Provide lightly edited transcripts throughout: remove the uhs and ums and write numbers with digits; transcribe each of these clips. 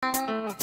Well,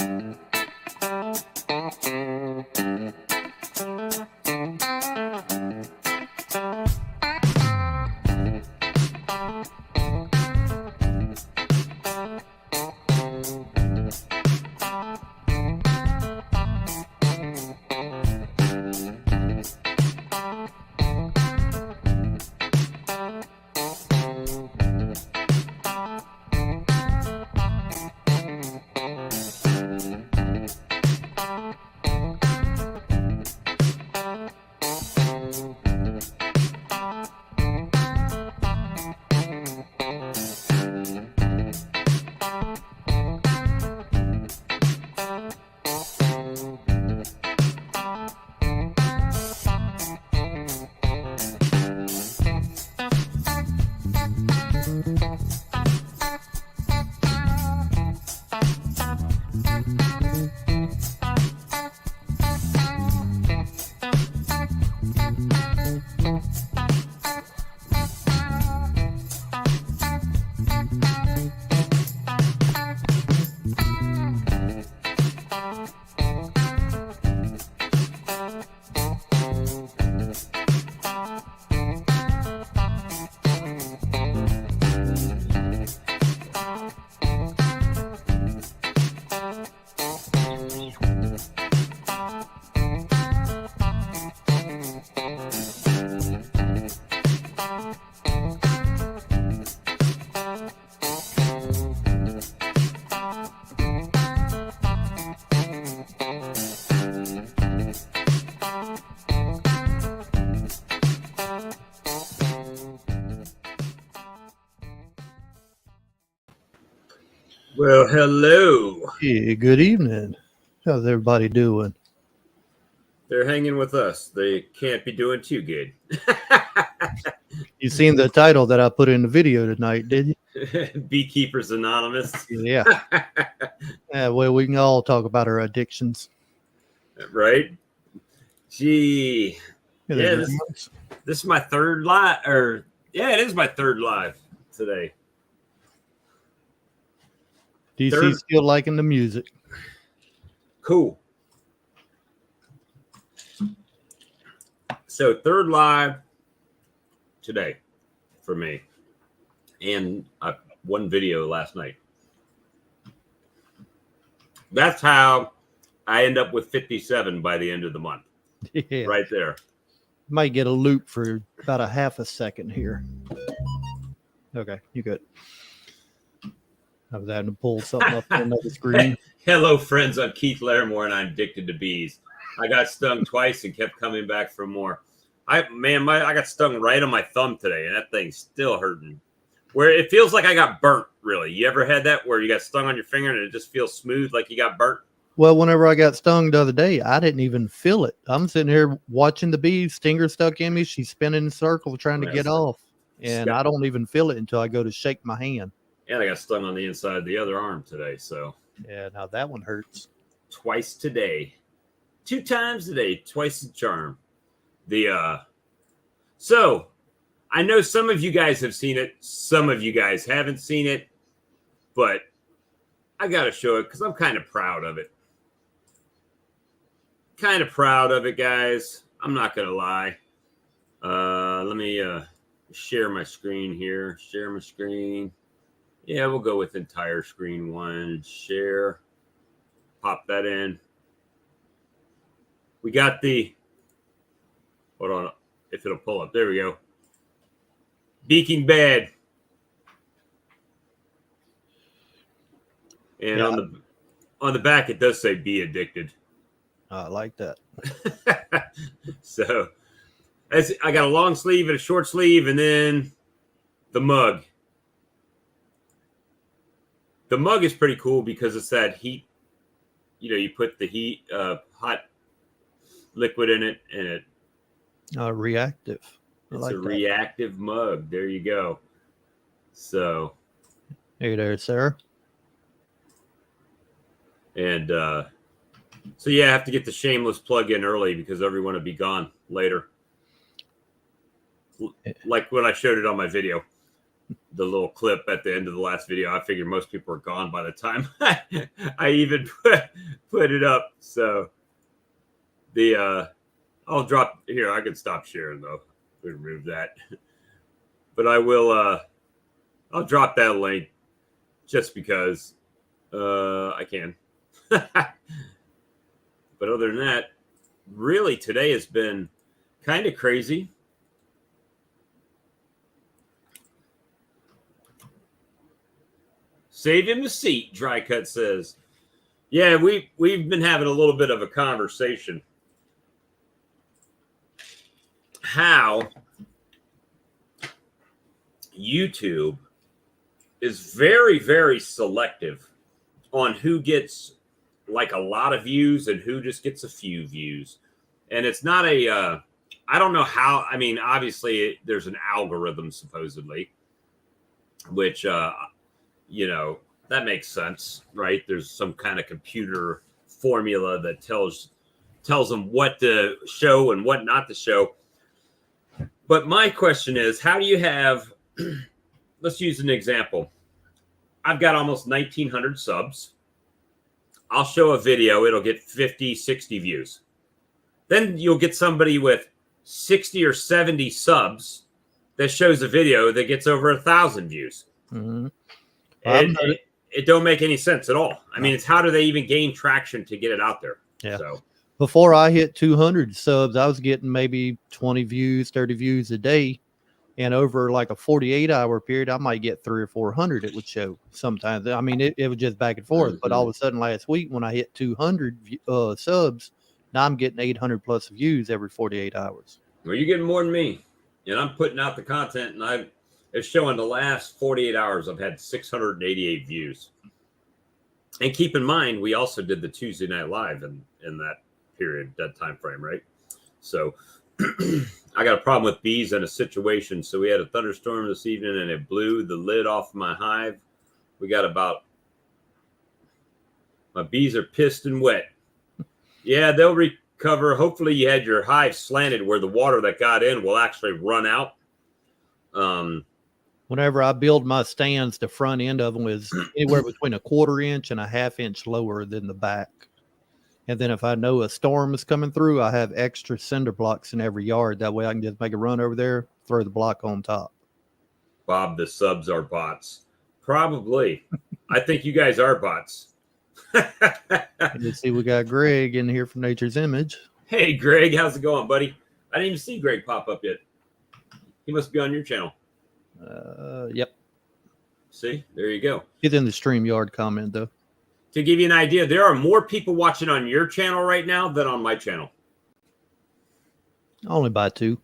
hello. Hey, good evening. How's everybody doing? They're hanging with us. They can't be doing too good. You seen the title that I put in the video tonight, did you? Beekeepers Anonymous. Yeah. Yeah, well, we can all talk about our addictions. Right? Gee. Yeah, this is my third live. It is my third live today. DC still liking the music. Cool. So third live today for me. And one video last night. That's how I end up with 57 by the end of the month. Yeah. Right there. Might get a loop for about a half a second here. Okay, you good. I was having to pull something up on another screen. Hello, friends. I'm Keith Larimore, and I'm addicted to bees. I got stung twice and kept coming back for more. I got stung right on my thumb today, and that thing's still hurting. Where it feels like I got burnt, really. You ever had that where you got stung on your finger and it just feels smooth like you got burnt? Well, whenever I got stung the other day, I didn't even feel it. I'm sitting here watching the bee, stinger stuck in me. She's spinning in a circle trying to get off. And I don't even feel it until I go to shake my hand. And I got stung on the inside of the other arm today. So yeah, now that one hurts. Twice today. 2 times a day, twice the charm. So I know some of you guys have seen it. Some of you guys haven't seen it. But I got to show it because I'm kind of proud of it. Kind of proud of it, guys. I'm not going to lie. Let me share my screen here. Share my screen. Yeah, we'll go with entire screen one. Share. Pop that in. We got the, hold on, if it'll pull up. There we go. Beaking bed. And on the back, it does say be addicted. I like that. So I got a long sleeve and a short sleeve, and then the mug. The mug is pretty cool because it's that heat. You know, you put the heat, hot liquid in it, and it. Reactive. It's a reactive mug. There you go. So. Hey there, Sarah. And so, yeah, I have to get the shameless plug in early because everyone will be gone later. Like when I showed it on my video. the little clip at the end of the last video. I figured most people were gone by the time I even put it up. So I'll drop here. I can stop sharing though. We remove that, but I will. I'll drop that link just because I can. But other than that, really today has been kind of crazy. Save him a seat, Dry Cut says. Yeah, we've been having a little bit of a conversation. How YouTube is very, very selective on who gets like a lot of views and who just gets a few views. And it's not a, I don't know how, I mean, obviously there's an algorithm supposedly, which, you know, that makes sense, right? There's some kind of computer formula that tells them what to show and what not to show. But my question is, how do you have, let's use an example. I've got almost 1,900 subs. I'll show a video. It'll get 50, 60 views. Then you'll get somebody with 60 or 70 subs that shows a video that gets over 1,000 views. Mm-hmm. It don't make any sense at all. I mean, it's how do they even gain traction to get it out there? Yeah. So before I hit 200 subs, I was getting maybe 20 views, 30 views a day. And over like a 48-hour period, I might get 300 or 400. It would show sometimes. I mean, it was just back and forth. Mm-hmm. But all of a sudden last week, when I hit 200 subs, now I'm getting 800 plus views every 48 hours. Well, you're getting more than me. And I'm putting out the content, and it's showing the last 48 hours I've had 688 views. And keep in mind, we also did the Tuesday Night Live in that period, that time frame, right? So I got a problem with bees in a situation. So we had a thunderstorm this evening, and it blew the lid off my hive. We got my bees are pissed and wet. Yeah, they'll recover. Hopefully you had your hive slanted where the water that got in will actually run out. Whenever I build my stands, the front end of them was anywhere between a 1/4 inch and a 1/2 inch lower than the back. And then if I know a storm is coming through, I have extra cinder blocks in every yard. That way I can just make a run over there, throw the block on top. Bob, the subs are bots. Probably. I think you guys are bots. You see, we got Greg in here from Nature's Image. Hey, Greg, how's it going, buddy? I didn't even see Greg pop up yet. He must be on your channel. Yep. See, there you go. He's in the StreamYard comment, though. To give you an idea, there are more people watching on your channel right now than on my channel. Only by 2.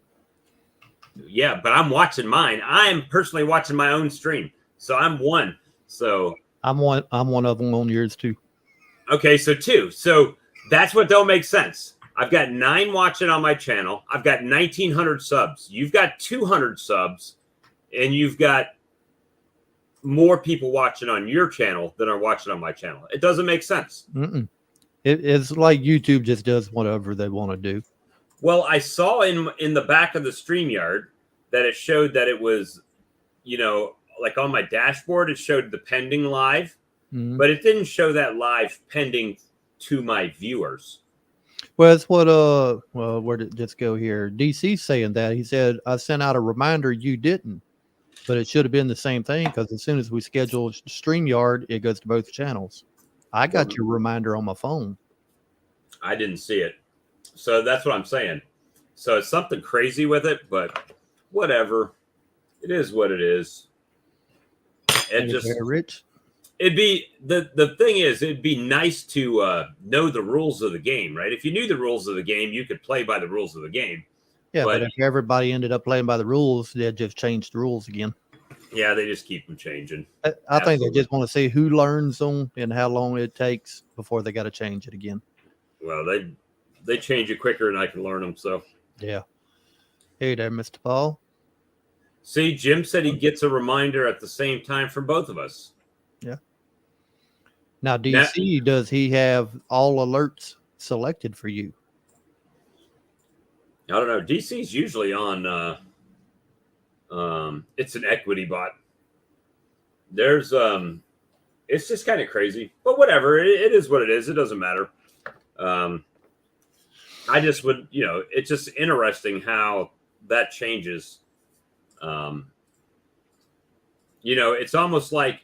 Yeah, but I'm watching mine. I'm personally watching my own stream, so I'm 1. So I'm one of them on yours too. Okay, so 2. So that's what don't make sense. I've got 9 watching on my channel. I've got 1,900 subs. You've got 200 subs, and you've got more people watching on your channel than are watching on my channel. It doesn't make sense. It's like YouTube just does whatever they want to do. Well, I saw in the back of the StreamYard that it showed that it was, you know, like on my dashboard, it showed the pending live, but it didn't show that live pending to my viewers. Well, it's what, well, where did it just go here? DC saying that. He said, I sent out a reminder, you didn't. But it should have been the same thing, because as soon as we schedule StreamYard, it goes to both channels. I got your reminder on my phone. I didn't see it. So that's what I'm saying. So it's something crazy with it, but whatever. It is what it is. It just, Rich. it'd be, the thing is, it'd be nice to know the rules of the game, right? If you knew the rules of the game, you could play by the rules of the game. Yeah, but if everybody ended up playing by the rules, they'd just change the rules again. Yeah, they just keep them changing. I think they just want to see who learns them and how long it takes before they got to change it again. Well, they change it quicker than I can learn them. So yeah. Hey there, Mr. Paul. See, Jim said he gets a reminder at the same time from both of us. Yeah. Now, DC, does he have all alerts selected for you? I don't know. DC's usually on. It's an equity bot. there's it's just kind of crazy, but whatever. It is what it is. It doesn't matter. I just would, it's just interesting how that changes. It's almost like,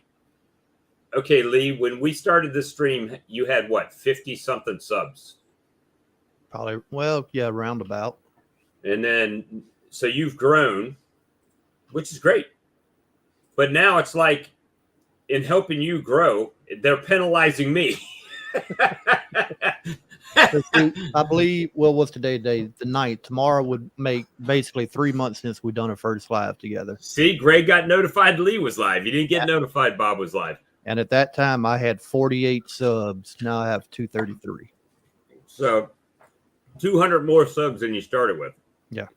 okay, Lee, when we started this stream, you had what, 50 something subs? Probably, well, yeah, roundabout. And then, so you've grown, which is great. But now it's like, in helping you grow, they're penalizing me. I believe, well, what's today? The 9th. Tomorrow would make basically 3 months since we've done our first live together. See, Greg got notified Lee was live. You didn't get notified Bob was live. And at that time, I had 48 subs. Now I have 233. So 200 more subs than you started with. Yeah.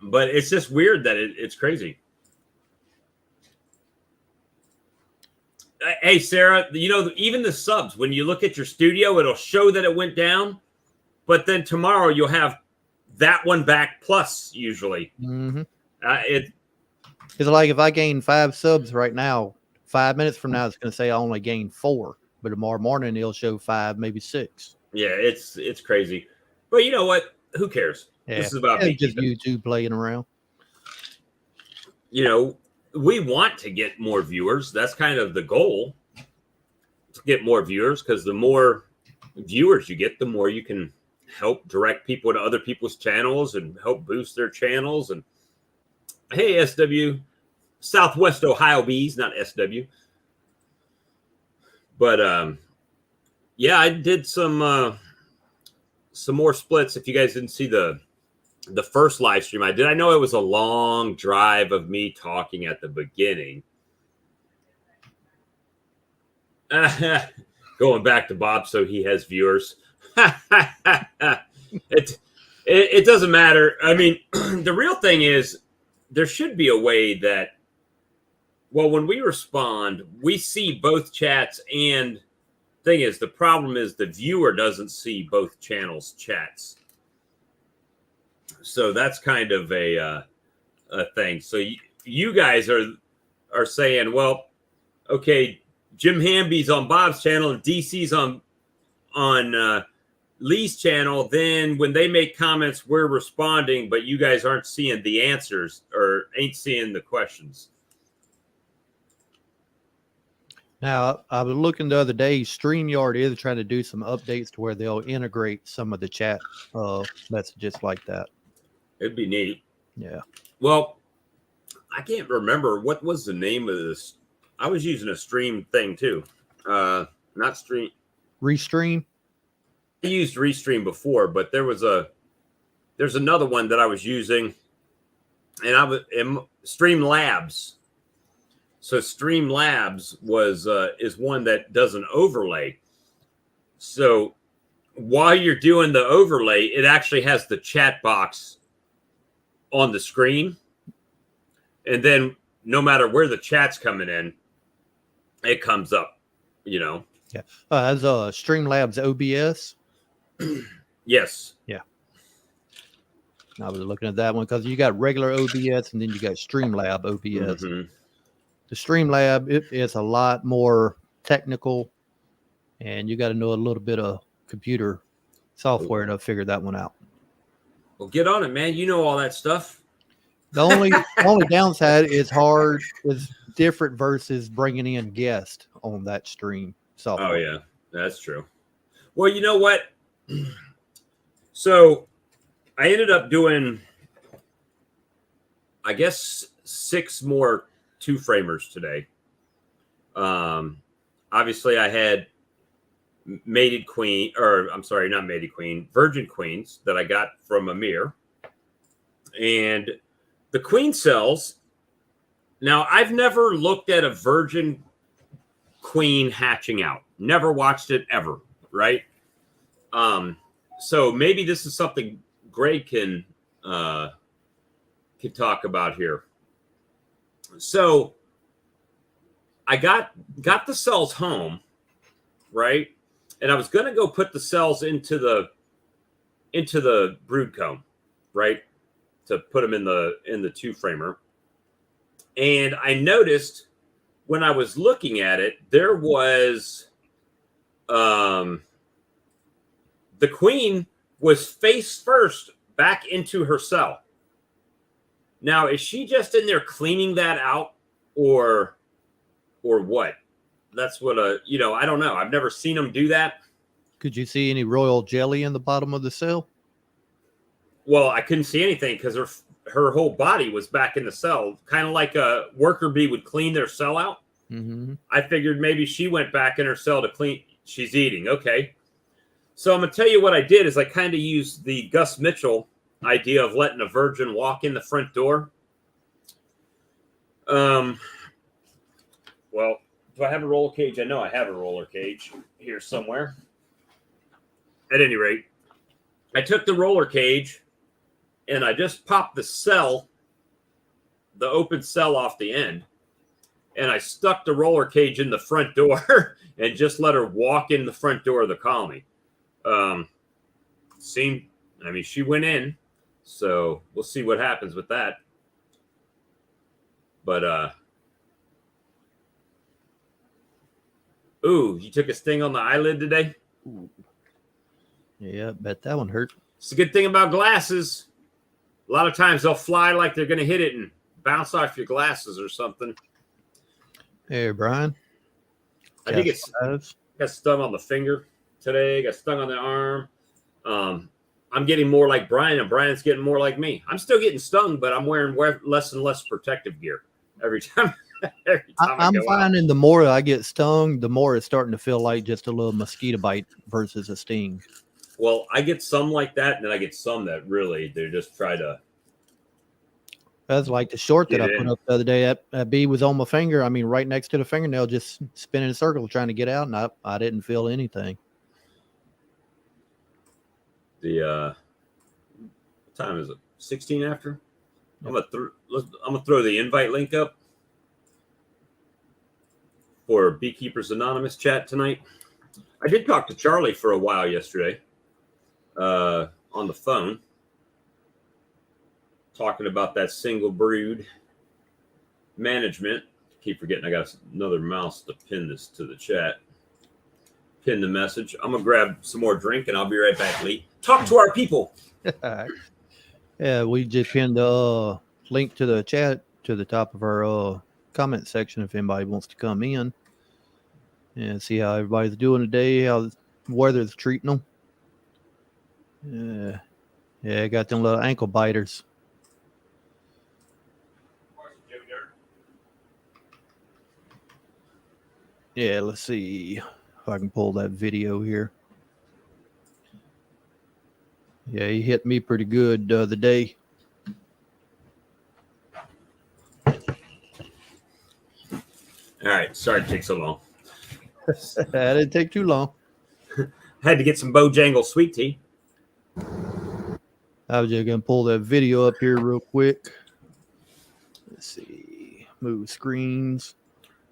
But it's just weird that it's crazy. Hey, Sarah, even the subs, when you look at your studio, it'll show that it went down. But then tomorrow you'll have that one back plus usually. Mm-hmm. It's like if I gain 5 subs right now, 5 minutes from now, it's going to say I only gained 4. But tomorrow morning, it'll show 5, maybe 6. Yeah, it's crazy. But you know what? Who cares? Yeah. This is about just YouTube playing around. We want to get more viewers. That's kind of the goal, to get more viewers, because the more viewers you get, the more you can help direct people to other people's channels and help boost their channels. And hey, SW, Southwest Ohio Bees, not SW. But yeah, I did some more splits. If you guys didn't see the first live stream I did, I know it was a long drive of me talking at the beginning. Going back to Bob so he has viewers. It doesn't matter. I mean, the real thing is there should be a way that, well, when we respond, we see both chats, and thing is, the problem is the viewer doesn't see both channels' chats. So that's kind of a thing. So you guys are saying, well, okay, Jim Hamby's on Bob's channel and DC's on Lee's channel. Then when they make comments, we're responding, but you guys aren't seeing the answers or ain't seeing the questions. Now, I was looking the other day, StreamYard is trying to do some updates to where they'll integrate some of the chat messages like that. It'd be neat. Yeah. Well, I can't remember what was the name of this. I was using a stream thing too. Not stream. Restream. I used Restream before, but there's another one that I was using, and I was in Streamlabs. So Streamlabs is one that does an overlay. So while you're doing the overlay, it actually has the chat box on the screen, and then no matter where the chat's coming in, it comes up. Yeah. As Streamlabs OBS. Yes. Yeah. I was looking at that one because you got regular OBS and then you got Streamlab OBS. Mm-hmm. The Streamlab, it is a lot more technical, and you got to know a little bit of computer software to figure that one out. Well, get on it, man. You know all that stuff. The only downside is hard, is different versus bringing in guests on that stream software. Oh, yeah, that's true. Well, you know what? So I ended up doing, I guess, 6 more 2-framers today. Obviously, I had mated queen, or I'm sorry, not mated queen, virgin queens that I got from Amir. And the queen cells, now I've never looked at a virgin queen hatching out. Never watched it ever, right? So maybe this is something Greg can talk about here. So I got the cells home, right? And I was going to go put the cells into the brood comb, right? To put them in the 2-framer. And I noticed when I was looking at it, there was the queen was face first back into her cell. Now, is she just in there cleaning that out, or what? That's what I don't know. I've never seen them do that. Could you see any royal jelly in the bottom of the cell? Well, I couldn't see anything because her whole body was back in the cell, kind of like a worker bee would clean their cell out. Mm-hmm. I figured maybe she went back in her cell to clean. She's eating. Okay. So I'm going to tell you what I did is I kind of used the Gus Mitchell idea of letting a virgin walk in the front door. Well, do I have a roller cage? I know I have a roller cage here somewhere. At any rate, I took the roller cage and I just popped the open cell off the end. And I stuck the roller cage in the front door and just let her walk in the front door of the colony. She went in, so we'll see what happens with that. But, ooh, you took a sting on the eyelid today? Ooh. Yeah, bet that one hurt. It's a good thing about glasses. A lot of times they'll fly like they're going to hit it and bounce off your glasses or something. Hey, Brian. I think got stung on the finger today. Got stung on the arm. I'm getting more like Brian, and Brian's getting more like me. I'm still getting stung, but I'm wearing less and less protective gear every time. I'm finding the more I get stung, the more it's starting to feel like just a little mosquito bite versus a sting. Well, I get some like that, and then I get some that really they just try to. That's like the short that I put up the other day. That bee was on my finger. I mean, right next to the fingernail, just spinning in a circle trying to get out, and I didn't feel anything. What time is it? 16 after. I'm gonna throw the invite link up for Beekeepers Anonymous chat tonight. I did talk to Charlie for a while yesterday on the phone, talking about that single brood management. Keep forgetting I got another mouse to pin this to the chat. Pin the message. I'm gonna grab some more drink and I'll be right back, Lee. Talk to our people. Yeah, we just pinned the link to the chat to the top of our comment section if anybody wants to come in and see how everybody's doing today, how the weather's treating them. Yeah, I got them little ankle biters. Yeah, let's see if I can pull that video here. Yeah, he hit me pretty good the other day. All right, sorry to take so long. That didn't take too long. Had to get some Bojangle sweet tea. I was just gonna pull that video up here real quick. Let's see, move screens.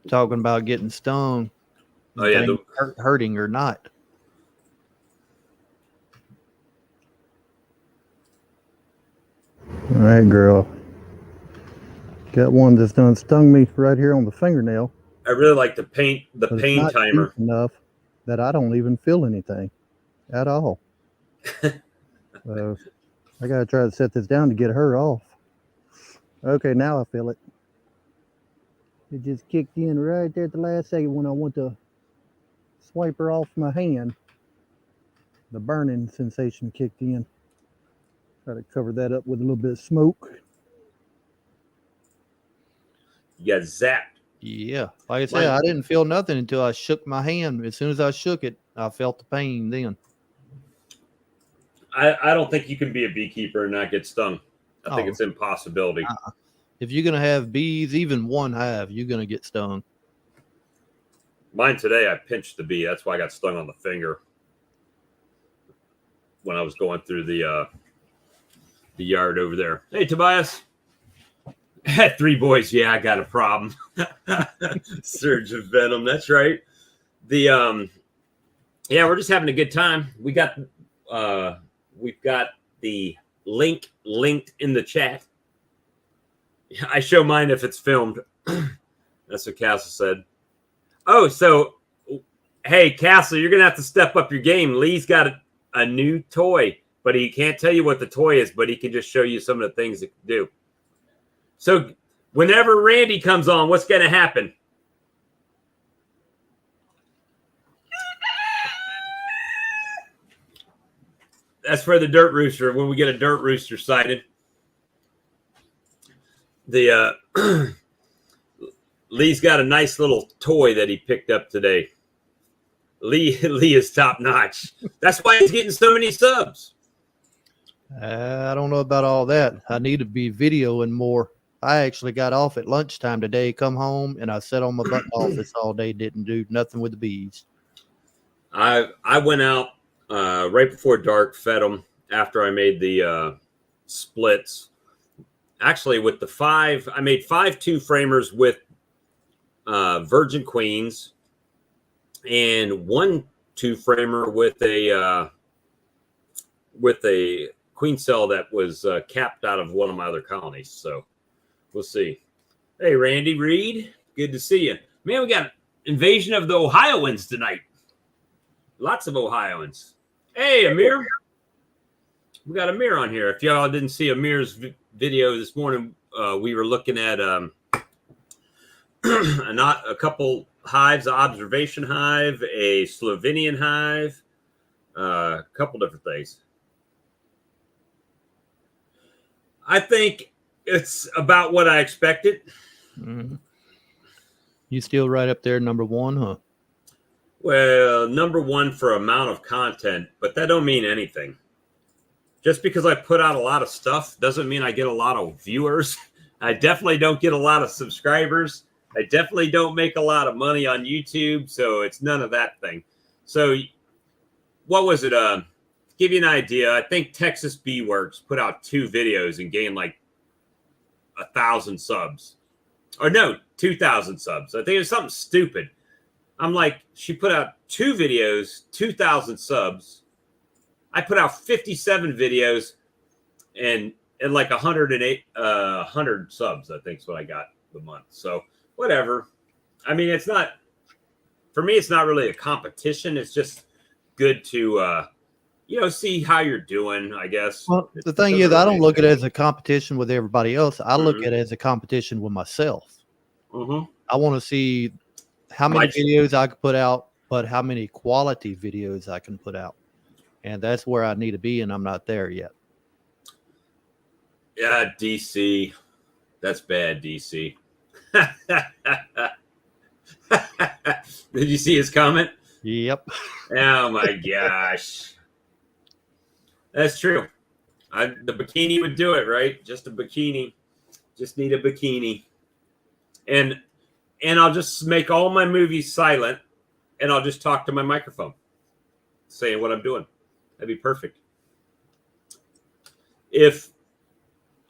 Talking about getting stung. Oh yeah, hurting or not. All right, girl. Got one that's done stung me right here on the fingernail. I really like the pain timer. Deep enough that I don't even feel anything at all. I gotta try to set this down to get her off. Okay, now I feel it. It just kicked in right there at the last second when I went to swipe her off my hand. The burning sensation kicked in. Try to cover that up with a little bit of smoke. You got zapped. Yeah. Like I said, I didn't feel nothing until I shook my hand. As soon as I shook it, I felt the pain then. I don't think you can be a beekeeper and not get stung. I think it's an impossibility. If you're going to have bees, even one hive, you're going to get stung. Mine today, I pinched the bee. That's why I got stung on the finger when I was going through the yard over there. Hey, Tobias. Had 3 boys. Yeah, I got a problem. Surge of venom. That's right. Yeah, we're just having a good time. We've got the link linked in the chat. I show mine if it's filmed. That's what Castle said. Oh, so hey, Castle, you're gonna have to step up your game. Lee's got a new toy, but he can't tell you what the toy is, but he can just show you some of the things it can do. So whenever Randy comes on, what's gonna happen? That's for the dirt rooster. When we get a dirt rooster sighted, the Lee's got a nice little toy that he picked up today. Lee is top notch. That's why he's getting so many subs. I don't know about all that. I need to be videoing more. I actually got off at lunchtime today, come home, and I sat on my butt office all day, didn't do nothing with the bees. I went out right before dark, fed them after I made the splits. Actually, with the 5, I made 5 2-framers with Virgin Queens and 1 2-framer with a queen cell that was capped out of one of my other colonies. So we'll see. Hey, Randy Reed, good to see you. Man, we got invasion of the Ohioans tonight. Lots of Ohioans. Hey, Amir. We got Amir on here. If y'all didn't see Amir's video this morning, we were looking at a couple hives, an observation hive, a Slovenian hive, a couple different things. I think it's about what I expected. Mm-hmm. You still right up there, number 1, huh? Well, number 1 for amount of content, but that don't mean anything. Just because I put out a lot of stuff doesn't mean I get a lot of viewers. I definitely don't get a lot of subscribers. I definitely don't make a lot of money on YouTube, so it's none of that thing. So what was it? Give you an idea. I think Texas Bee Works put out 2 videos and gained like 1,000 subs. Or no, 2,000 subs. I think it was something stupid. I'm like, she put out 2 videos, 2,000 subs. I put out 57 videos and like 100 subs, I think is what I got the month. So whatever. I mean, it's not, for me, it's not really a competition. It's just good to, see how you're doing, I guess. Well, the thing is, I don't look at it as a competition with everybody else. I look at it as a competition with myself. Mm-hmm. I want to see how many videos I can put out, but how many quality videos I can put out. And that's where I need to be, and I'm not there yet. Yeah, DC. That's bad, DC. Did you see his comment? Yep. Oh, my gosh. That's true. The bikini would do it, right? Just a bikini. Just need a bikini. And I'll just make all my movies silent, and I'll just talk to my microphone, saying what I'm doing. That'd be perfect.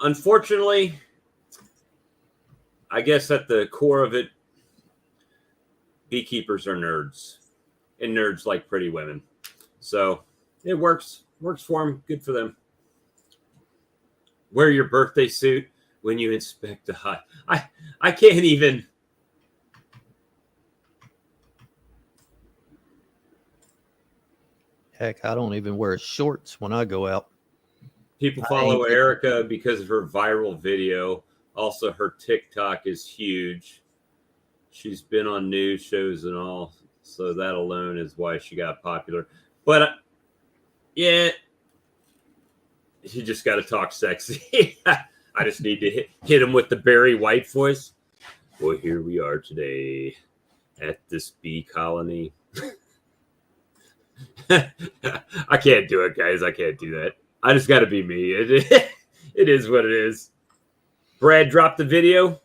Unfortunately, I guess at the core of it, beekeepers are nerds, and nerds like pretty women. So it works for them. Good for them. Wear your birthday suit when you inspect a hive. I can't even. Heck, I don't even wear shorts when I go out. People follow Erica because of her viral video. Also, her TikTok is huge. She's been on news shows and all, so that alone is why she got popular. But yeah, you just got to talk sexy. I just need to hit him with the Barry White voice. Well, here we are today at this bee colony. I can't do it, guys. I can't do that. I just got to be me. It is what it is. Brad dropped the video.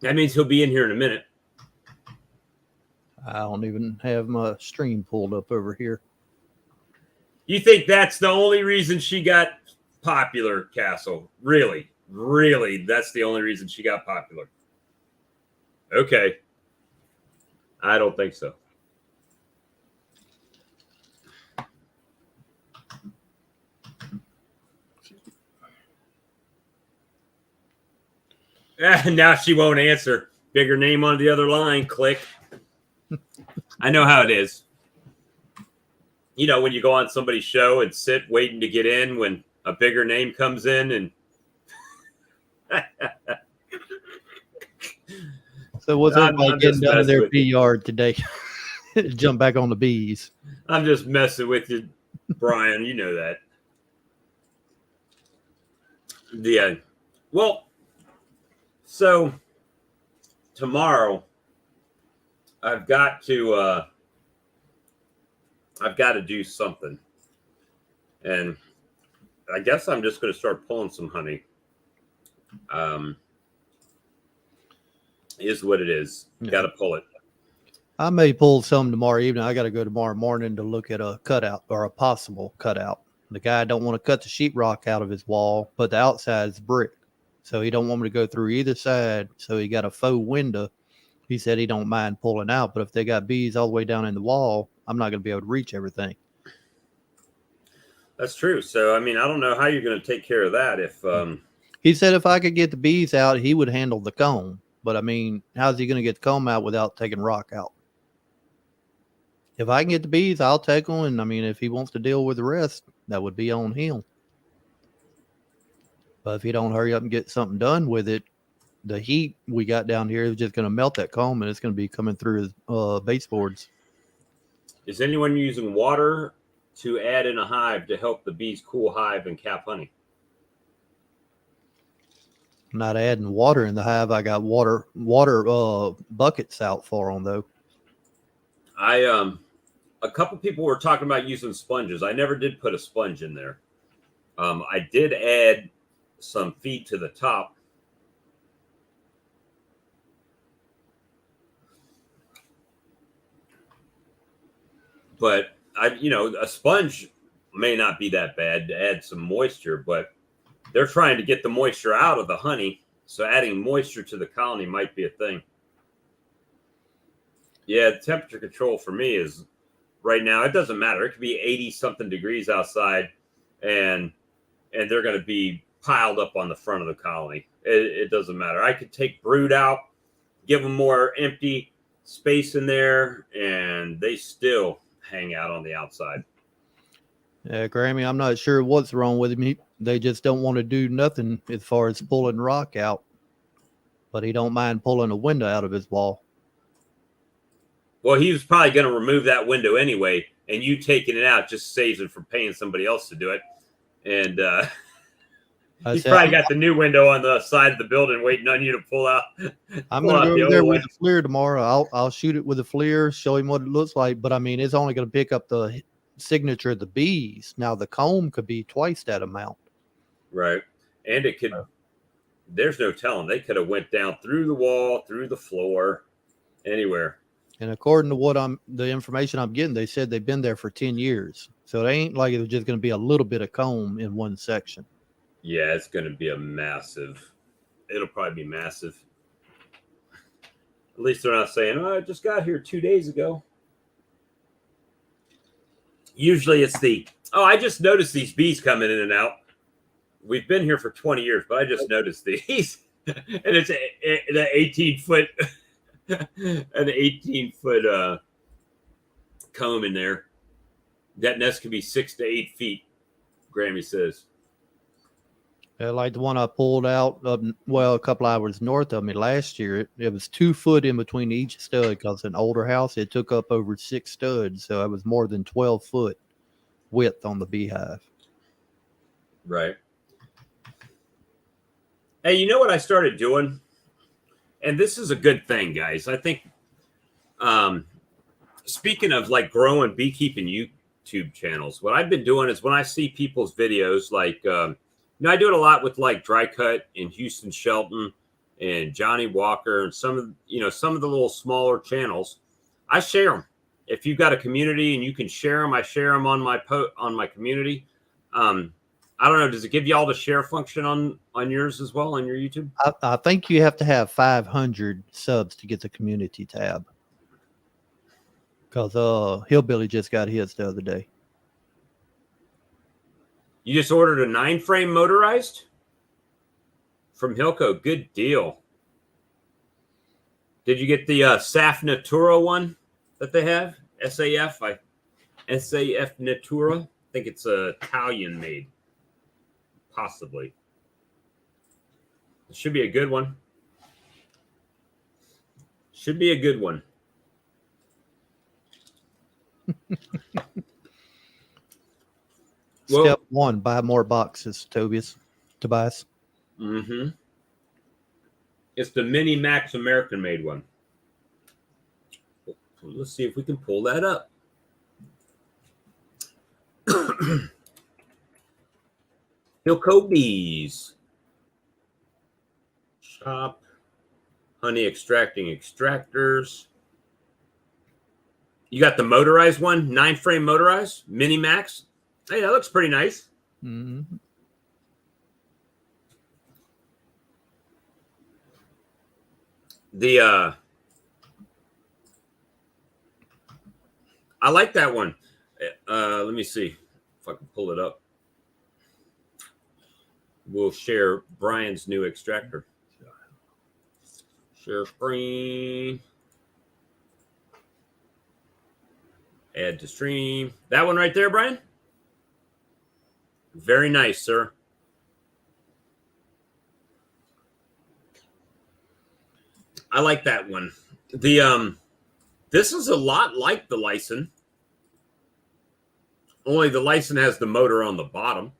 That means he'll be in here in a minute. I don't even have my stream pulled up over here. You think that's the only reason she got popular, Castle? Really? Really? That's the only reason she got popular? Okay. I don't think so. Now she won't answer. Bigger name on the other line. Click. I know how it is. You know, when you go on somebody's show and sit waiting to get in when a bigger name comes in and So what's everybody getting done in their bee yard today? Jump back on the bees. I'm just messing with you, Brian. You know that. Yeah. Well, so tomorrow I've got to do something. And I guess I'm just going to start pulling some honey. Is what it is. Yeah. Got to pull it. I may pull some tomorrow evening. I got to go tomorrow morning to look at a cutout or a possible cutout. The guy don't want to cut the sheetrock out of his wall, but the outside is brick. So he don't want me to go through either side. So he got a faux window. He said he don't mind pulling out, but if they got bees all the way down in the wall, I'm not going to be able to reach everything. That's true. So, I mean, I don't know how you're going to take care of that if... He said if I could get the bees out, he would handle the comb. But, I mean, how's he going to get the comb out without taking rock out? If I can get the bees, I'll take them. And, I mean, if he wants to deal with the rest, that would be on him. But if he don't hurry up and get something done with it, the heat we got down here is just going to melt that comb, and it's going to be coming through his baseboards. Is anyone using water to add in a hive to help the bees cool hive and cap honey? I'm not adding water in the hive. I got water buckets out for them, though. A couple people were talking about using sponges. I never did put a sponge in there. I did add some feet to the top. But a sponge may not be that bad to add some moisture, but they're trying to get the moisture out of the honey. So adding moisture to the colony might be a thing. Yeah, the temperature control for me is right now, it doesn't matter. It could be 80 something degrees outside and they're going to be piled up on the front of the colony. It doesn't matter. I could take brood out, give them more empty space in there, and they still hang out on the outside. Yeah, Grammy, I'm not sure what's wrong with him. They just don't want to do nothing as far as pulling rock out. But he don't mind pulling a window out of his wall. Well, he was probably going to remove that window anyway, and you taking it out just saves him from paying somebody else to do it. And he's probably got the new window on the side of the building waiting on you to pull out. I'm going to go over there with the FLIR tomorrow. I'll shoot it with the FLIR, show him what it looks like. But, I mean, it's only going to pick up the signature of the bees. Now, the comb could be twice that amount. Right. And it could, there's no telling. They could have went down through the wall, through the floor, anywhere. And according to the information I'm getting, they said they've been there for 10 years. So it ain't like it was just going to be a little bit of comb in one section. Yeah, it's going to be it'll probably be massive. At least they're not saying, oh, I just got here 2 days ago. Usually it's I just noticed these bees coming in and out. We've been here for 20 years, but I just noticed these. And it's an 18-foot an 18-foot comb in there. That nest could be 6 to 8 feet, Grammy says. Like the one I pulled out, a couple hours north of me last year, it was 2 foot in between each stud because an older house, it took up over 6 studs. So it was more than 12 foot width on the beehive. Right. Hey, you know what I started doing? And this is a good thing, guys. I think, speaking of like growing beekeeping YouTube channels, what I've been doing is when I see people's videos, like, I do it a lot with like Dry Cut and Houston Shelton and Johnny Walker and some of the little smaller channels. I share them. If you've got a community and you can share them, I share them on my community. I don't know. Does it give you all the share function on yours as well on your YouTube? I think you have to have 500 subs to get the community tab. Because Hillbilly just got his the other day. You just ordered a 9-frame motorized from Hilco. Good deal. Did you get the SAF Natura one that they have? SAF Natura. I think it's Italian made, possibly. It should be a good one. Should be a good one. Step one: buy more boxes, Tobias. Mm-hmm. It's the Mini Max American made one. Let's see if we can pull that up. Hilco Bees. Shop. Honey extracting extractors. You got the motorized one, 9-frame motorized, Mini Max. Hey, that looks pretty nice. Mm-hmm. I like that one. Let me see if I can pull it up. We'll share Brian's new extractor. Share screen. Add to stream. That one right there, Brian? Very nice, sir. I like that one. This is a lot like the Lyson. Only the Lyson has the motor on the bottom.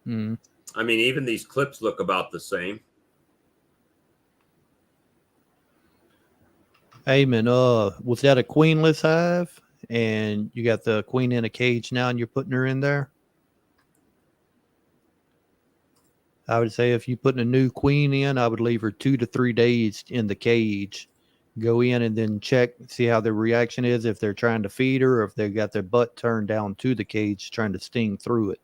Mm. I mean, even these clips look about the same. Hey, man, was that a queenless hive? And you got the queen in a cage now and you're putting her in there? I would say if you're putting a new queen in, I would leave her 2 to 3 days in the cage. Go in and then check, see how their reaction is, if they're trying to feed her or if they got their butt turned down to the cage trying to sting through it.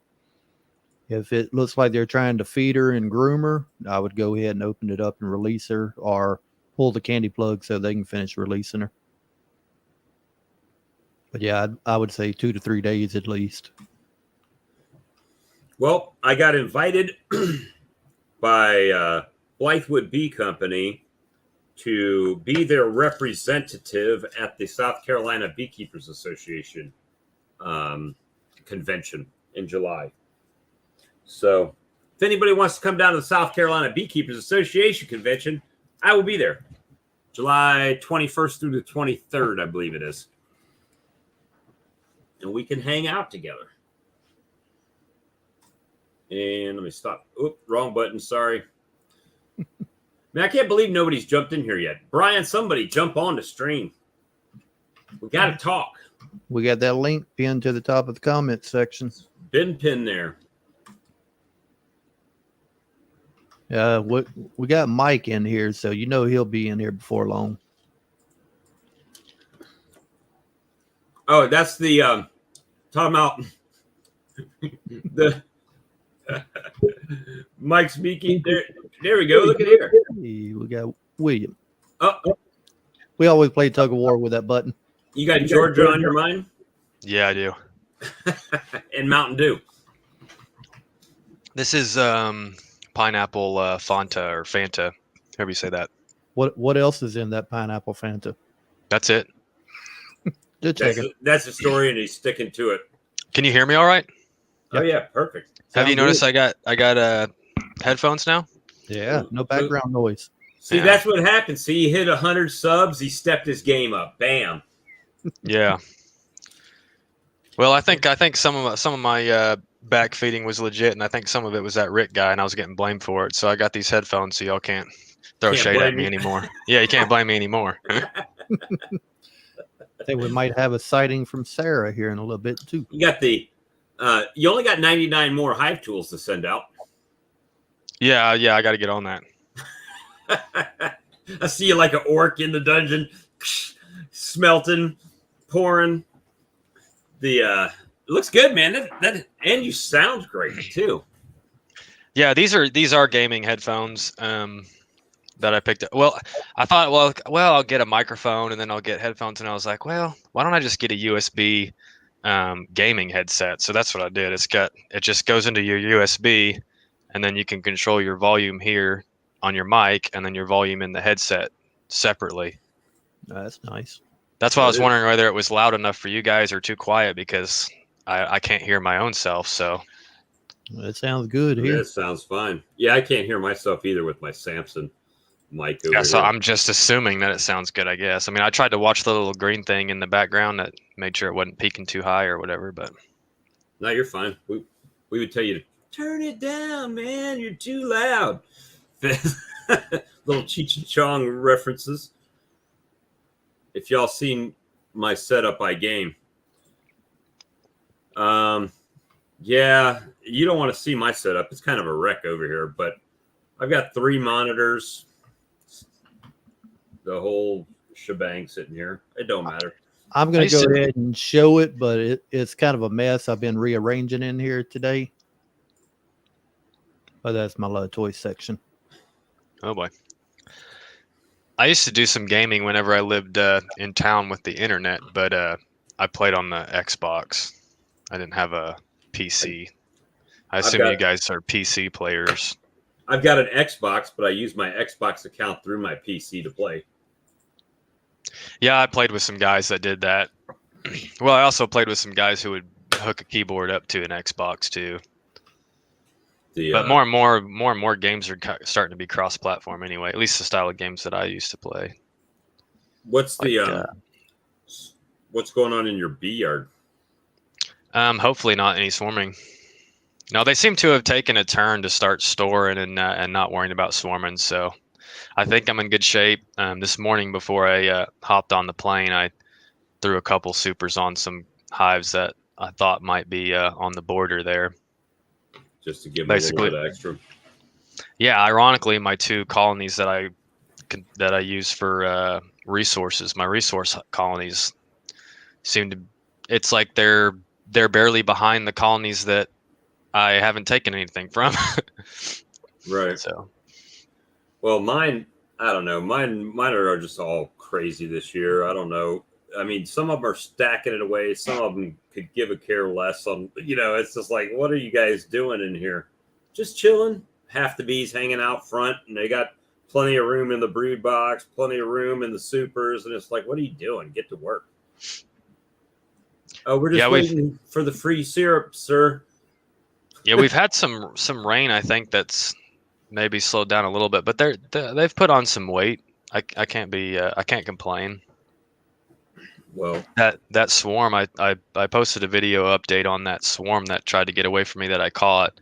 If it looks like they're trying to feed her and groom her, I would go ahead and open it up and release her or pull the candy plug so they can finish releasing her. But yeah, I would say 2 to 3 days at least. Well, I got invited by Blythewood Bee Company to be their representative at the South Carolina Beekeepers Association convention in July. So if anybody wants to come down to the South Carolina Beekeepers Association convention, I will be there. July 21st through the 23rd, I believe it is. And we can hang out together. And let me stop. Oop, wrong button. Sorry. Man, I can't believe nobody's jumped in here yet. Brian, somebody jump on the stream. We got to talk. We got that link pinned to the top of the comment section. Been pinned there. We got Mike in here, so you know he'll be in here before long. Oh, that's the talking about the Mike speaking. There we go. Look at here. We got William. Oh, we always play tug of war with that button. You got Georgia on your mind? Yeah, I do. And Mountain Dew. This is pineapple Fanta or Fanta, however you say that. What else is in that pineapple Fanta? That's it. That's the story, and he's sticking to it. Can you hear me all right? Oh yeah, perfect. Have you noticed I got headphones now? Yeah, no background noise. See, Yeah. That's what happened. See, he hit 100 subs. He stepped his game up. Bam. Yeah. Well, I think some of my back feeding was legit, and I think some of it was that Rick guy, and I was getting blamed for it. So I got these headphones, so y'all can't throw Can't shade blame at me me. anymore. Yeah, you can't blame me anymore. I think we might have a sighting from Sarah here in a little bit too. You got you only got 99 more hive tools to send out. Yeah, I got to get on that. I see you like an orc in the dungeon, smelting, pouring. It looks good, man. That and you sound great too. Yeah, these are gaming headphones that I picked up. Well, I thought, well, I'll get a microphone and then I'll get headphones, and I was like, well, why don't I just get a USB gaming headset? So that's what I did. It just goes into your USB, and then you can control your volume here on your mic, and then your volume in the headset separately. That's nice. That's why I That was is- wondering whether it was loud enough for you guys or too quiet, because I can't hear my own self. So It sounds good Yeah, here. it sounds fine. Yeah, I can't hear myself either with my Samson mic over yeah, so here. I'm just assuming that it sounds good, I guess. I mean, I tried to watch the little green thing in the background that made sure it wasn't peaking too high or whatever, but No, you're fine. We would tell you to turn it down, man. You're too loud. Little Cheech and Chong references. If y'all seen my setup I game, yeah, you don't want to see my setup. It's kind of a wreck over here, but I've got 3 monitors, the whole shebang sitting here. It don't matter. I'm going I to go used to- ahead and show it, but it's kind of a mess. I've been rearranging in here today. But that's my little toy section. oh boy. I used to do some gaming whenever I lived in town with the internet, but I played on the Xbox. I didn't have a PC. I assume you guys are PC players. I've got an Xbox, but I use my Xbox account through my PC to play. Yeah, I played with some guys that did that. Well, I also played with some guys who would hook a keyboard up to an Xbox too. But more and more games are starting to be cross-platform anyway. At least the style of games that I used to play. What's what's going on in your bee yard? Hopefully not any swarming. No, they seem to have taken a turn to start storing and not worrying about swarming. So I think I'm in good shape. This morning before I hopped on the plane, I threw a couple supers on some hives that I thought might be on the border there. Just to give them a little bit extra. Yeah, ironically, my 2 colonies that I use for resources, my resource colonies, seem to. It's like they're barely behind the colonies that I haven't taken anything from. Right. So. Well, mine, I don't know. Mine are just all crazy this year. I don't know. I mean, some of them are stacking it away. Some of them could give a care less on, it's just like, what are you guys doing in here? Just chilling. Half the bees hanging out front, and they got plenty of room in the brood box, plenty of room in the supers. And it's like, what are you doing? Get to work. Oh, we're just waiting for the free syrup, sir. Yeah, we've had some rain. I think that's maybe slowed down a little bit, but they've put on some weight. I can't complain. Well, that swarm, I posted a video update on that swarm that tried to get away from me that I caught,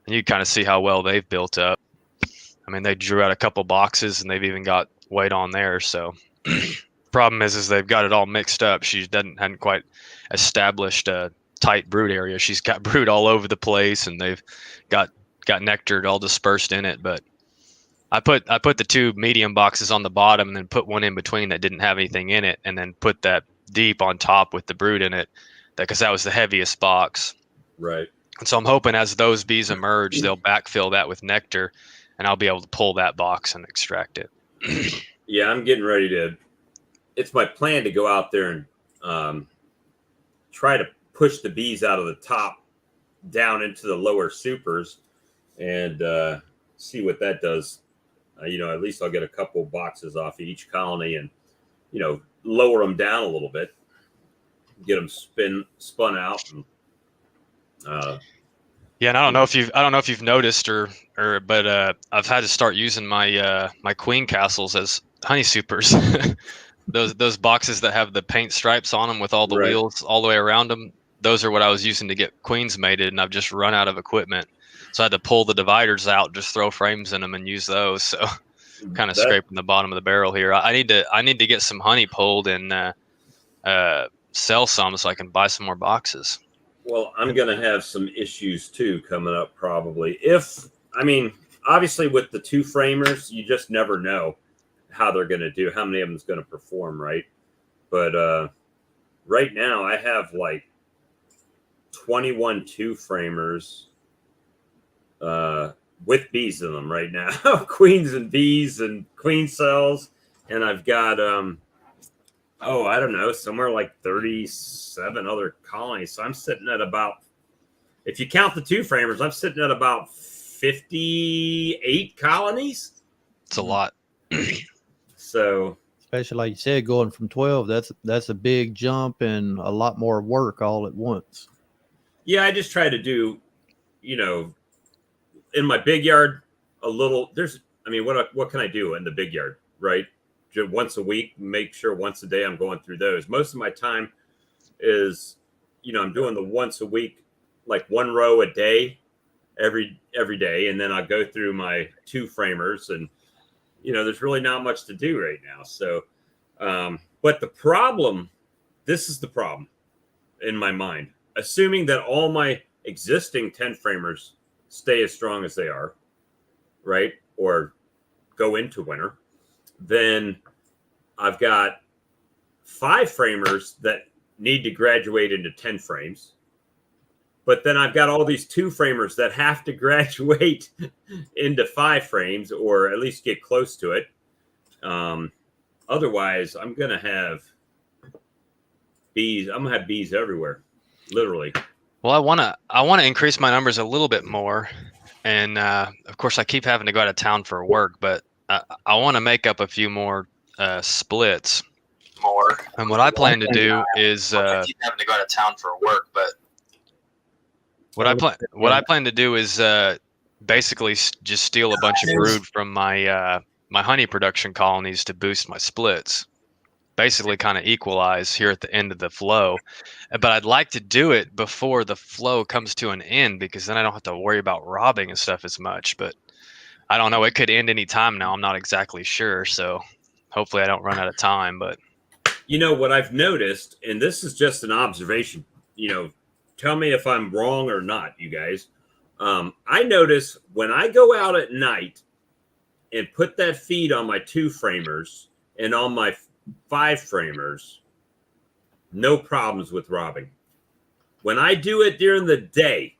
and you kind of see how well they've built up. I mean, they drew out a couple boxes, and they've even got weight on there. So, problem is they've got it all mixed up. She hadn't quite established a tight brood area. She's got brood all over the place, and they've got nectar all dispersed in it. But I put the 2 medium boxes on the bottom, and then put one in between that didn't have anything in it, and then put that deep on top with the brood in it, because that was the heaviest box. Right. And so I'm hoping as those bees emerge, they'll backfill that with nectar, and I'll be able to pull that box and extract it. Yeah, I'm getting ready to. It's my plan to go out there and try to push the bees out of the top down into the lower supers and see what that does. At least I'll get a couple boxes off each colony and, lower them down a little bit, get them spun out. And, yeah, and I don't know if you've noticed but I've had to start using my my queen castles as honey supers. those boxes that have the paint stripes on them with all the wheels all the way around them. Those are what I was using to get queens mated, and I've just run out of equipment. So I had to pull the dividers out, just throw frames in them, and use those. So, kind of scraping the bottom of the barrel here. I need to get some honey pulled and sell some so I can buy some more boxes. Well, I'm going to have some issues too coming up probably. Obviously with the 2 framers, you just never know how they're going to do, how many of them's going to perform, right? But right now I have like 21 2 framers with bees in them right now. Queens and bees and queen cells. And I've got, I don't know, somewhere like 37 other colonies. So I'm sitting at about, if you count the 2 framers, I'm sitting at about 58 colonies. It's a lot. So Especially like you said, going from 12, that's a big jump and a lot more work all at once. Yeah, I just try to do, in my big yard, a little. What can I do in the big yard, right? Just once a week, make sure once a day I'm going through those. Most of my time is, I'm doing the once a week, like one row a day, every day, and then I go through my 2 framers, and there's really not much to do right now. So, but this is the problem in my mind. Assuming that all my existing 10 framers stay as strong as they are, right, or go into winter, then I've got 5 framers that need to graduate into 10 frames. But then I've got all these 2 framers that have to graduate into 5 frames, or at least get close to it. Otherwise, I'm gonna have bees. I'm gonna have bees everywhere, literally. Well, I wanna increase my numbers a little bit more, and of course, I keep having to go out of town for work, but I want to make up a few more splits. And what I plan to do is I keep having to go out of town for work, but what I plan to do is basically just steal a bunch of brood from my my honey production colonies to boost my splits. Basically, kind of equalize here at the end of the flow. But I'd like to do it before the flow comes to an end, because then I don't have to worry about robbing and stuff as much. But I don't know. It could end any time now. I'm not exactly sure. So hopefully I don't run out of time. But what I've noticed, and this is just an observation, tell me if I'm wrong or not, you guys. I notice when I go out at night and put that feed on my 2 framers and on my 5 framers, no problems with robbing. When I do it during the day,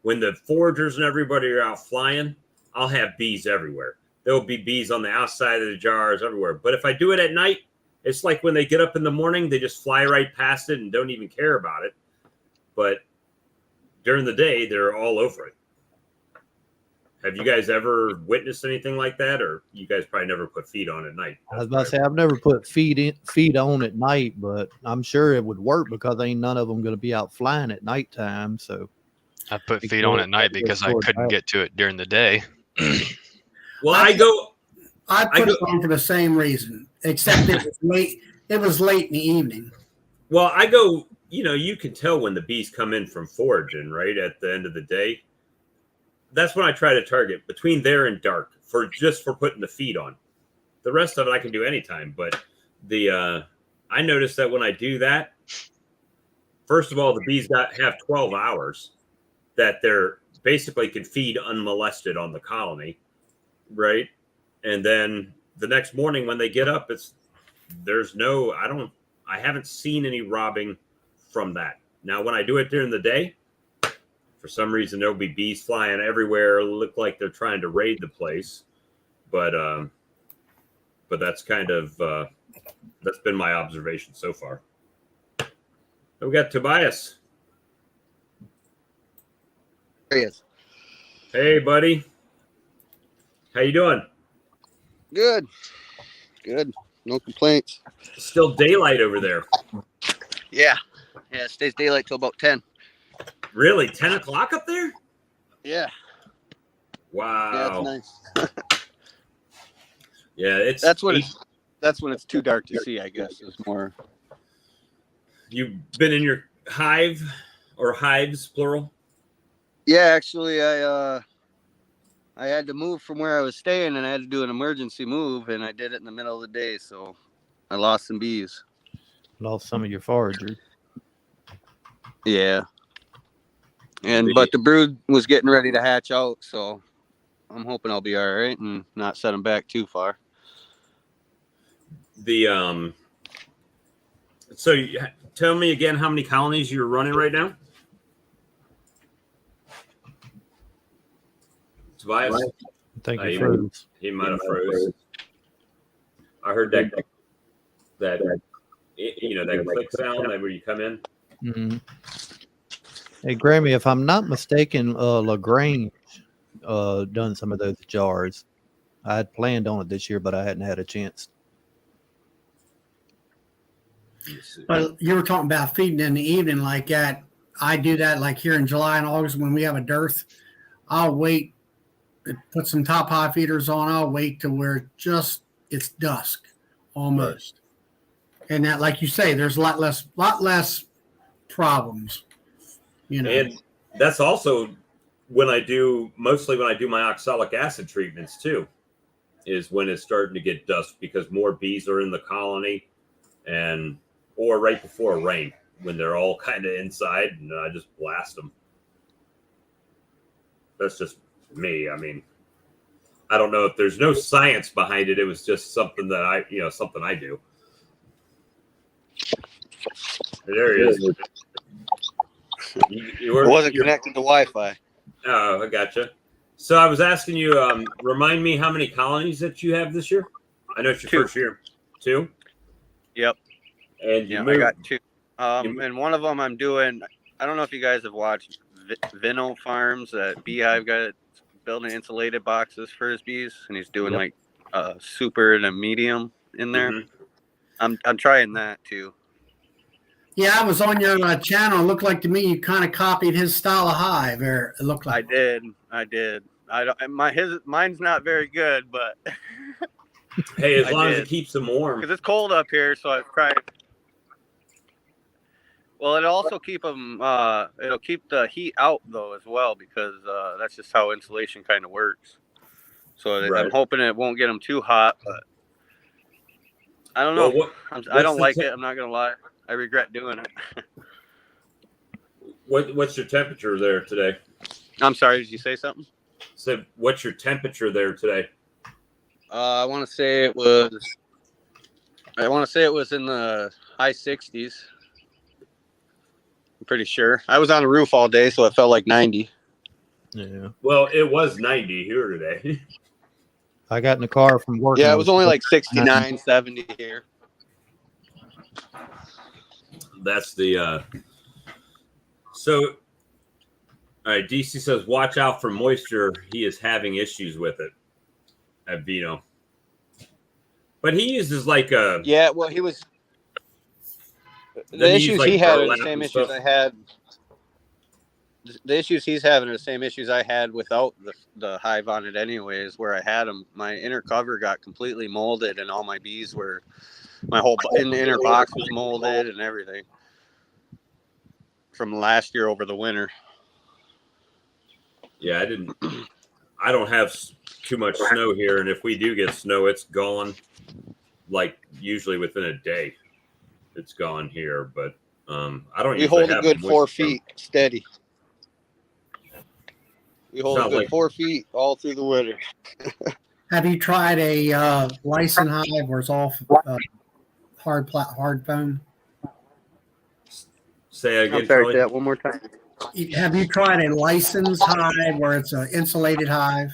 when the foragers and everybody are out flying, I'll have bees everywhere. There'll be bees on the outside of the jars everywhere. But if I do it at night, it's like when they get up in the morning, they just fly right past it and don't even care about it. But during the day, they're all over it. Have you guys ever witnessed anything like that? Or you guys probably never put feed on at night? I was about to say, I've never put feed on at night, but I'm sure it would work because ain't none of them going to be out flying at nighttime. So I put feed on at night because I couldn't get to it during the day. Well, I put it on for the same reason, except it was late. It was late in the evening. Well, I go, you can tell when the bees come in from foraging, right? At the end of the day. That's when I try to target, between there and dark, for putting the feed on. The rest of it I can do anytime. But I noticed that when I do that, first of all, the bees have 12 hours that they're basically can feed unmolested on the colony, right? And then the next morning when they get up, I haven't seen any robbing from that. Now, when I do it during the day, for some reason, there'll be bees flying everywhere. Look like they're trying to raid the place, but that's kind of that's been my observation so far. We got Tobias. There he is. Hey, buddy. How you doing? Good. No complaints. Still daylight over there. Yeah, it stays daylight till about 10. Really? 10 o'clock up there? Yeah. Wow. Yeah, it's nice. Yeah, that's when it's too dark to see, I guess. It's more. You've been in your hive or hives, plural? Yeah, actually, I had to move from where I was staying, and I had to do an emergency move, and I did it in the middle of the day, so I lost some bees. Lost some of your foragers. Yeah. But the brood was getting ready to hatch out, so I'm hoping I'll be all right and not set them back too far. So tell me again how many colonies you're running right now? Tobias? I think he froze. He might have froze. I heard that that click sound where you come in. Mm-hmm. Hey, Grammy, if I'm not mistaken, LaGrange done some of those jars. I had planned on it this year, but I hadn't had a chance. But you were talking about feeding in the evening like that. I do that like here in July and August when we have a dearth. I'll wait, put some top high feeders on. I'll wait to where it's dusk almost. Right. And that, like you say, there's a lot less problems. You know, and that's also mostly when I do my oxalic acid treatments too, is when it's starting to get dusk because more bees are in the colony, or right before rain when they're all kind of inside, and I just blast them. That's just me. I mean, I don't know if there's no science behind it. It was just something that something I do. There he is. It wasn't connected to Wi-Fi. Oh, I gotcha. So I was asking you, remind me how many colonies that you have this year? I know it's your first year. 2? Yep. And I got 2. And one of them I'm doing, I don't know if you guys have watched Vino Farms, that beehive guy building insulated boxes for his bees, and he's doing like a super and a medium in there. Mm-hmm. I'm trying that too. Yeah, I was on your channel. It looked like to me you kind of copied his style of hive. Or it looked like I did. Mine's not very good, but hey, as long as it keeps them warm, because it's cold up here, so I've tried. Well, it'll also keep them. It'll keep the heat out though as well, because that's just how insulation kind of works. So I'm hoping it won't get them too hot, but I don't know. I don't like it. I'm not gonna lie. I regret doing it. What's your temperature there today? I'm sorry. Did you say something? So what's your temperature there today? I want to say it was in the high 60s. I'm pretty sure. I was on the roof all day, so it felt like 90. Yeah. Well, it was 90 here today. I got in the car from work. Yeah, it was only like 69, 70 here. That's the so all right, DC says watch out for moisture. He is having issues with it at Vino. But he uses like a well, he was the issues he had are the same issues I had. The issues he's having are the same issues I had without the hive on it anyways, where I had them. My inner cover got completely molded and all my bees were my whole in the inner box was molded and everything from last year over the winter. Yeah, I don't have too much snow here, and if we do get snow, it's gone. Like usually within a day, it's gone here. But I don't. We hold a good 4 feet steady. We hold a good 4 feet all through the winter. Have you tried a Lyson hive where it's all hard foam? Say again. I'm sorry, say that one more time. Have you tried a licensed hive where it's an insulated hive?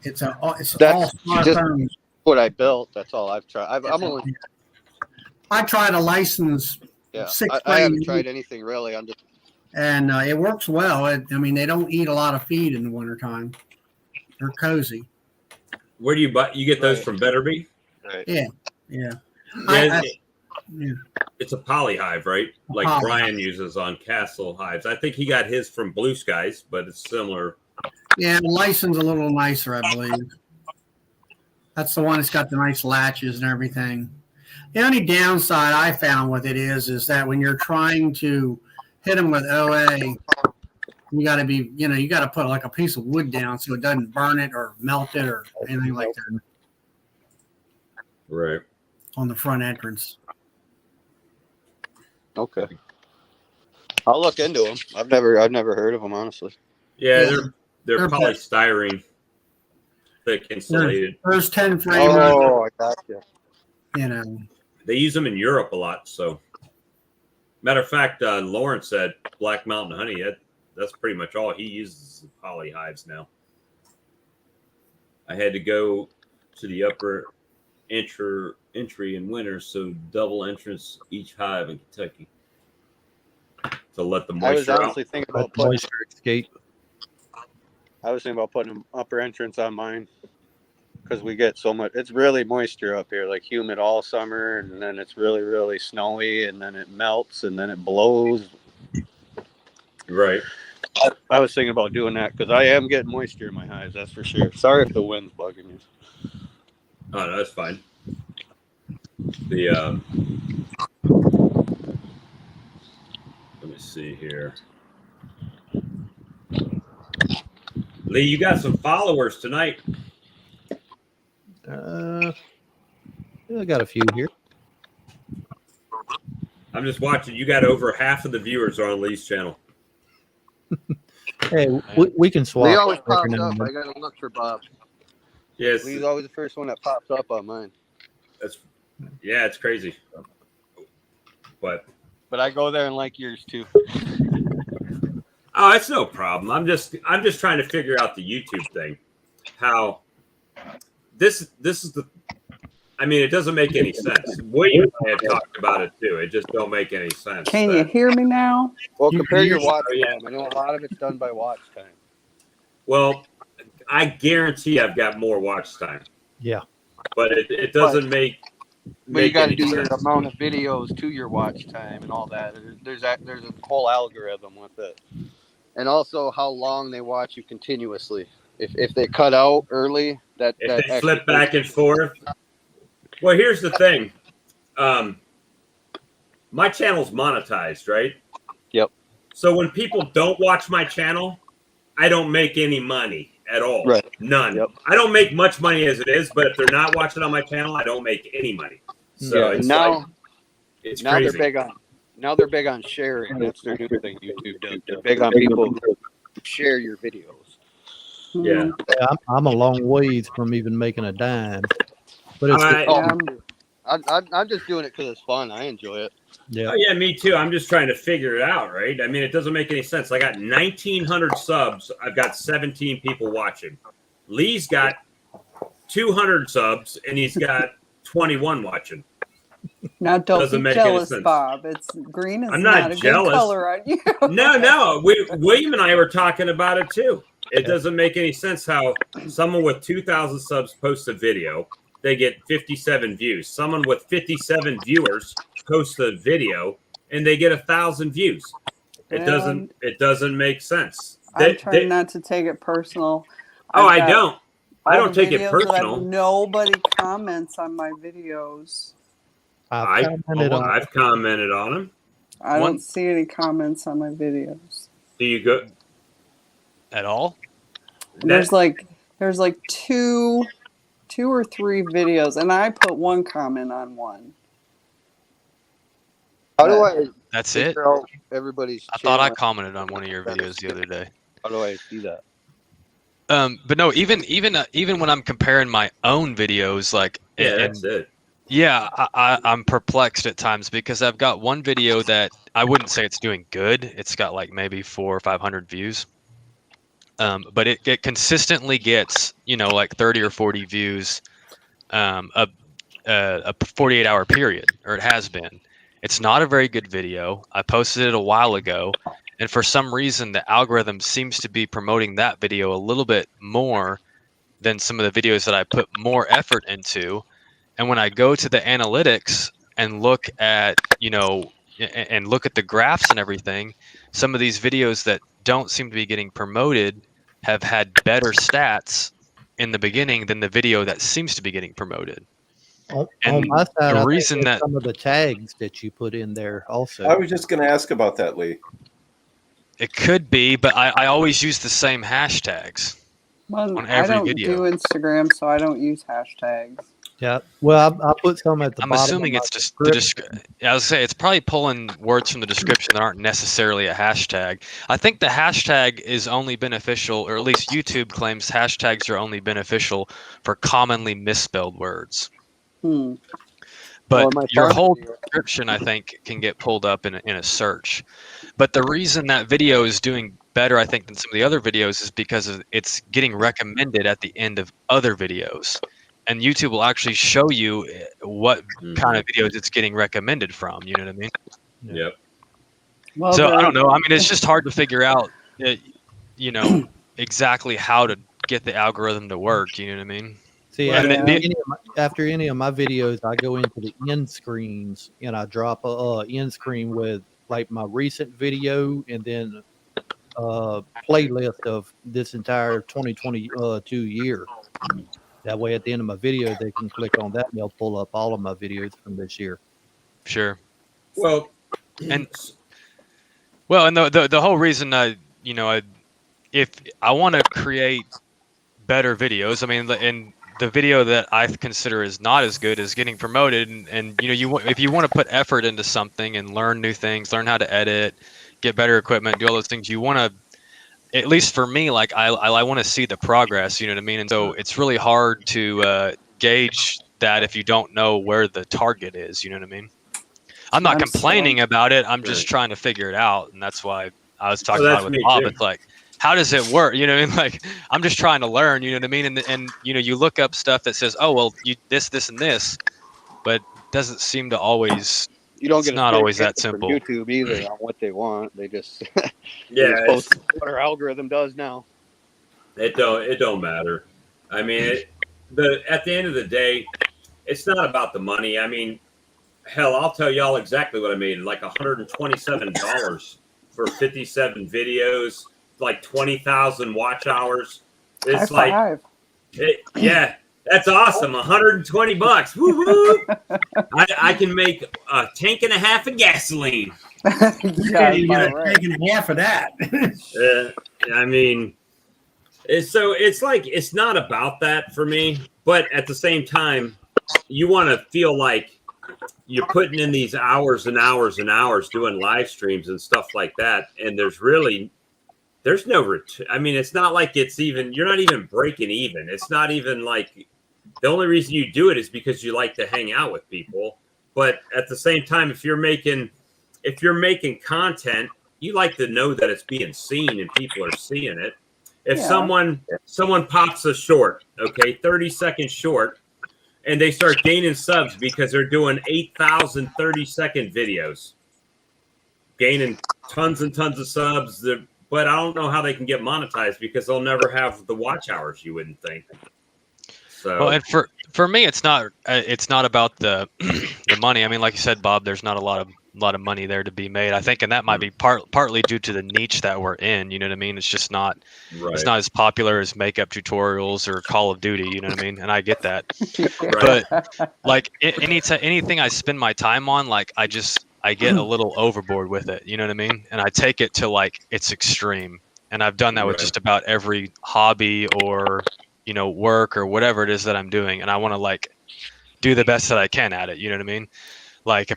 It's all just foam. What I built. That's all I've tried. I tried a licensed. Yeah, I haven't tried anything really. And it works well. They don't eat a lot of feed in the wintertime. They're cozy. Where do you buy? You get those from Better Bee? Right. Yeah. It's a poly hive, right? Like Brian uses on Castle Hives. I think he got his from Blue Skies, but it's similar. Yeah, the Lyson's a little nicer, I believe. That's the one that's got the nice latches and everything. The only downside I found with it is that when you're trying to hit them with OA, you got to put like a piece of wood down so it doesn't burn it or melt it or anything like that. Right. On the front entrance. Okay. I'll look into them. I've never heard of them, honestly. Yeah, they're polystyrene, thick insulated. There's 10 frame. Oh, I got you. They use them in Europe a lot. So, matter of fact, Lawrence said Black Mountain Honey. That's pretty much all he uses poly hives now. I had to go to the upper entry in winter, so double entrance each hive in Kentucky to let the moisture out. Thinking about moisture escape. I was thinking about putting an upper entrance on mine. because we get so much. It's really moisture up here, like humid all summer, and then it's really, really snowy, and then it melts, and then it blows. Right. I was thinking about doing that because I am getting moisture in my hives, that's for sure. Sorry if the wind's bugging you. Oh, no, that's fine. The let me see here. Lee, you got some followers tonight. I got a few here. I'm just watching. You got over half of the viewers are on Lee's channel. Hey, we can swap. Lee always pops every now up. and then. I gotta look for Bob. Yes. Lee's always the first one that pops up on mine. Yeah, it's crazy. But I go there and like yours too. oh, it's no problem. I'm just trying to figure out the YouTube thing. How this is the. I mean, it doesn't make any sense. William and I have talked about it too. It just don't make any sense. Can you hear me now? Well, compare your watch yeah. time. I know a lot of it's done by watch time. Well, I guarantee I've got more watch time. Yeah. But it doesn't make. But you got to any do your sense. amount of videos to your watch time and all that. There's a whole algorithm with it, and also how long they watch you continuously. If they cut out early, If they flip back and forth. Well, here's the thing. My channel's monetized, right? Yep. So when people don't watch my channel, I don't make any money at all. Right. None. Yep. I don't make much money as it is, but if they're not watching on my channel, I don't make any money. So yeah, it's now, like, it's now crazy. they're big on sharing. That's their new thing. YouTube does. They're big on people who share your videos. Yeah. Yeah, I'm a long ways from even making a dime. But it's I'm just doing it because it's fun. I enjoy it. yeah. Oh, yeah, me too. I'm just trying to figure it out, right? I mean, it doesn't make any sense. I got 1,900 subs. I've got 17 people watching. Lee's got 200 subs, and he's got 21 watching. Now, don't Doesn't be make any jealous, sense. Bob. It's green is I'm not a jealous. good color on you. No. William and I were talking about it too. It doesn't make any sense how someone with 2,000 subs posts a video, they get 57 views. Someone with 57 viewers posts a video, and they get 1,000 views. It doesn't make sense. I'm trying not to take it personal. I don't. I all don't the take it videos personal. Nobody comments on my videos. I've commented on them. I don't see any comments on my videos. Do you go at all? There's like two or three videos, and I put one comment on one. How do I? That's it. Everybody's. I thought I commented on one of your videos the other day. How do I see that? But no, even when I'm comparing my own videos, like that's it. Yeah, I'm perplexed at times because I've got one video that I wouldn't say it's doing good. It's got like maybe 400 or 500 views. But it consistently gets, like 30 or 40 views a 48-hour period, or it has been. It's not a very good video. I posted it a while ago, and for some reason the algorithm seems to be promoting that video a little bit more than some of the videos that I put more effort into. And when I go to the analytics and look at, and look at the graphs and everything, some of these videos that don't seem to be getting promoted have had better stats in the beginning than the video that seems to be getting promoted. On my side, the I reason think that some of the tags that you put in there also. I was just going to ask about that, Lee. it could be, but I always use the same hashtags on every I don't video. do Instagram, so I don't use hashtags. Yeah. Well, I put some at the I'm bottom. assuming it's just the description. I was say it's probably pulling words from the description that aren't necessarily a hashtag. I think the hashtag is only beneficial, or at least YouTube claims hashtags are only beneficial for commonly misspelled words. But your whole description, I think, can get pulled up in a search. But the reason that video is doing better, I think, than some of the other videos is because it's getting recommended at the end of other videos. And YouTube will actually show you what kind of videos it's getting recommended from. You know what I mean? Yep. Well, So I don't know. I mean, it's just hard to figure out, exactly how to get the algorithm to work. You know what I mean? See, And after any of my videos, I go into the end screens and I drop a end screen with like my recent video and then playlist of this entire 2022 year. That way, at the end of my video, they can click on that and they'll pull up all of my videos from this year. Sure. Well, And the whole reason if I want to create better videos, I mean, and the video that I consider is not as good is getting promoted, and if you want to put effort into something and learn new things, learn how to edit, get better equipment, do all those things, you want to, at least for me, like I want to see the progress, you know what I mean? And so it's really hard to gauge that if you don't know where the target is, you know what I mean? I'm not complaining about it. I'm just trying to figure it out. And that's why I was talking about it with Bob. Too. It's like, how does it work? You know what I mean? Like, I'm just trying to learn, you know what I mean? And you look up stuff that says, oh, well, this, and this, but doesn't seem to always, you don't get not always that simple. From YouTube either on what they want. They just, post what our algorithm does now. It don't matter. I mean, at the end of the day, it's not about the money. I mean, hell, I'll tell y'all exactly what I made. Like $127 for 57 videos, like 20,000 watch hours. It's yeah, that's awesome. $120. Woo woo! I can make a tank and a half of gasoline. Yeah, you got a tank and a half of that. I mean, it's like it's not about that for me, but at the same time, you want to feel like you're putting in these hours and hours and hours doing live streams and stuff like that. And there's no, I mean, it's not like you're not even breaking even. It's not even like the only reason you do it is because you like to hang out with people. But at the same time, if you're making content, you like to know that it's being seen and people are seeing it. If someone pops a short, 30-second short, and they start gaining subs because they're doing 8,000 30-second videos, gaining tons and tons of subs. But I don't know how they can get monetized because they'll never have the watch hours. You wouldn't think. So, well, and for me, it's not about the the money. I mean, like you said, Bob, there's not a lot of money there to be made. I think, and that might be partly due to the niche that we're in. You know what I mean? It's just not. Right. It's not as popular as makeup tutorials or Call of Duty. You know what I mean? And I get that. Right. But like anything I spend my time on, like I get a little overboard with it. You know what I mean? And I take it to like it's extreme. And I've done that with just about every hobby or work or whatever it is that I'm doing. And I want to like do the best that I can at it. You know what I mean? Like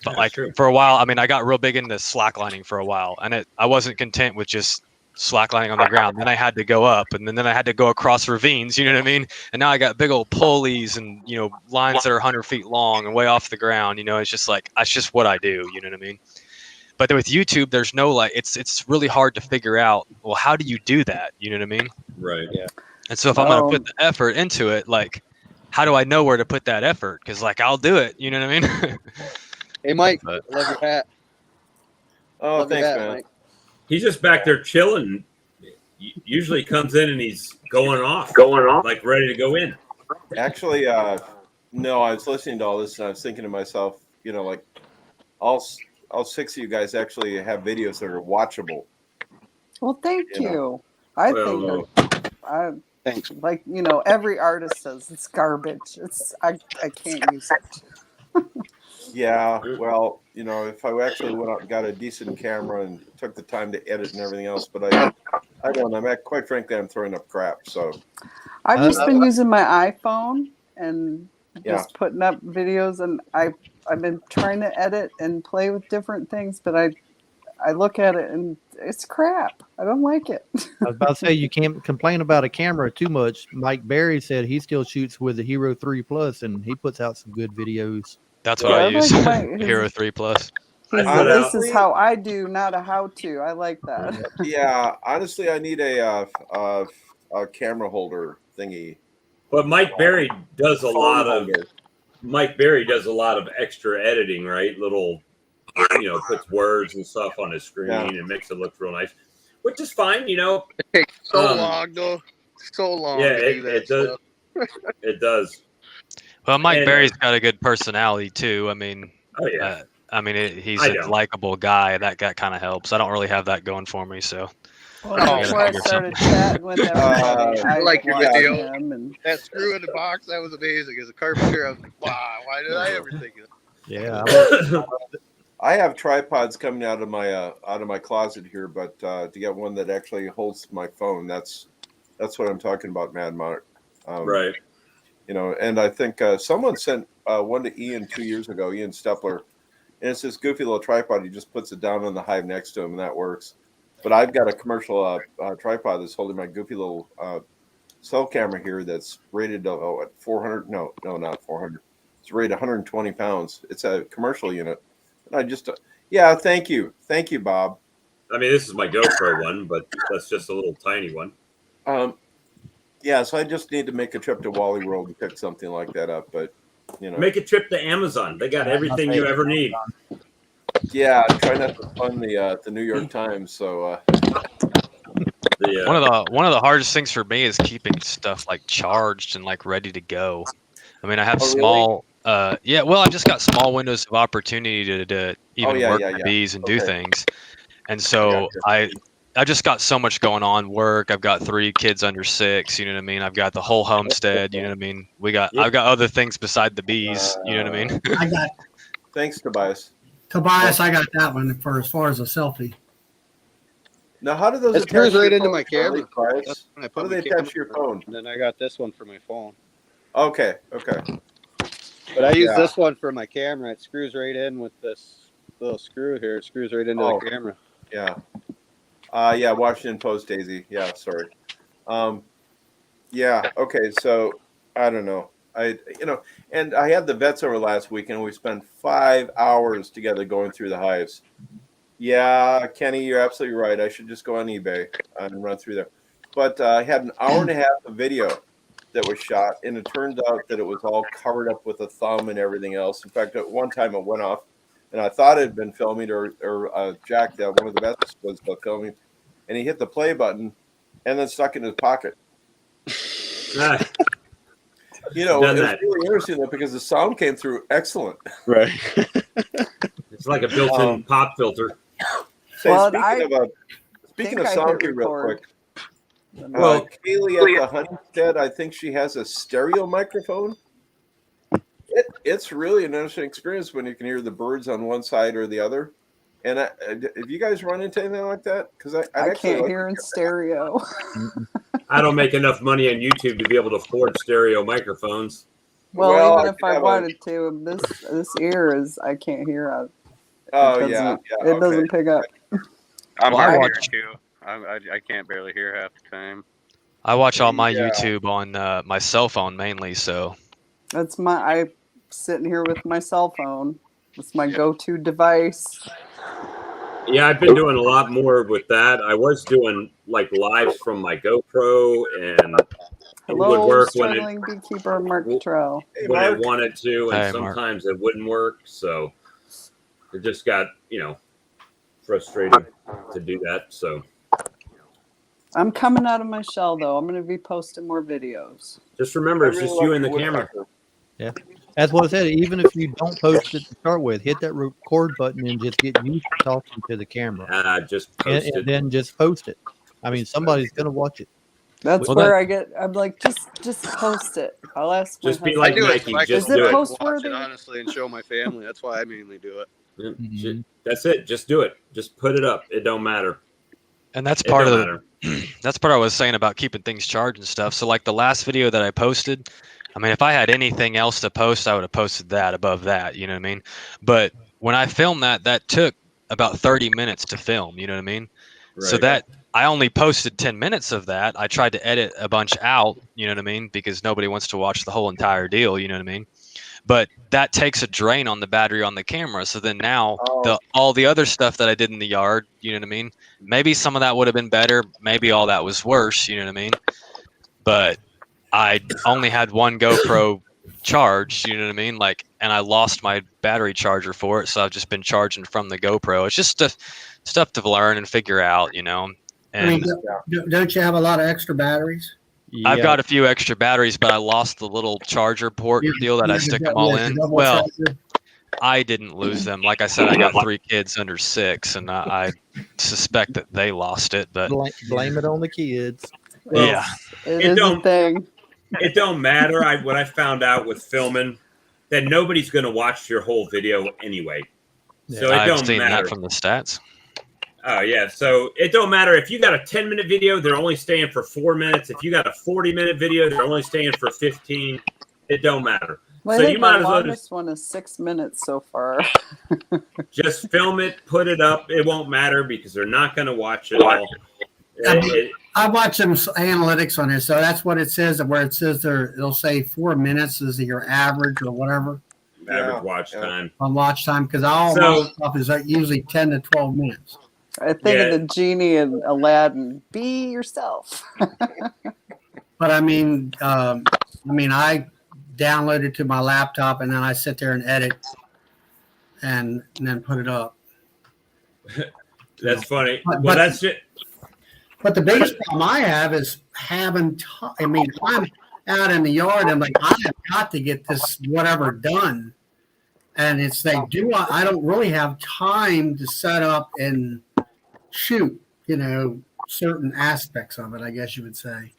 for a while, I mean, I got real big into slacklining for a while, and I wasn't content with just slacklining on the ground. Then I had to go up, and then I had to go across ravines. You know what I mean? And now I got big old pulleys and lines that are 100 feet long and way off the ground. It's just like that's just what I do. You know what I mean? But with YouTube, there's no like it's really hard to figure out. Well, how do you do that? You know what I mean? Right. Yeah. And so if I'm gonna put the effort into it, like, how do I know where to put that effort? Because like I'll do it. You know what I mean? Hey, Mike, I love your hat. Oh, thanks, man. Mike. He's just back there chilling. Usually comes in and he's going off, like ready to go in. Actually, no, I was listening to all this and I was thinking to myself, like all 6 of you guys actually have videos that are watchable. Well, thank you. Thanks. Like, every artist says it's garbage. I can't use it. Yeah, well, if I actually went out and got a decent camera and took the time to edit and everything else, but I don't. Quite frankly, I'm throwing up crap. So I've just been using my iPhone and just putting up videos, and I've been trying to edit and play with different things, but I look at it and it's crap. I don't like it. I was about to say, you can't complain about a camera too much. Mike Berry said he still shoots with the Hero 3 Plus, and he puts out some good videos. That's what I use. Hero 3 Plus. This is how I do, not a how-to. I like that. Yeah, honestly, I need a camera holder thingy. But Mike Berry does a lot of extra editing, right? Little, puts words and stuff on his screen and makes it look real nice, which is fine, It takes so long, though. So long. Yeah, it does. It does. Well, Mike And, Berry's got a good personality too. I mean, oh yeah, he's I a don't. likable guy. That kind of helps. I don't really have that going for me, so Well, I before gotta I figure started something. chatting with everybody, I I like your watched video. him, and That screw in the box, that was amazing. As a carpenter, I was like, wow, why did I ever think of that? Yeah, I have tripods coming out of my closet here, but to get one that actually holds my phone, that's what I'm talking about, Mad Monk. right. You know, and I think someone sent one to Ian 2 years ago, Ian Stepler, and it's this goofy little tripod. He just puts it down on the hive next to him, and that works. But I've got a commercial tripod that's holding my goofy little cell camera here that's rated at 400. No, not 400. It's rated 120 pounds. It's a commercial unit. And I just, yeah, thank you, Bob. I mean, this is my GoPro one, but that's just a little tiny one. Yeah, so I just need to make a trip to Wally World and pick something like that up. But you know, Make a trip to Amazon. They got everything you ever need. yeah, try not to fund the New York Times. So One of the hardest things for me is keeping stuff like charged and like ready to go. I mean, I have really? small. Yeah, well, I've just got small windows of opportunity to even yeah, work yeah, the yeah. bees and do Okay. things, and so I just got so much going on. Work. I've got 3 kids under 6. You know what I mean. I've got the whole homestead. You know what I mean. I've got other things beside the bees. You know what I mean. I got Thanks, Tobias. I got that one for as far as a selfie. Now, how do those It screws attach to right your into phone, my Charlie? camera. That's when I How put do my they attach to your camera, phone? and then I got this one for my phone. Okay. But I use Yeah. this one for my camera. It screws right in with this little screw here. It screws right into the camera. Yeah. Yeah, Washington Post, Daisy. Yeah, sorry. Yeah, okay, so I don't know. And I had the vets over last week, and we spent 5 hours together going through the hives. Yeah, Kenny, you're absolutely right. I should just go on eBay and run through there. But I had an hour and a half of video that was shot, and it turned out that it was all covered up with a thumb and everything else. In fact, at one time it went off, and I thought it had been filming, or Jack, one of the vets, was filming, and he hit the play button and then stuck it in his pocket. You know, it was really interesting though, because the sound came through excellent. Right. It's like a built-in pop filter. Say, Well, speaking think of I sound hit here real record. quick. Well, Kaylee at the Huntingstead, I think she has a stereo microphone. It's really an interesting experience when you can hear the birds on one side or the other. And have you guys run into anything like that? Because I can't hear in stereo. I don't make enough money on YouTube to be able to afford stereo microphones. Well, even if I wanted to, this ear is I can't hear. It doesn't pick up. I'm hard of hearing too. I can't barely hear half the time. I watch all my YouTube on my cell phone mainly, so that's I'm sitting here with my cell phone. It's my go-to device. Yeah, I've been doing a lot more with that. I was doing like lives from my GoPro, and it would work struggling beekeeper Mark Trell. When I wanted to, and sometimes it wouldn't work. So it just got, frustrating to do that. So I'm coming out of my shell, though. I'm going to be posting more videos. Just remember, it's just you and the camera. Yeah. That's what I said. Even if you don't post it to start with, hit that record button and just get used to talking to the camera. Just post it. And then just post it. I mean, somebody's going to watch it. That's where I'm like, just post it. I'll ask. Just be like Nike. Is it post-worthy? Honestly, and show my family. That's why I mainly do it. Mm-hmm. That's it. Just do it. Just put it up. It don't matter. And that's part of that's part I was saying about keeping things charged and stuff. So like the last video that I posted, I mean, if I had anything else to post, I would have posted that above that, you know what I mean? But when I filmed that took about 30 minutes to film, you know what I mean? Right. So that I only posted 10 minutes of that. I tried to edit a bunch out, you know what I mean? Because nobody wants to watch the whole entire deal, you know what I mean? But that takes a drain on the battery on the camera. So then now all the other stuff that I did in the yard, you know what I mean? Maybe some of that would have been better. Maybe all that was worse, you know what I mean? But I only had one GoPro charged, you know what I mean? And I lost my battery charger for it. So I've just been charging from the GoPro. It's just stuff to learn and figure out, you know? And don't you have a lot of extra batteries? I've Yeah. got a few extra batteries, but I lost the little charger port deal that I stick them all in. Well, I didn't lose them. Like I said, I got 3 kids under 6, and I suspect that they lost it. But Blame it on the kids. yeah, It is a thing. It don't matter. What I found out with filming, that nobody's going to watch your whole video anyway. So it I've don't seen matter. that from the stats. Oh yeah, so it don't matter if you got a 10-minute video, they're only staying for 4 minutes. If you got a 40-minute video, they're only staying for 15. It don't matter. Well, So I think you might my as well longest one is 6 minutes so far. just film it, put it up. It won't matter because they're not going to watch it all. I watch some analytics on this, so that's what it says. Where it says there, it'll say 4 minutes is your average or whatever Average watch time. on watch time, because all my stuff is usually 10 to 12 minutes. I think of the genie in Aladdin. Be yourself. But I mean, I download it to my laptop and then I sit there and edit and then put it up. That's funny. But that's it. But the biggest problem I have is having time. I mean, I'm out in the yard and like, I have got to get this whatever done. And it's like, I don't really have time to set up and shoot, certain aspects of it, I guess you would say.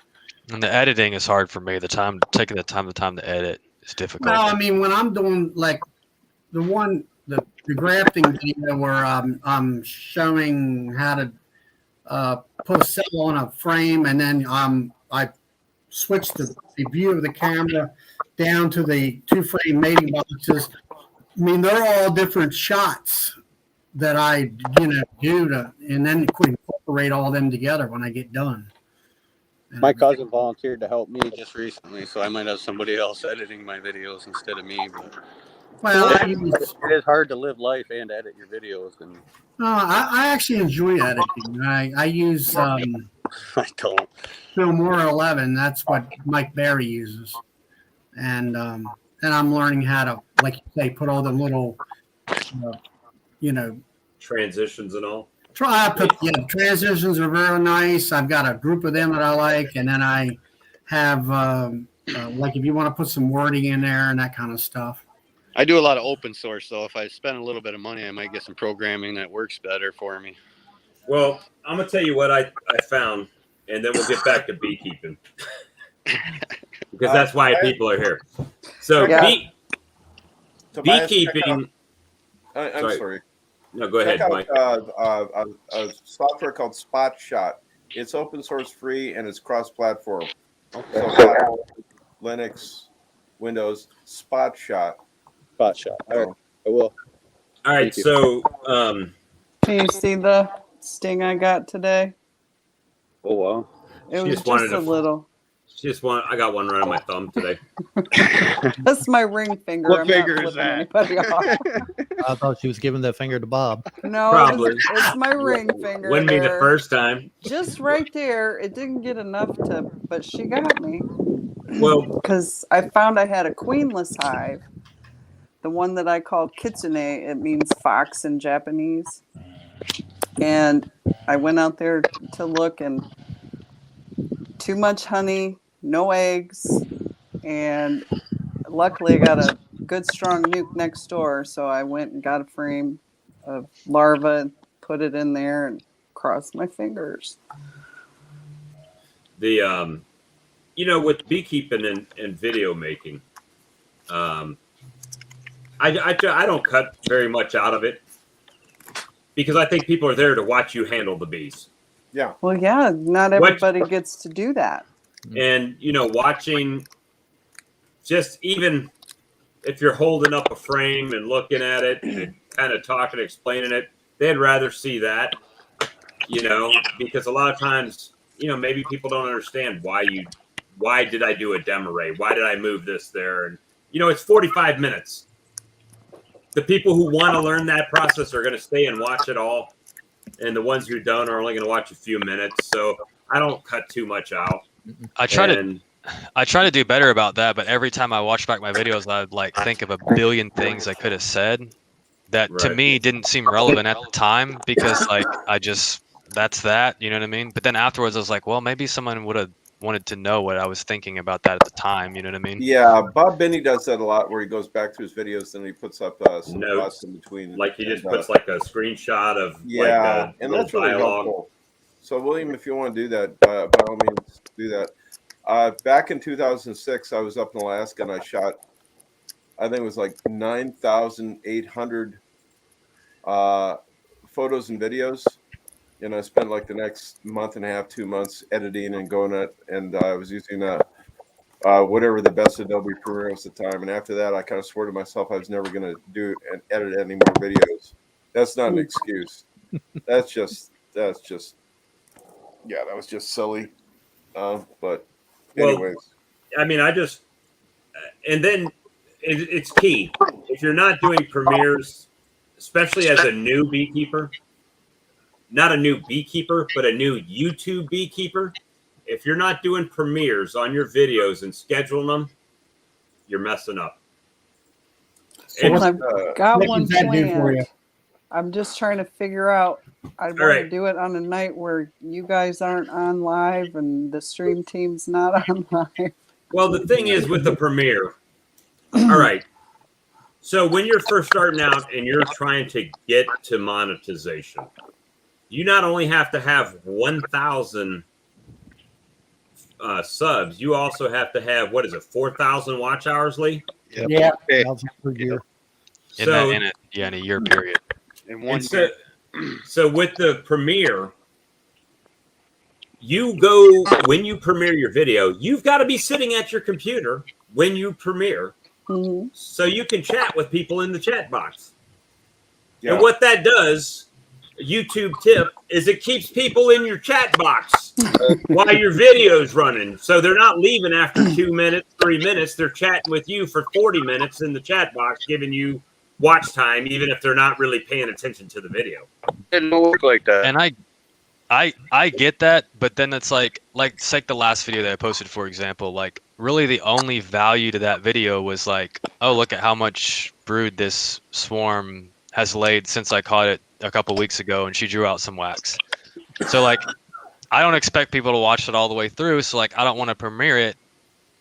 And the editing is hard for me. Taking the time to edit is difficult. No, I mean, when I'm doing like the grafting video where I'm showing how to put a cell on a frame, and then I switch the view of the camera down to the 2-frame mating boxes. I mean, they're all different shots that I do and then incorporate all them together when I get done. My cousin volunteered to help me just recently, so I might have somebody else editing my videos instead of me. But it is hard to live life and edit your videos. And I actually enjoy editing. I use I don't. Filmora 11. That's what Mike Barry uses, and I'm learning how to, like you say, put all the little, transitions and all. Transitions are very nice. I've got a group of them that I like, and then I have like if you want to put some wording in there and that kind of stuff. I do a lot of open source, though. If I spend a little bit of money, I might get some programming that works better for me. Well, I'm gonna tell you what I found, and then we'll get back to beekeeping because that's why people are here. So beekeeping. I'm sorry. No, go ahead, Mike. A software called Spot Shot. It's open source, free, and it's cross-platform. Okay. So, Linux, Windows, Spot Shot. Spot Shot. All right, I will. All right, so can you see the sting I got today? Oh wow! It was just a little. I got one right on my thumb today. That's my ring finger. What finger is that? I thought she was giving that finger to Bob. No, Probably. it's my ring finger. Wouldn't be the first time. Just right there. It didn't get enough but she got me. Well, because I found I had a queenless hive. The one that I call kitsune. It means fox in Japanese. And I went out there to look, and too much honey, no eggs, and luckily I got a good strong nuke next door, so I went and got a frame of larva, put it in there, and crossed my fingers. The with beekeeping and video making, I don't cut very much out of it because I think people are there to watch you handle the bees. Yeah. Well, yeah, not everybody gets to do that. And, watching, just even if you're holding up a frame and looking at it and kind of talking, explaining it, they'd rather see that, because a lot of times, maybe people don't understand why did I do a demo ray? Why did I move this there? And, it's 45 minutes. The people who want to learn that process are going to stay and watch it all. And the ones who don't are only going to watch a few minutes. So I don't cut too much out. I try to do better about that, but every time I watch back my videos, I'd think of a billion things I could have said that to me didn't seem relevant at the time because that's that, you know what I mean? But then afterwards I was like, well, maybe someone would have wanted to know what I was thinking about that at the time. You know what I mean? Yeah, Bob Binney does that a lot, where he goes back to his videos and he puts up some Notes. thoughts in between. Like he just and, puts like a screenshot of like yeah, a and little that's really dialogue. helpful. So, William, if you want to do that, by all means, do that. Back in 2006, I was up in Alaska and I shot, I think it was like 9,800 photos and videos. And I spent like the next month and a half, 2 months editing and going at, and I was using whatever the best Adobe Premiere was at the time. And after that, I kind of swore to myself I was never going to do and edit any more videos. That's not an excuse. That's just, yeah, that was just silly. But anyways. I mean, and then it's key. If you're not doing premieres, especially as a new beekeeper, not a new beekeeper, but a new YouTube beekeeper, if you're not doing premieres on your videos and scheduling them, you're messing up. Well, I've got what one does that do for you? planned. I'm just trying to figure out. I want right. to do it on a night where you guys aren't on live and the stream team's not on live. Well, the thing is with the premiere, all right. So when you're first starting out and you're trying to get to monetization, you not only have to have 1,000 subs, you also have to have, 4,000 watch hours, Lee? Yep. Yeah. 1,000 per year. In a year period. In one so, so with the premiere, when you premiere your video, you've got to be sitting at your computer when you premiere, so you can chat with people in the chat box. Yeah. And what that does, YouTube tip, is it keeps people in your chat box while your video's running. So they're not leaving after 2 minutes, 3 minutes. They're chatting with you for 40 minutes in the chat box, giving you watch time, even if they're not really paying attention to the video. It don't work like that. And I get that, but then it's like the last video that I posted, for example, like really the only value to that video was like, oh, look at how much brood this swarm has laid since I caught it a couple weeks ago, and she drew out some wax. So like, I don't expect people to watch it all the way through. So like, I don't want to premiere it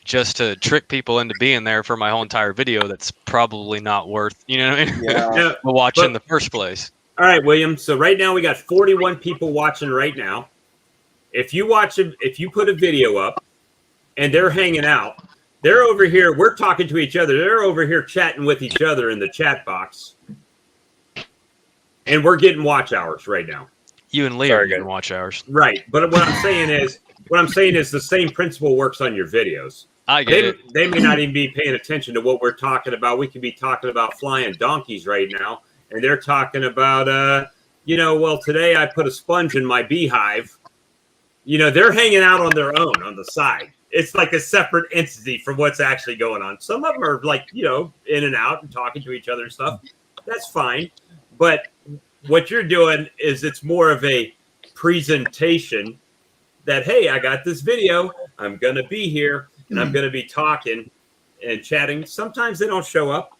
just to trick people into being there for my whole entire video. That's probably not worth, you know what I mean? Yeah. Watch in the first place. All right, William. So right now we got 41 people watching right now. If you put a video up and they're hanging out, they're over here, we're talking to each other. They're over here chatting with each other in the chat box. And we're getting watch hours right now. You and Lee are getting watch hours. Right. But what I'm saying is the same principle works on your videos. I get it. They may not even be paying attention to what we're talking about. We could be talking about flying donkeys right now. And they're talking about, today I put a sponge in my beehive. They're hanging out on their own on the side. It's like a separate entity from what's actually going on. Some of them are like, in and out and talking to each other and stuff. That's fine. But what you're doing is it's more of a presentation that, hey, I got this video. I'm going to be here and I'm going to be talking and chatting. Sometimes they don't show up,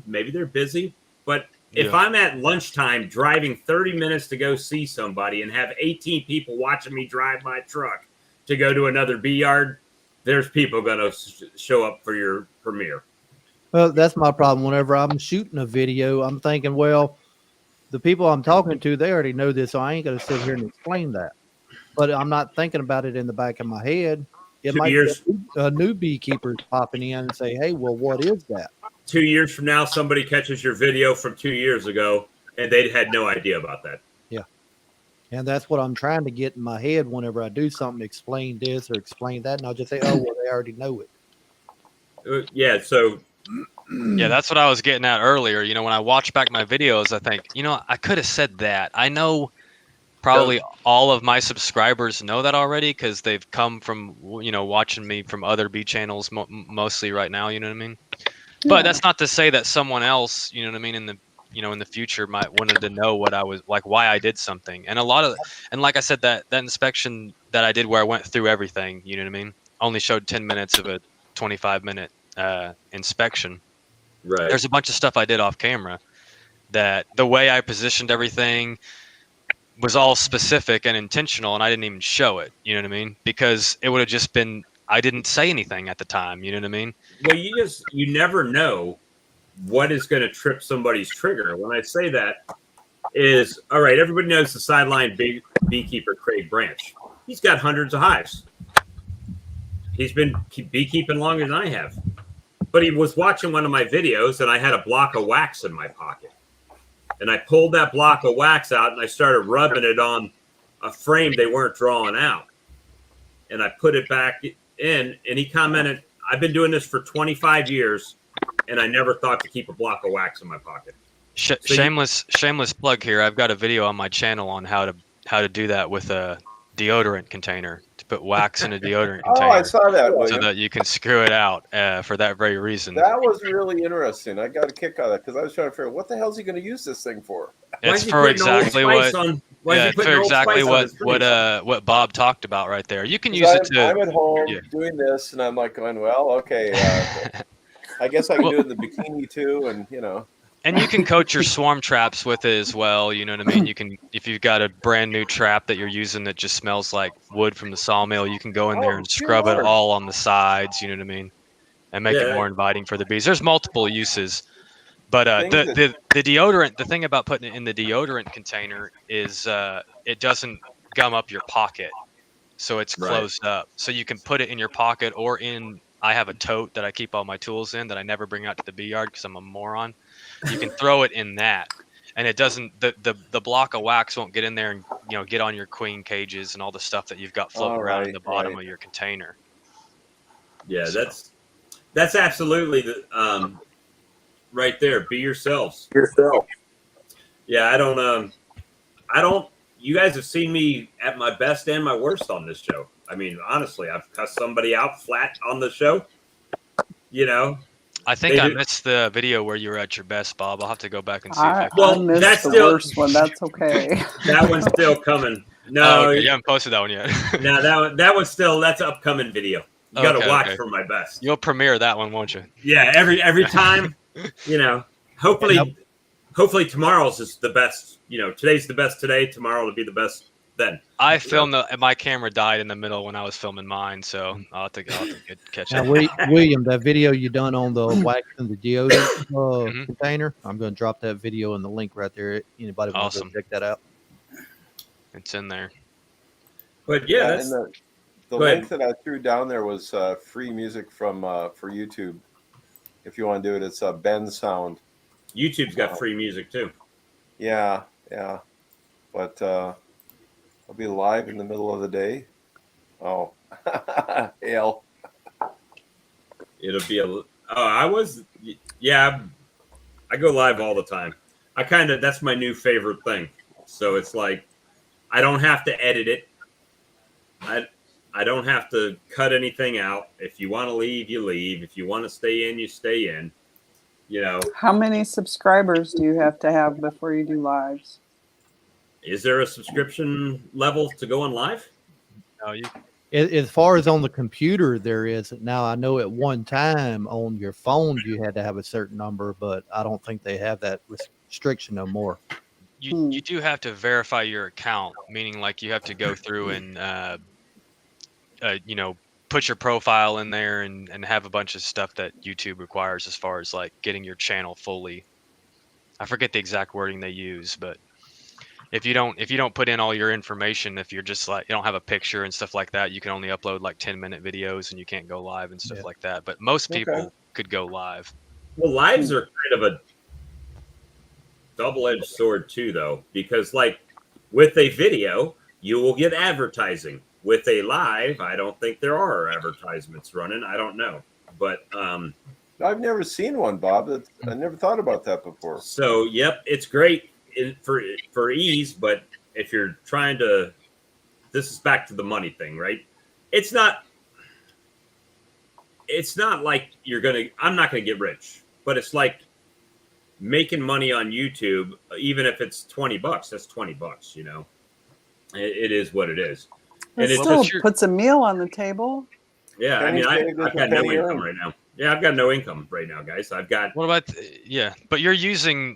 maybe they're busy. But if I'm at lunchtime driving 30 minutes to go see somebody and have 18 people watching me drive my truck to go to another bee yard, there's people going to show up for your premiere. Well, that's my problem. Whenever I'm shooting a video, I'm thinking, well, the people I'm talking to, they already know this, so I ain't going to sit here and explain that. But I'm not thinking about it in the back of my head. It might be a new beekeeper popping in and say, hey, well, what is that? 2 years from now, somebody catches your video from 2 years ago, and they had no idea about that. Yeah. And that's what I'm trying to get in my head whenever I do something, explain this or explain that, and I'll just say, oh, well, they already know it. Yeah, so... Yeah, that's what I was getting at earlier. When I watch back my videos, I think, I could have said that. I know probably all of my subscribers know that already because they've come from, watching me from other bee channels mostly right now, you know what I mean? Yeah. But that's not to say that someone else, you know what I mean, in the future might wanted to know what I was like, why I did something. And like I said, that inspection that I did where I went through everything, you know what I mean, only showed 10 minutes of a 25-minute inspection. Right. There's a bunch of stuff I did off camera that the way I positioned everything, was all specific and intentional, and I didn't even show it. You know what I mean? Because it would have just been, I didn't say anything at the time. You know what I mean? Well, you never know what is going to trip somebody's trigger. When I say that is, all right, everybody knows the sideline beekeeper, Craig Branch. He's got hundreds of hives. He's been beekeeping longer than I have. But he was watching one of my videos, and I had a block of wax in my pocket. And I pulled that block of wax out, and I started rubbing it on a frame they weren't drawing out. And I put it back in, and he commented, I've been doing this for 25 years, and I never thought to keep a block of wax in my pocket. Shameless plug here. I've got a video on my channel on how to do that with a deodorant container, to put wax in a deodorant container. Oh, I saw that, so that you can screw it out for that very reason. That was really interesting. I got a kick out of that because I was trying to figure out what the hell is he going to use this thing for. It's for exactly what what Bob talked about right there. You can use it to. I'm at home doing this, and I'm like going, well, okay. I guess I can do it in the bikini too, and you know. And you can coat your swarm traps with it as well. You know what I mean? You can, if you've got a brand new trap that you're using that just smells like wood from the sawmill, you can go in there and scrub it all on the sides. You know what I mean? And make it more inviting for the bees. There's multiple uses, but the deodorant. The thing about putting it in the deodorant container is it doesn't gum up your pocket, so it's closed up. So you can put it in your pocket or in. I have a tote that I keep all my tools in that I never bring out to the bee yard because I'm a moron. You can throw it in that, and it doesn't. The block of wax won't get in there and get on your queen cages and all the stuff that you've got floating around in the bottom of your container. Yeah, so. That's absolutely the right there. Be yourselves. Yeah, I don't. You guys have seen me at my best and my worst on this show. I mean, honestly, I've cussed somebody out flat on the show. I think I missed the video where you were at your best, Bob. I'll have to go back and see. I missed that's the worst one. That's okay. That one's still coming. No, you haven't posted that one yet. No, that's upcoming video. You got to watch for my best. You'll premiere that one, won't you? Yeah, every time. Hopefully tomorrow's is the best. Today's the best today. Tomorrow will be the best then. I filmed my camera died in the middle when I was filming mine, so I'll have to catch up. William, that video you done on the wax and the deodorant container, I'm going to drop that video in the link right there. Anybody wants to check that out? It's in there. But the link that I threw down there was free music from for YouTube. If you want to do it, it's Ben Sound. YouTube's got free music too. Yeah, but I'll be live in the middle of the day. Oh, hell. It'll be I go live all the time. That's my new favorite thing. So it's like, I don't have to edit it. I don't have to cut anything out. If you want to leave, you leave. If you want to stay in, you stay in. How many subscribers do you have to have before you do lives? Is there a subscription level to go on live? No, as far as on the computer, there is. Now, I know at one time on your phone, you had to have a certain number, but I don't think they have that restriction no more. You do have to verify your account, meaning like you have to go through and, put your profile in there and have a bunch of stuff that YouTube requires as far as like getting your channel fully. I forget the exact wording they use, but if you don't put in all your information, if you're just like, you don't have a picture and stuff like that, you can only upload like 10-minute videos and you can't go live and stuff like that. But most people could go live. Well, lives are kind of a double-edged sword too, though, because like with a video, you will get advertising. With a live, I don't think there are advertisements running. I don't know, but I've never seen one, Bob. I never thought about that before. So, yep, it's great for ease, but if you're trying to, this is back to the money thing, right? It's not like I'm not gonna get rich, but it's like making money on YouTube, even if it's $20, that's $20, it is what it is. It still puts a meal on the table. Yeah, I mean, I've got no income right now. Yeah, I've got no income right now, guys. I've got. What about but you're using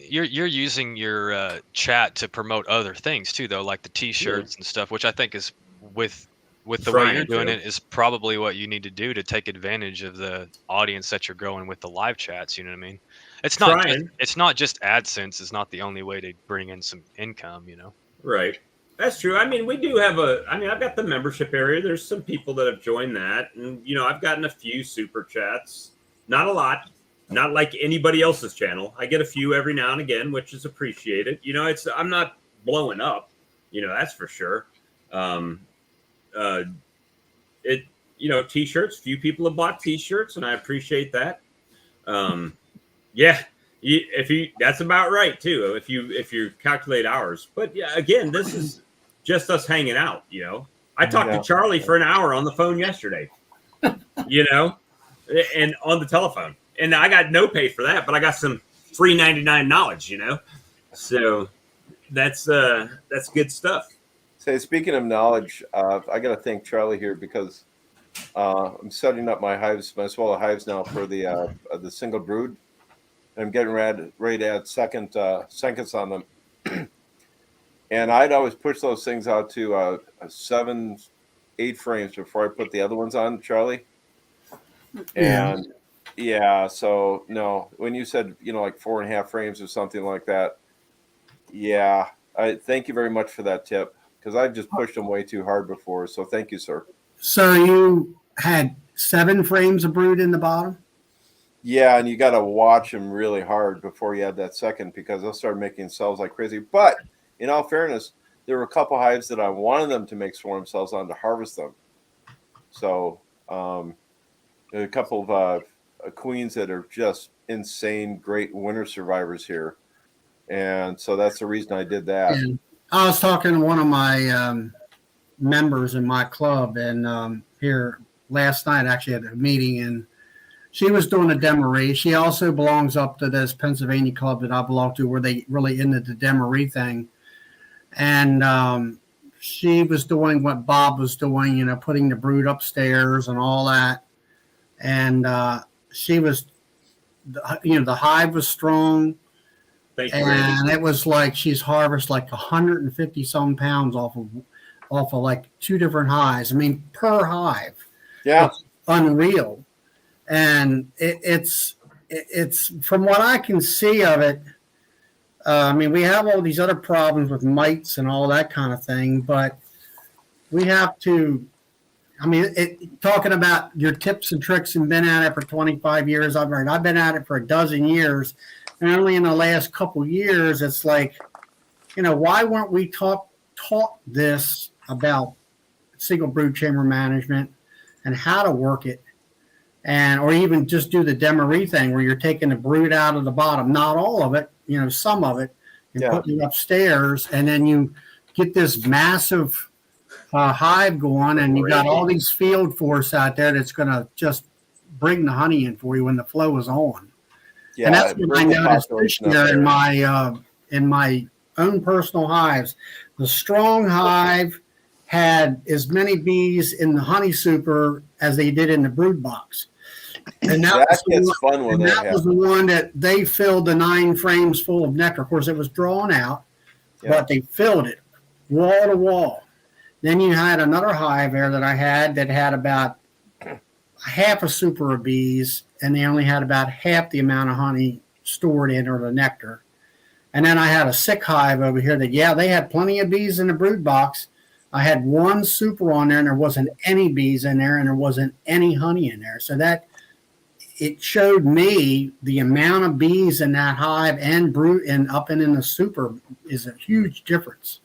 your chat to promote other things too, though, like the T-shirts and stuff, which I think is with the way you're doing it is probably what you need to do to take advantage of the audience that you're growing with the live chats. You know what I mean? It's not just AdSense is not the only way to bring in some income. Right. That's true. I mean, we do have I've got the membership area. There's some people that have joined that. And, I've gotten a few super chats. Not a lot. Not like anybody else's channel. I get a few every now and again, which is appreciated. I'm not blowing up, that's for sure. T-shirts. Few people have bought T-shirts, and I appreciate that. That's about right too. If you calculate hours, but yeah, again, this is just us hanging out. I talked to Charlie for an hour on the phone yesterday. And on the telephone, and I got no pay for that, but I got some free 99 knowledge. So that's good stuff. Say, speaking of knowledge, I got to thank Charlie here because I'm setting up my swallow hives now for the single brood. And I'm getting ready to add seconds on them. And I'd always push those things out to 7, 8 frames before I put the other ones on, Charlie. And so no, when you said, like 4.5 frames or something like that. Yeah. I thank you very much for that tip, because I've just pushed them way too hard before. So thank you, sir. So you had 7 frames of brood in the bottom? Yeah, and you got to watch them really hard before you add that second, because they'll start making cells like crazy. But in all fairness, there were a couple hives that I wanted them to make swarm cells on to harvest them. So a couple of queens that are just insane, great winter survivors here. And so that's the reason I did that. And I was talking to one of my members in my club, and here last night, actually at a meeting, and she was doing a demery. She also belongs up to this Pennsylvania club that I belong to, where they really into the demery thing. And she was doing what Bob was doing, putting the brood upstairs and all that. And she was, the hive was strong. Thank you, and Randy. it was like she's harvested like 150 some pounds off of like 2 different hives. I mean, per hive. Yeah. It's unreal. And it's from what I can see of it. We have all these other problems with mites and all that kind of thing, but we have to. Talking about your tips and tricks and been at it for 25 years. I've been at it for a dozen years, and only in the last couple years, it's like, why weren't we taught this about single brood chamber management and how to work it? Or even just do the demery thing where you're taking the brood out of the bottom, not all of it, some of it, and putting it upstairs, and then you get this massive hive going, and you got all these field force out there that's going to just bring the honey in for you when the flow is on. Yeah, and that's what I noticed this year in my own personal hives. The strong hive had as many bees in the honey super as they did in the brood box. And that was the one that they filled the 9 frames full of nectar. Of course, it was drawn out, but they filled it wall to wall. Then you had another hive there that I had that had about half a super of bees, and they only had about half the amount of honey stored in, or the nectar. And then I had a sick hive over here that, they had plenty of bees in the brood box. I had 1 super on there, and there wasn't any bees in there, and there wasn't any honey in there. So that it showed me the amount of bees in that hive and brood and up and in the super is a huge difference.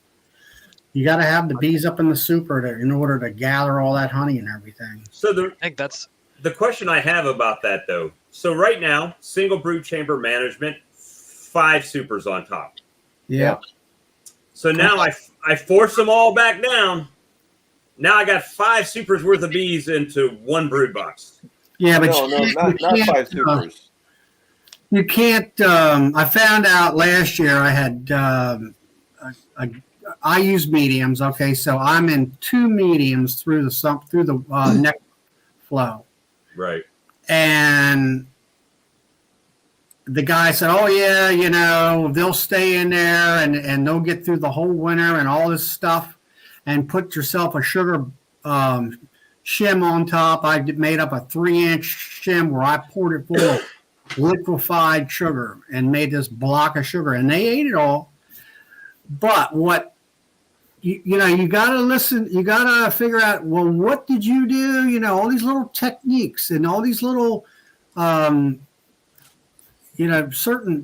You got to have the bees up in the super in order to gather all that honey and everything. So I think that's the question I have about that, though. So right now, single brood chamber management, 5 supers on top. Yeah. So now I force them all back down. Now I got 5 supers worth of bees into 1 brood box. Yeah, but not 5 supers. You can't. I found out last year I had. I use mediums. Okay, so I'm in 2 mediums through the neck flow. Right. And the guy said, "Oh yeah, they'll stay in there and they'll get through the whole winter and all this stuff, and put yourself a sugar shim on top." I made up a 3-inch shim where I poured it full of liquefied sugar and made this block of sugar, and they ate it all. But what you got to listen, you got to figure out, well, what did you do? All these little techniques and all these little certain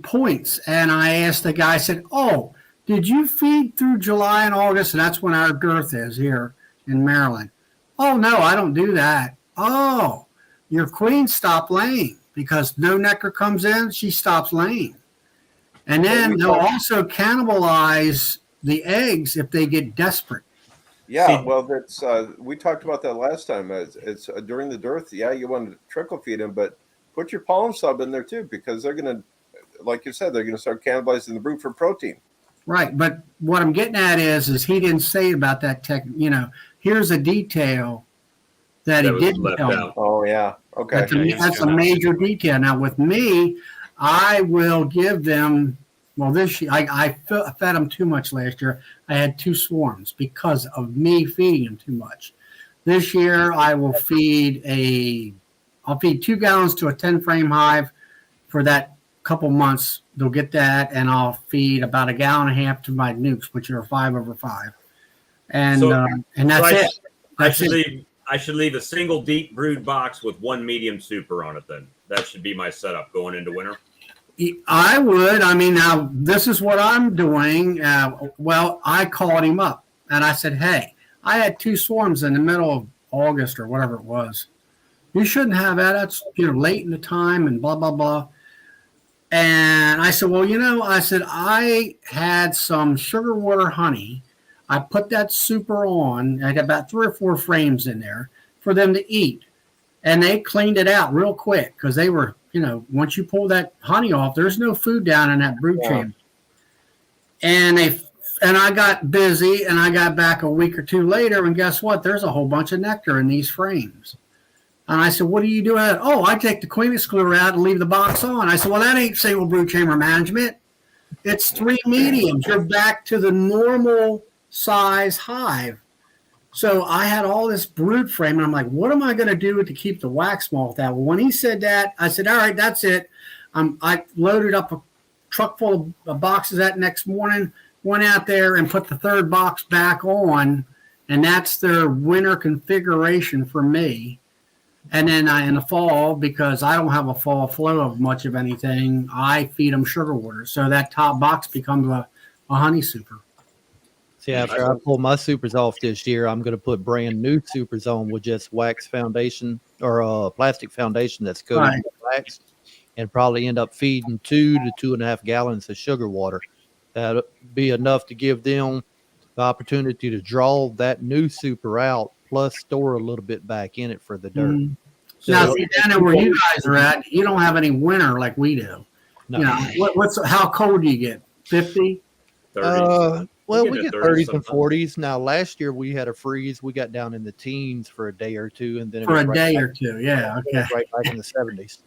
points. And I asked the guy, I said, "Oh, did you feed through July and August?" And that's when our girth is here in Maryland. "Oh, no, I don't do that." "Oh, your queen stopped laying because no nectar comes in. She stops laying." And then they'll also cannibalize the eggs if they get desperate. Yeah, well, that's we talked about that last time. It's during the dearth. Yeah, you want to trickle feed them, but put your pollen sub in there too, because they're going to, like you said, they're going to start cannibalizing the brood for protein. Right, but what I'm getting at is he didn't say about that tech. Here's a detail that he didn't tell me. Oh yeah, okay. That's a major detail. Now with me, I will give them. Well, this year I fed them too much last year. I had 2 swarms because of me feeding them too much. This year I will I'll feed 2 gallons to a 10-frame hive for that couple months. They'll get that, and I'll feed about 1.5 gallons to my nukes, which are 5/5, and that's it. I should leave a single deep brood box with 1 medium super on it. Then that should be my setup going into winter. I would. I mean, now this is what I'm doing. Well, I called him up and I said, "Hey, I had 2 swarms in the middle of August or whatever it was. You shouldn't have that. That's late in the time and blah blah blah." And I said, "Well, I had some sugar water honey. I put that super on. I had about 3 or 4 frames in there for them to eat, and they cleaned it out real quick because they were." Once you pull that honey off, there's no food down in that brood chamber. And I got busy, and I got back a week or 2 later, and guess what? There's a whole bunch of nectar in these frames. And I said, "What do you do?" "Oh, I take the queen excluder out and leave the box on." I said, "Well, that ain't single brood chamber management. It's 3 mediums. You're back to the normal size hive." So I had all this brood frame, and I'm like, what am I going to do to keep the wax moth out? Well, when he said that, I said, "All right, that's it." I loaded up a truck full of boxes that next morning, went out there and put the 3rd box back on, and that's their winter configuration for me. And then in the fall, because I don't have a fall flow of much of anything, I feed them sugar water. So that top box becomes a honey super. See, after I pull my supers off this year, I'm going to put brand new supers on with just wax foundation or plastic foundation that's coated with wax, and probably end up feeding 2 to 2.5 gallons of sugar water. That'll be enough to give them the opportunity to draw that new super out, plus store a little bit back in it for the dirt. Mm-hmm. So now, see, down there where you guys are at, you don't have any winter like we do. No. How cold do you get? 50? 30. Well, we get 30s and 40s. Now, last year we had a freeze. We got down in the teens for a day or 2, and then for a day or 2, yeah, okay, right back in the 70s.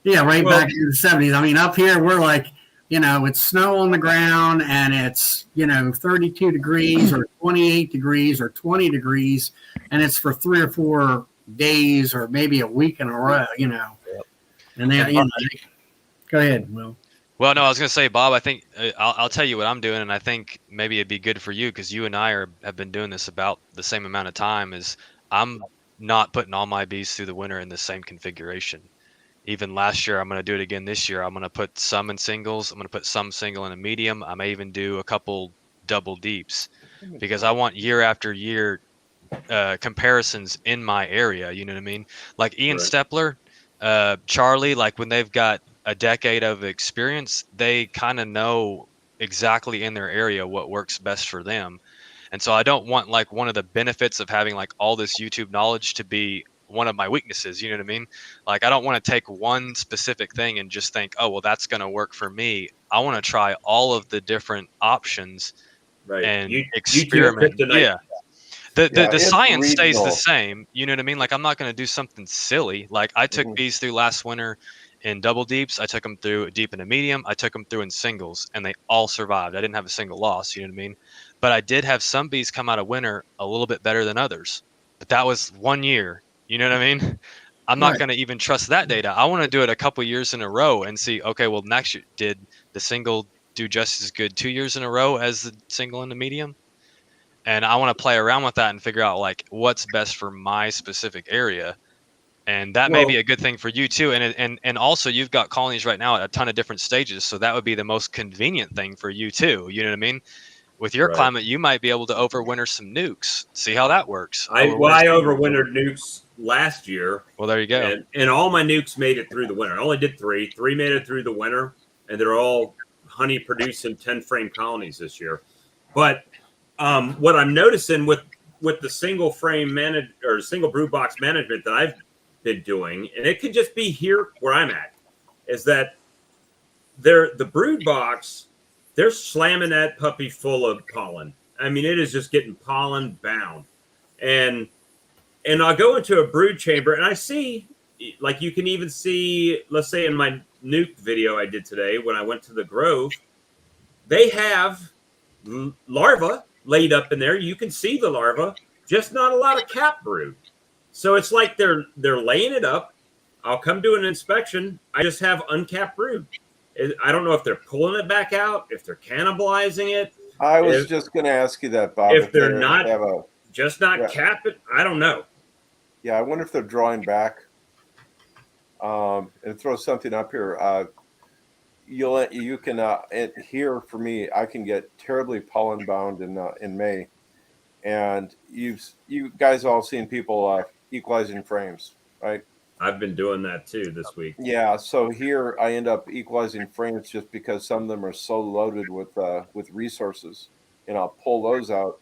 Yeah, back in the 70s. I mean, up here we're like, it's snow on the ground, and it's 32 degrees or 28 degrees or 20 degrees, and it's for 3 or 4 days or maybe a week in a row. Yep. And then go ahead, Will. Well, no, I was going to say, Bob, I think I'll tell you what I'm doing, and I think maybe it'd be good for you because you and I have been doing this about the same amount of time. Is I'm not putting all my bees through the winter in the same configuration. Even last year, I'm going to do it again this year. I'm going to put some in singles. I'm going to put some single in a medium. I may even do a couple double deeps because I want year after year comparisons in my area. You know what I mean? Like Ian Stepler, Charlie, like when they've got a decade of experience, they kind of know exactly in their area what works best for them. And so I don't want like one of the benefits of having like all this YouTube knowledge to be one of my weaknesses. You know what I mean? Like I don't want to take one specific thing and just think, oh, well, that's going to work for me. I want to try all of the different options and experiment. The it's science stays the regional. same. You know what I mean? Like I'm not going to do something silly. Like I took bees through last winter in double deeps. I took them through deep and a medium. I took them through in singles, and they all survived. I didn't have a single loss. You know what I mean? But I did have some bees come out of winter a little bit better than others. But that was 1 year. You know what I mean? I'm not Right. going to even trust that data. I want to do it a couple years in a row and see. Okay, well next year did the single do just as good 2 years in a row as the single and the medium? And I want to play around with that and figure out like what's best for my specific area, and that may be Well- a good thing for you too. And also you've got colonies right now at a ton of different stages, so that would be the most convenient thing for you too. You know what I mean? With your Right. climate, you might be able to overwinter some nukes. See how that works. I Overwinter some- overwintered nukes last year, Well, there you go. and all my nukes made it through the winter. I only did three. Three made it through the winter, and they're all honey producing 10 frame colonies this year. But what I'm noticing with the single frame or single brood box management that I've been doing, and it could just be here where I'm at, is that the brood box, they're slamming that puppy full of pollen. I mean, it is just getting pollen bound. And I'll go into a brood chamber and I see, like you can even see, let's say in my nuke video I did today when I went to the Grove, they have larvae laid up in there. You can see the larva, just not a lot of cap brood. So it's like they're laying it up. I'll come do an inspection. I just have uncapped brood. I don't know if they're pulling it back out, if they're cannibalizing it. I was just going to ask you that, Bob. If they're not yeah. cap it, I don't know. Yeah, I wonder if they're drawing back. And throw something up here. You can here for me. I can get terribly pollen bound in May, and you guys all seen people equalizing frames, right? I've been doing that too this week. Yeah, so here I end up equalizing frames just because some of them are so loaded with resources, and I'll pull those out,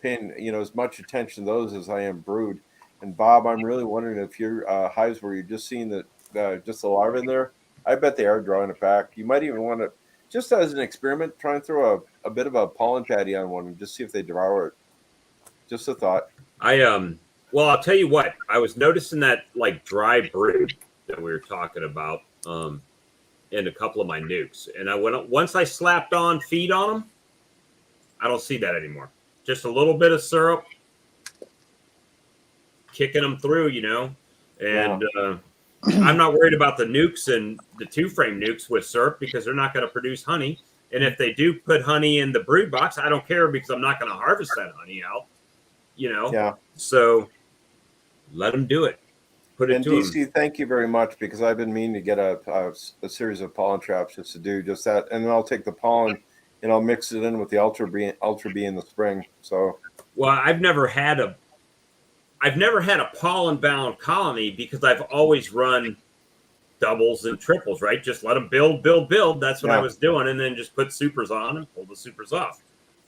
paying as much attention to those as I am brood. And Bob, I'm really wondering if your hives where you're just seeing just the larvae in there. I bet they are drawing it back. You might even want to, just as an experiment, try and throw a bit of a pollen patty on one and just see if they devour it. Just a thought. Well, I'll tell you what. I was noticing that like dry brood that we were talking about in a couple of my nukes, and once I slapped on feed on them, I don't see that anymore. Just a little bit of syrup, kicking them through, and. Yeah. I'm not worried about the nukes and the 2-frame nukes with syrup because they're not going to produce honey. And if they do put honey in the brood box, I don't care because I'm not going to harvest that honey out. Yeah. So let them do it. Put it and to DC, them. Thank you very much because I've been meaning to get a series of pollen traps just to do just that, and then I'll take the pollen and I'll mix it in with the Ultra Bee in the spring. So, well, I've never had a pollen bound colony because I've always run doubles and triples, right? Just let them build. That's what I was doing. And then just put supers on and pull the supers off.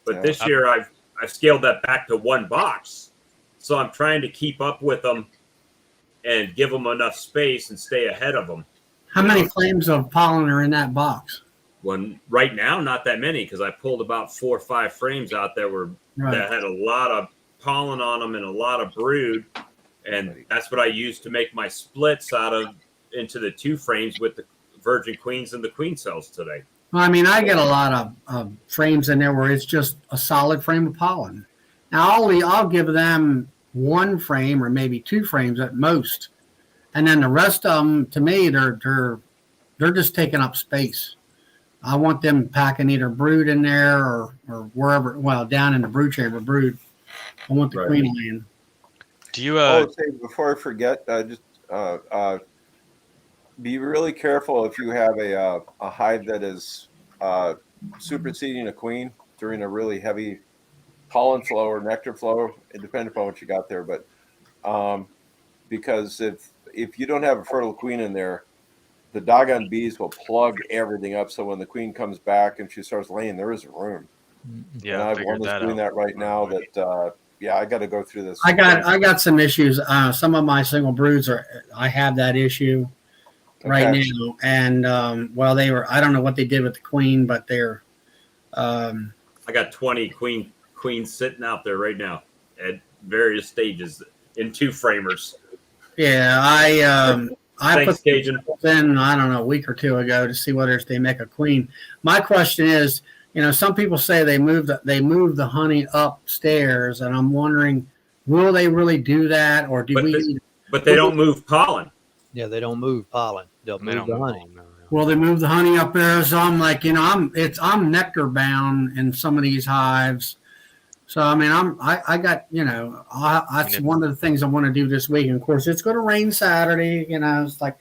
But this year I've scaled that back to 1 box. So I'm trying to keep up with them and give them enough space and stay ahead of them. How many flames of pollen are in that box? When right now, not that many, because I pulled about 4 or 5 frames out that had a lot of pollen on them and a lot of brood, and that's what I used to make my splits into the 2 frames with the virgin queens and the queen cells today. Well, I mean, I get a lot of frames in there where it's just a solid frame of pollen. Now I'll give them 1 frame or maybe 2 frames at most, and then the rest of them, to me, they're just taking up space. I want them packing either brood in there or wherever. Well, down in the brood chamber, brood. I want the queen laying. Do you? Before I forget, just be really careful if you have a hive that is superseding a queen during a really heavy pollen flow or nectar flow. It depends upon what you got there, but because if you don't have a fertile queen in there, the doggone bees will plug everything up. So when the queen comes back and she starts laying, there isn't room. Yeah, and I have one that's doing that right now. That I got to go through this. I got some issues. Some of my single broods I have that issue right now, and I don't know what they did with the queen, but they're. I got 20 queens sitting out there right now, various stages in 2-framers. Yeah, I Thanks, put Cajun. in, I don't know, a week or two ago to see whether they make a queen. My question is, some people say they move the honey upstairs, and I'm wondering, will they really do that, or do But they don't move pollen. Yeah, they don't move pollen. They'll They move don't the move honey. on, no. Will they move the honey up there? So I'm like, I'm nectar bound in some of these hives. So I mean, I got, that's one of the things I want to do this week. And of course, it's going to rain Saturday. It's like,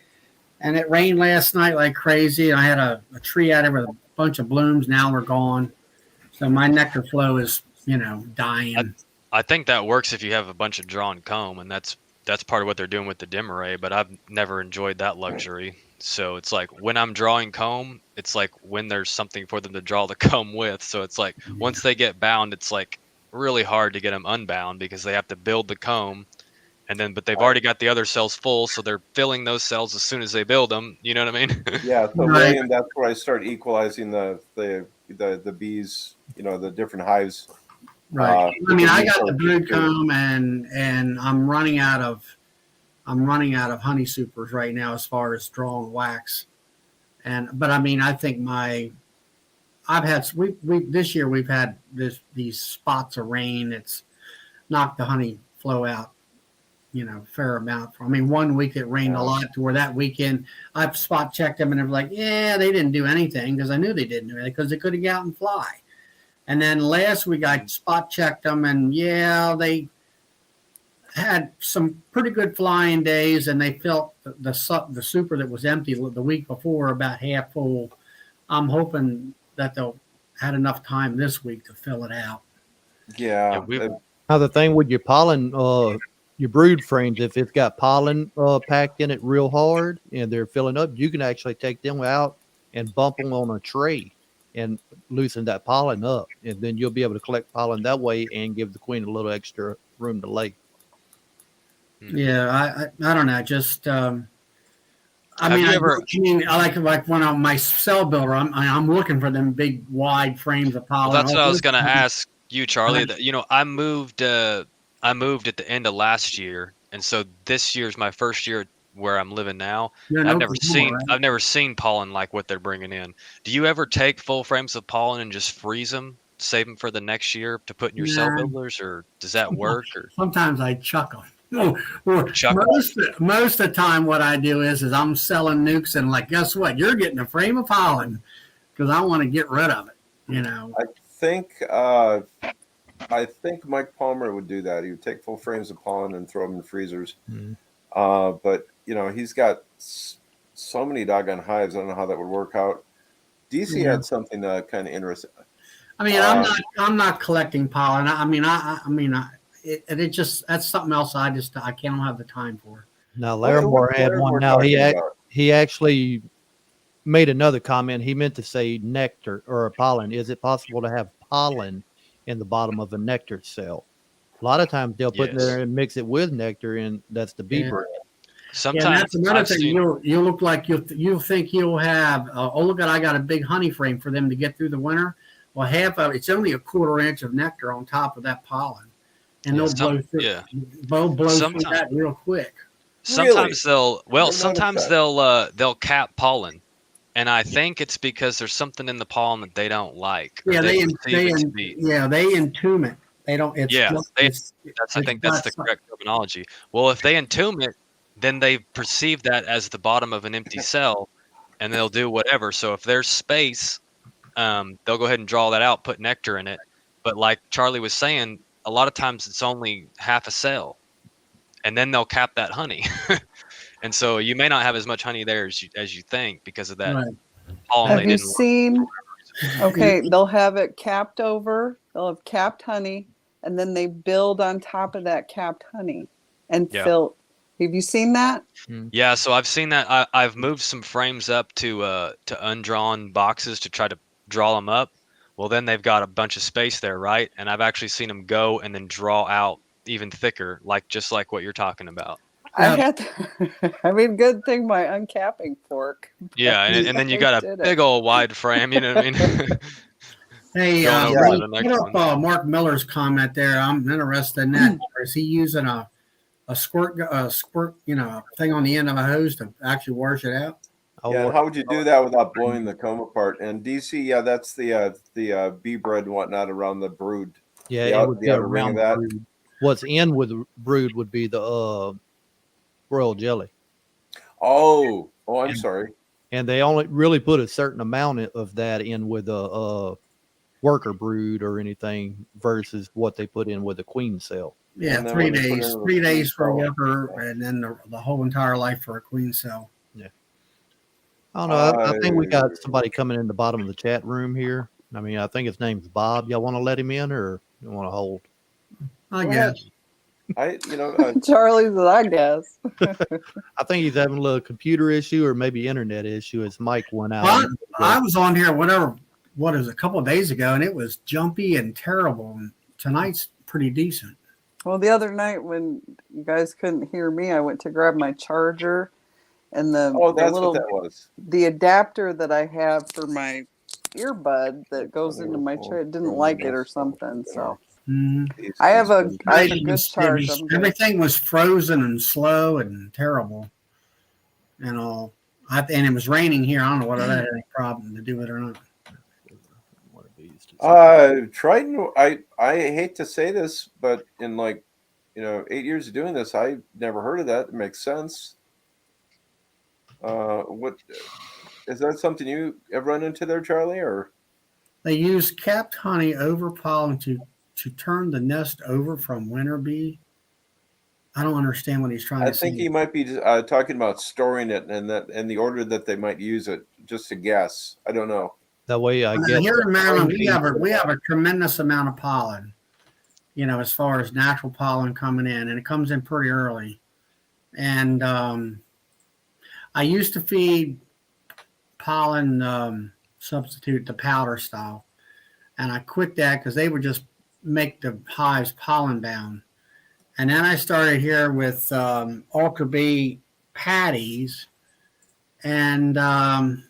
and it rained last night like crazy. I had a tree out there with a bunch of blooms. Now they're gone. So my nectar flow is, dying. I think that works if you have a bunch of drawn comb, and that's part of what they're doing with the dim array. But I've never enjoyed that luxury. So it's like when I'm drawing comb, it's like when there's something for them to draw the comb with. So it's like once they get bound, it's like really hard to get them unbound because they have to build the comb, but they've already got the other cells full, so they're filling those cells as soon as they build them. You know what I mean? Yeah. So William, that's where I start equalizing the bees. The different hives. Right. I mean, I got the brood comb, and I'm running out of honey supers right now as far as drawing wax. But I mean, I think this year we've had these spots of rain. It's knocked the honey flow out, fair amount. I mean, one week it rained a lot to where that weekend I've spot checked them and they're like, yeah, they didn't do anything because I knew they didn't do anything because they couldn't get out and fly. And then last week I spot checked them and they had some pretty good flying days, and they felt the super that was empty the week before about half full. I'm hoping that they'll had enough time this week to fill it out. Yeah. Now the thing with your pollen, your brood frames, if it's got pollen packed in it real hard and they're filling up, you can actually take them out and bump them on a tray and loosen that pollen up, and then you'll be able to collect pollen that way and give the queen a little extra room to lay. Yeah, I don't know. Just I like when I'm my cell builder, I'm looking for them big wide frames of pollen. Well, that's what I was going to ask you, Charlie. I moved at the end of last year, and so this year's my first year where I'm living now. I've never seen pollen like what they're bringing in. Do you ever take full frames of pollen and just freeze them, save them for the next year to put in your cell builders, or does that work? Or sometimes I chuck them. Most of the time, what I do is I'm selling nukes, and like, guess what? You're getting a frame of pollen because I want to get rid of it. I think Mike Palmer would do that. He would take full frames of pollen and throw them in freezers. Mm. But he's got so many doggone hives. I don't know how that would work out. DC had something kind of interesting. I mean, I'm not collecting pollen. It just, that's something else I can't have the time for. Now Larimore had one. Now he actually made another comment. He meant to say nectar or pollen. Is it possible to have pollen in the bottom of a nectar cell? A lot of times they'll put it there and mix it with nectar, and that's the bee bread. Sometimes that's another thing. You look like you think you'll have. Look at, I got a big honey frame for them to get through the winter. Well, half of it's only a 1/4 inch of nectar on top of that pollen, and they'll blow through. Yeah, blow through that real quick. Sometimes they'll cap pollen, and I think it's because there's something in the pollen that they don't like. Yeah, they entomb it. They don't. I think that's the correct terminology. Well, if they entomb it, then they perceive that as the bottom of an empty cell, and they'll do whatever. So if there's space, they'll go ahead and draw that out, put nectar in it. But like Charlie was saying, a lot of times it's only half a cell, and then they'll cap that honey. And so you may not have as much honey there as you think because of that pollen. Have you seen? Okay, they'll have it capped over. They'll have capped honey, and then they build on top of that capped honey and fill. Have you seen that? Yeah, so I've seen that. I've moved some frames up to undrawn boxes to try to draw them up. Well, then they've got a bunch of space there, right? And I've actually seen them go and then draw out even thicker, just like what you're talking about. Good thing my uncapping fork. Yeah, and then you got a big old wide frame, you know what I mean? Hey, Going over Ray, to the next put up one. Mark Miller's comment there. I'm interested in that. Is he using a squirt, thing on the end of a hose to actually wash it out? Yeah, and how would you do that without blowing the comb apart? And DC, yeah, that's the bee bread and whatnot around the brood. Yeah, the it would be outer ring around of that. brood. What's in with the brood would be the royal jelly. Oh, I'm sorry. And they only really put a certain amount of that in with a worker brood or anything versus what they put in with the queen cell. Yeah, 3 days. 3 days for a worker, and then the whole entire life for a queen cell. Yeah. I don't know. I think we got somebody coming in the bottom of the chat room here. I mean, I think his name's Bob. Y'all want to let him in, or you want to hold? I guess. Charlie said, I guess. I think he's having a little computer issue or maybe internet issue. His mic went out. Well, I was on here, a couple of days ago, and it was jumpy and terrible. And tonight's pretty decent. Well, the other night when you guys couldn't hear me, I went to grab my charger, and that's what that was. The adapter that I have for my earbud that goes into my chair didn't like it or something. So I have a good charge. Everything was frozen and slow and terrible, and all. And it was raining here. I don't know whether that had any problem to do it or not. Triton, I hate to say this, but in 8 years of doing this, I've never heard of that. It makes sense. What is that something you have run into there, Charlie? Or they use capped honey over pollen to turn the nest over from winter bee. I don't understand what he's trying to say. I think he might be talking about storing it and the order that they might use it. Just a guess. I don't know. That way, I guess here in Maryland we have a tremendous amount of pollen. As far as natural pollen coming in, and it comes in pretty early. And I used to feed pollen substitute, the powder style, and I quit that because they would just make the hives pollen bound. And then I started here with Ultra Bee patties, and I'm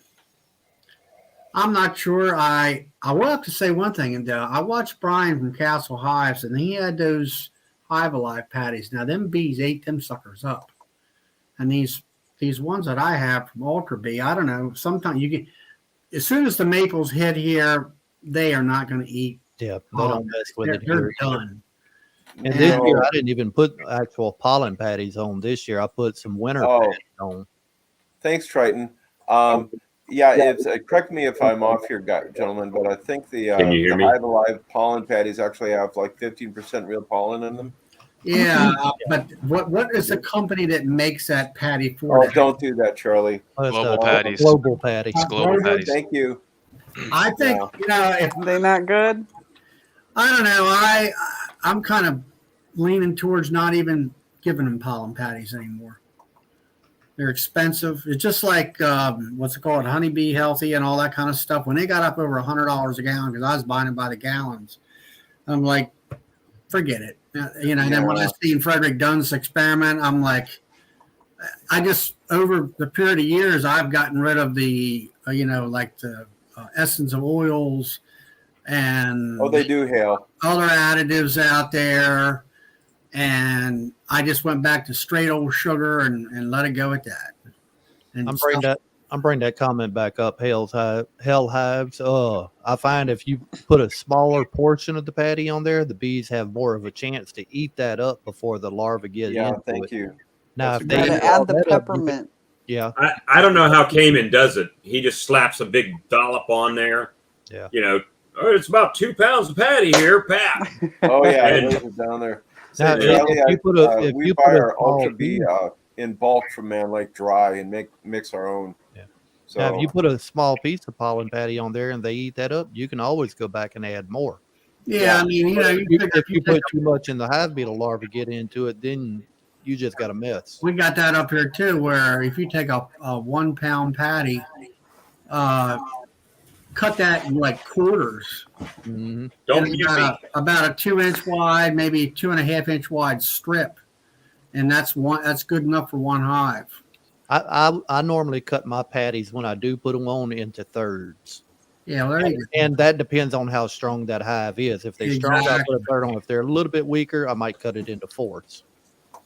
not sure. I will have to say one thing, and I watched Brian from Castle Hives, and he had those Hive Alive patties. Now them bees ate them suckers up, and these ones that I have from Ultra Bee, I don't know. Sometimes you get, as soon as the maples hit here, they are not going to eat. Yeah, they don't mess with it. They're done. And this year, I didn't even put actual pollen patties on. This year, I put some winter patties on. Thanks, Triton. It's correct me if I'm off here, gentlemen, but I think the Hive Alive pollen patties actually have like 15% real pollen in them. Yeah, but what is the company that makes that patty for? Don't do that, Charlie. Global patties. Global patties. Global patties. Thank you. I think if they're not good. I don't know. I'm kind of leaning towards not even giving them pollen patties anymore. They're expensive. It's just like what's it called, Honeybee Healthy and all that kind of stuff. When they got up over $100 a gallon, because I was buying it by the gallons, I'm like, forget it. And then when I seen Frederick Dunn's experiment, I'm like, I just over the period of years, I've gotten rid of the the essence of oils and they do hail other additives out there. And I just went back to straight old sugar and let it go at that. And I'm bringing that comment back up. Hell hives. I find if you put a smaller portion of the patty on there, the bees have more of a chance to eat that up before the larvae get into it. Yeah, thank you. Now, if they add the peppermint. I don't know how Cayman does it. He just slaps a big dollop on there. Yeah. It's about 2 pounds of patty here, Pat. Oh yeah, it lays down there. Now, We buy our Ultra Bee in bulk from Man Lake Dry and mix our own. Yeah. So now, if you put a small piece of pollen patty on there and they eat that up, you can always go back and add more. Yeah, I mean, if you put too much in the hive beetle larvae get into it, then you just got a mess. We got that up here too, where if you take a 1 pound patty, cut that in like quarters. Mm-hmm. About a 2 inch wide, maybe 2.5 inch wide strip, and that's good enough for one hive. I normally cut my patties when I do put them on into thirds. Yeah, well, there you go. And that depends on how strong that hive is. If they're strong, I'll Exactly. put a third on. If they're a little bit weaker, I might cut it into fourths.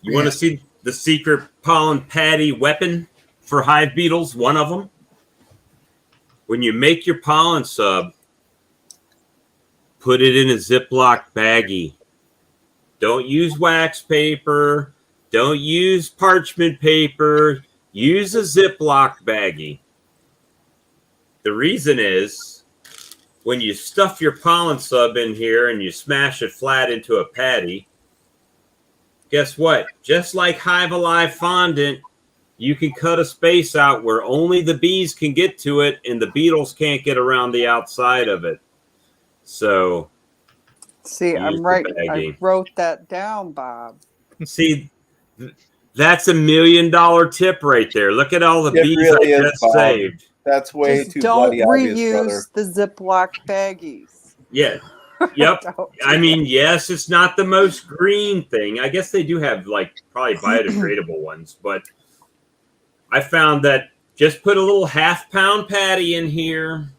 You want to see the secret pollen patty weapon for hive beetles? One of them. When you make your pollen sub, put it in a Ziploc baggie. Don't use wax paper. Don't use parchment paper. Use a Ziploc baggie. The reason is when you stuff your pollen sub in here and you smash it flat into a patty, guess what? Just like Hive Alive fondant, you can cut a space out where only the bees can get to it and the beetles can't get around the outside of it. So, See, I'm right. I wrote that down, Bob. See, that's $1 million tip right there. Look at all the bees really I is, just Bob. saved. That's way Just too don't bloody obvious, reuse brother. the Ziploc baggies. Yeah. Yep. I mean, yes, it's not the most green thing. I guess they do have like probably biodegradable ones, but I found that just put a little half-pound patty in here,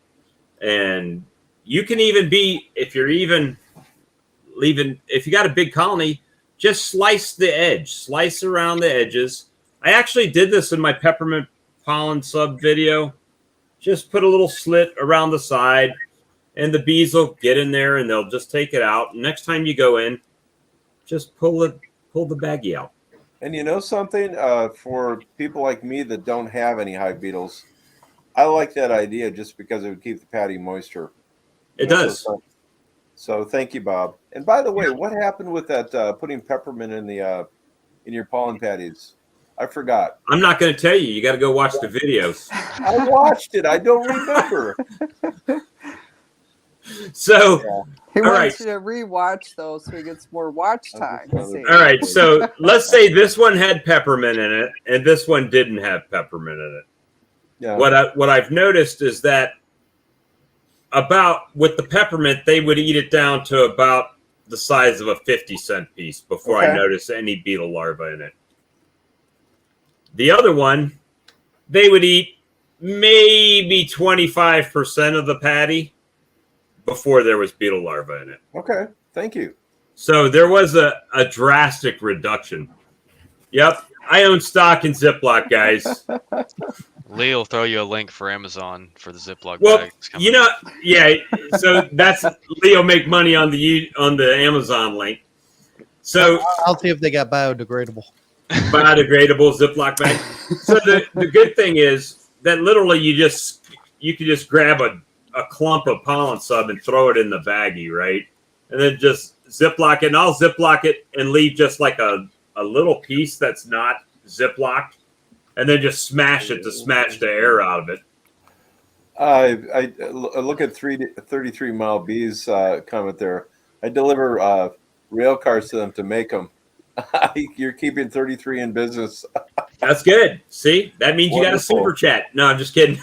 and you can even be, if you're even leaving, if you got a big colony, just slice the edge, slice around the edges. I actually did this in my peppermint pollen sub video. Just put a little slit around the side, and the bees will get in there and they'll just take it out. Next time you go in, just pull the baggie out. And you know something? For people like me that don't have any hive beetles, I like that idea just because it would keep the patty moisture. It does. So thank you, Bob. And by the way, what happened with that putting peppermint in the in your pollen patties? I forgot. I'm not going to tell you. You got to go watch the videos. I watched it. I don't remember. So, He all wants right. you to rewatch those so he gets more watch time. See? All right. So let's say this one had peppermint in it, and this one didn't have peppermint in it. Yeah. What I've noticed is that about with the peppermint, they would eat it down to about the size of a 50-cent piece before I noticed any beetle larva in it. The other one, they would eat maybe 25% of the patty before there was beetle larva in it. Okay, thank you. So there was a drastic reduction. Yep, I own stock in Ziploc, guys. Lee will throw you a link for Amazon for the Ziploc Well, bag. you know, yeah. So that's Leo make money on the Amazon link. So I'll see if they got biodegradable. Biodegradable Ziploc bag. So the good thing is that literally you can just grab a clump of pollen sub and throw it in the baggie, right? And then just Ziploc it, and I'll Ziploc it and leave just like a little piece that's not Ziplocked, and then just smash it to smash the air out of it. I look at 33 Mile Bees comment there. I deliver rail cars to them to make them. You're keeping 33 in business. That's good. See, that means you got a Wonderful. super chat. No, I'm just kidding.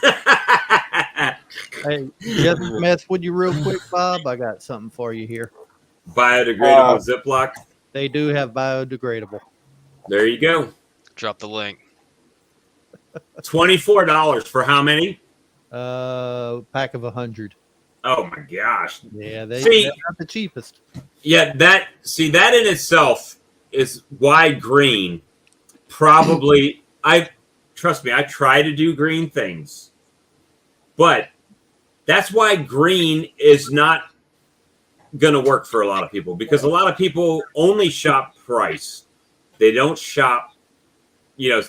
Hey, just mess with you real quick, Bob. I got something for you here. Biodegradable Ziploc. They do have biodegradable. There you go. Drop the link. $24 for how many? Pack of 100. Oh my gosh. Yeah, See, they're not the cheapest. Yeah, that in itself is why green probably trust me, I try to do green things. But that's why green is not going to work for a lot of people, because a lot of people only shop price. They don't shop,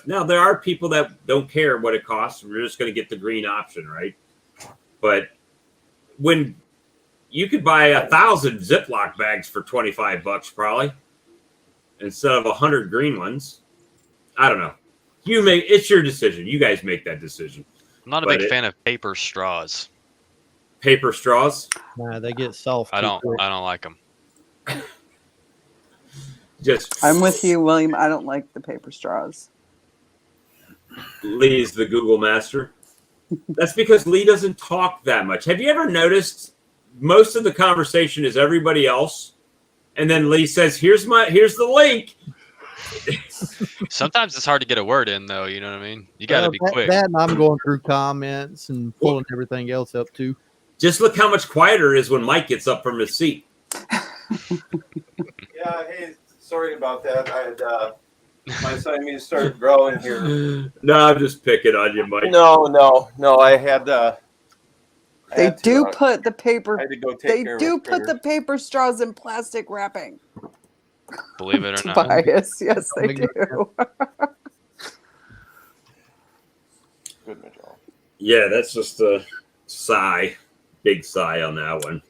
now there are people that don't care what it costs. We're just going to get the green option, right? But when you could buy 1,000 Ziploc bags for $25 probably instead of 100 green ones. I don't know. It's your decision. You guys make that decision. I'm not a big fan of paper straws. Paper straws? Nah, they get soft. I don't like them. I'm with you, William. I don't like the paper straws. Lee's the Google master. That's because Lee doesn't talk that much. Have you ever noticed most of the conversation is everybody else, and then Lee says, here's the link. Sometimes it's hard to get a word in, though. You know what I mean? You got to be quick. That and I'm going through comments and pulling everything else up too. Just look how much quieter it is when Mike gets up from his seat. Yeah, hey, sorry about that. I had my Siamese started growling here. No, I'm just picking on you, Mike. No. I had. They do put the paper. I had to go take They care do of a put the critter. paper straws in plastic wrapping. Believe it or not. Tobias, yes, they do. Good, Mitchell. Yeah, that's just a sigh. Big sigh on that one.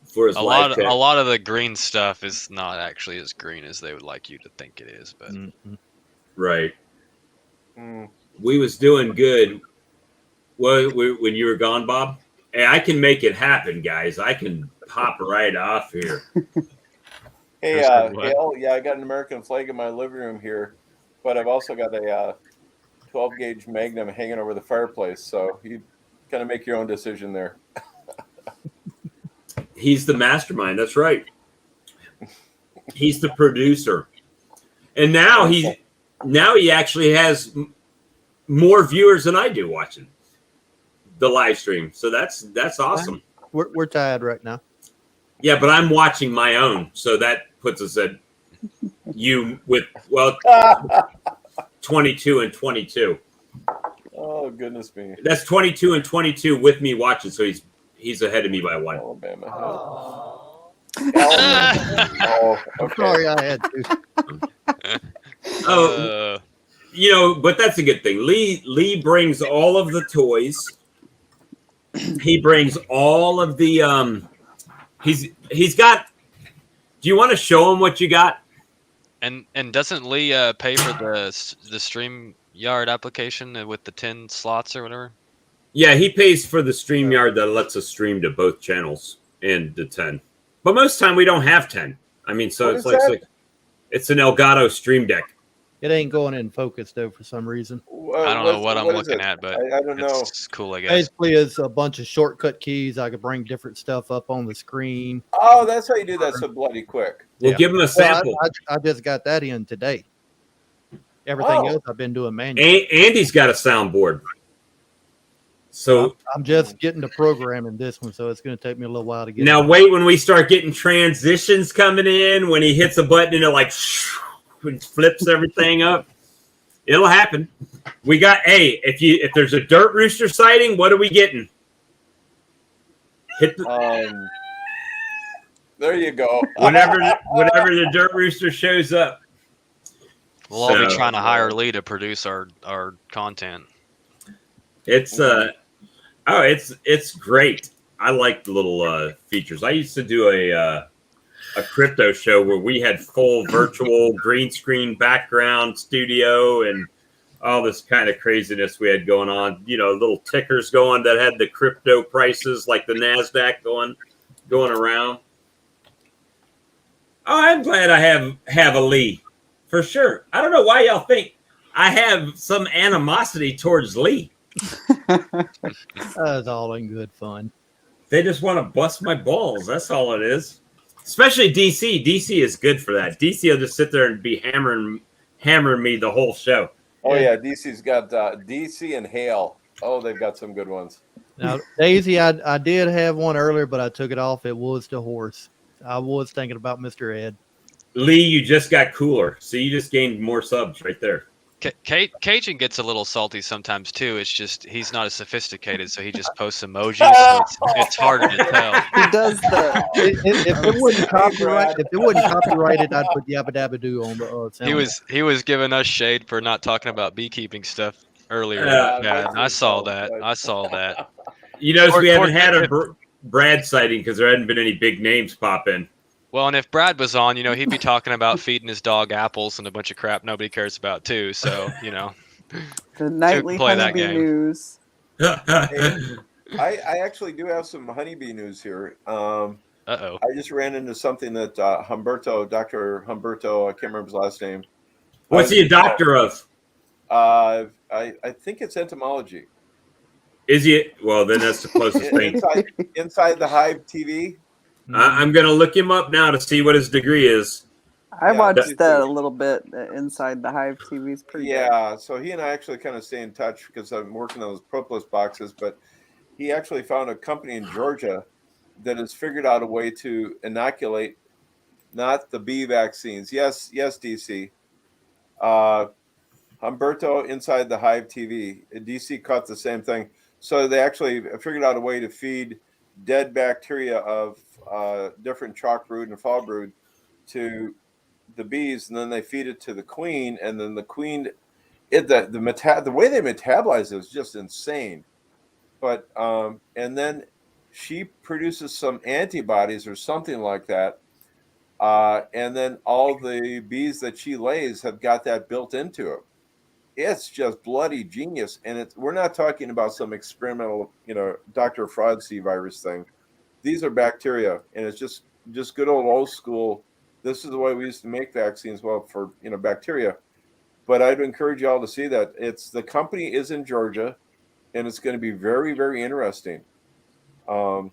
For his A life lot of the green stuff is not actually as green as they would like you to think it is, but right. Mm. We was doing good. Well, when you were gone, Bob. Hey, I can make it happen, guys. I can pop right off here. Hey, what? Hale, yeah, I got an American flag in my living room here, but I've also got a 12 gauge Magnum hanging over the fireplace. So you kind of make your own decision there. He's the mastermind. That's right. He's the producer, and now he actually has more viewers than I do watching the live stream. So that's awesome. We're tired right now. Yeah, but I'm watching my own, so that puts us at you with 22 and 22. Oh goodness me! That's 22 and 22 with me watching, so he's ahead of me by one. Alabama. Oh, okay. Sorry, I had to. But that's a good thing. Lee brings all of the toys. He brings all of the he's got. Do you want to show him what you got? And doesn't Lee pay for the StreamYard application with the 10 slots or whatever? Yeah, he pays for the StreamYard that lets us stream to both channels and the 10. But most time we don't have 10. I mean, so it's like it's an Elgato Stream Deck. It ain't going in focus though for some reason. I don't know what I'm looking at, but I don't know. It's cool, I guess. Basically, it's a bunch of shortcut keys. I could bring different stuff up on the screen. Oh, that's how you do that so bloody quick. We'll give him a sample. I just got that in today. Everything else I've been doing manually. Andy's got a soundboard. So I'm just getting the program in this one, so it's going to take me a little while to get. Now wait when we start getting transitions coming in. When he hits a button and it like flips everything up, it'll happen. We got if there's a dirt rooster sighting, what are we getting? Hit the, there you go. whenever the dirt rooster shows up, we'll all be trying to hire Lee to produce our content. It's it's great. I like the little features. I used to do a crypto show where we had full virtual green screen background studio and all this kind of craziness we had going on. Little tickers going that had the crypto prices like the NASDAQ going around. Oh, I'm glad I have a Lee for sure. I don't know why y'all think I have some animosity towards Lee. That's all in good fun. They just want to bust my balls. That's all it is. Especially DC. DC is good for that. DC will just sit there and be hammering me the whole show. Oh yeah, DC's got DC and Hale. Oh, they've got some good ones. Now Daisy, I did have one earlier, but I took it off. It was the horse. I was thinking about Mr. Ed. Lee, you just got cooler. So you just gained more subs right there. Cajun gets a little salty sometimes too. It's just he's not as sophisticated, so he just posts emojis. So it's hard to tell. He does the. If it wasn't copyrighted, I'd put Yabba Dabba Doo on the. Sound. He was giving us shade for not talking about beekeeping stuff earlier. I saw that. We haven't had a Brad sighting because there hadn't been any big names pop in. Well, and if Brad was on, he'd be talking about feeding his dog apples and a bunch of crap nobody cares about too. So, the nightly honeybee news. I actually do have some honeybee news here. I just ran into something that Dr. Humberto, I can't remember his last name. What's he a doctor of? I think it's entomology. Is he? Well, then that's the closest thing. Inside the Hive TV. I'm going to look him up now to see what his degree is. I watched that a little bit. Inside the Hive TV is pretty good. So he and I actually kind of stay in touch because I'm working on those propolis boxes. But he actually found a company in Georgia that has figured out a way to inoculate not the bee vaccines. Yes, DC. Humberto inside the Hive TV. DC caught the same thing. So they actually figured out a way to feed dead bacteria of different chalk brood and fall brood to the bees, and then they feed it to the queen, and then the queen, the way they metabolize it is just insane. But and then she produces some antibodies or something like that, and then all the bees that she lays have got that built into them. It's just bloody genius, and we're not talking about some experimental, Dr. Fraudsy virus thing. These are bacteria, and it's just good old school. This is the way we used to make vaccines, well, for bacteria. But I'd encourage you all to see that. The company is in Georgia, and it's going to be very, very interesting. DC.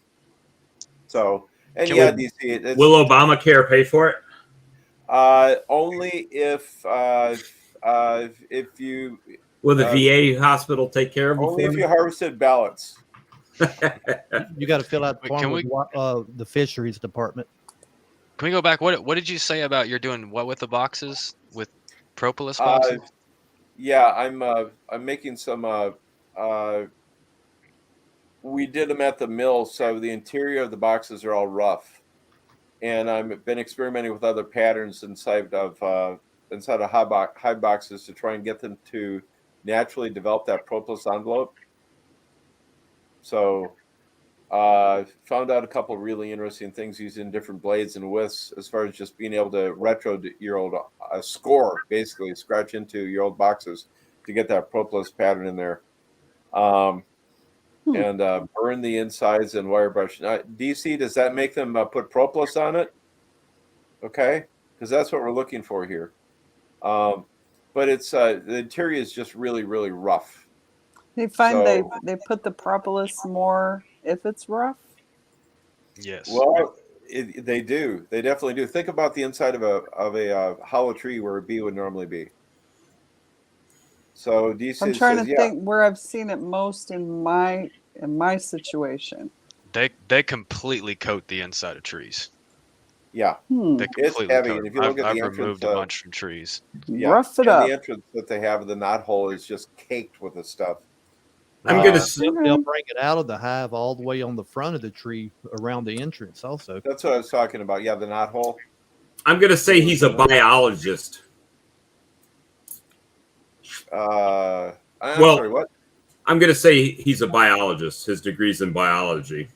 Will Obamacare pay for it? Only if you. Will the VA hospital take care of it? Only if you harvested ballots. You got to fill out the Wait, form with the fisheries department. Can we go back? What did you say about you're doing what with the boxes, with propolis boxes? Yeah, I'm making some. We did them at the mill, so the interior of the boxes are all rough, and I've been experimenting with other patterns inside of hive boxes to try and get them to naturally develop that propolis envelope. So found out a couple of really interesting things using different blades and widths as far as just being able to retro your old score, basically scratch into your old boxes to get that propolis pattern in there. And burn the insides and wire brush. Now, DC, does that make them put propolis on it? Okay, because that's what we're looking for here. But it's the interior is just really, really rough. They find they put the propolis more if it's rough. Yes. Well, they do. They definitely do. Think about the inside of a hollow tree where a bee would normally be. So DC I'm trying to think where I've seen it most in my situation. They completely coat the inside of trees. Yeah, They it's completely heavy. coat. And if you look at I've the entrance, removed a bunch from trees. Yeah, rough it up. The entrance that they have, the knot hole, is just caked with the stuff. I'm gonna. They'll bring it out of the hive all the way on the front of the tree around the entrance. Also, That's what I was talking about. Yeah, the knot hole. I'm gonna say he's a biologist. I'm Well, sorry, what? I'm gonna say he's a biologist. His degree's in biology.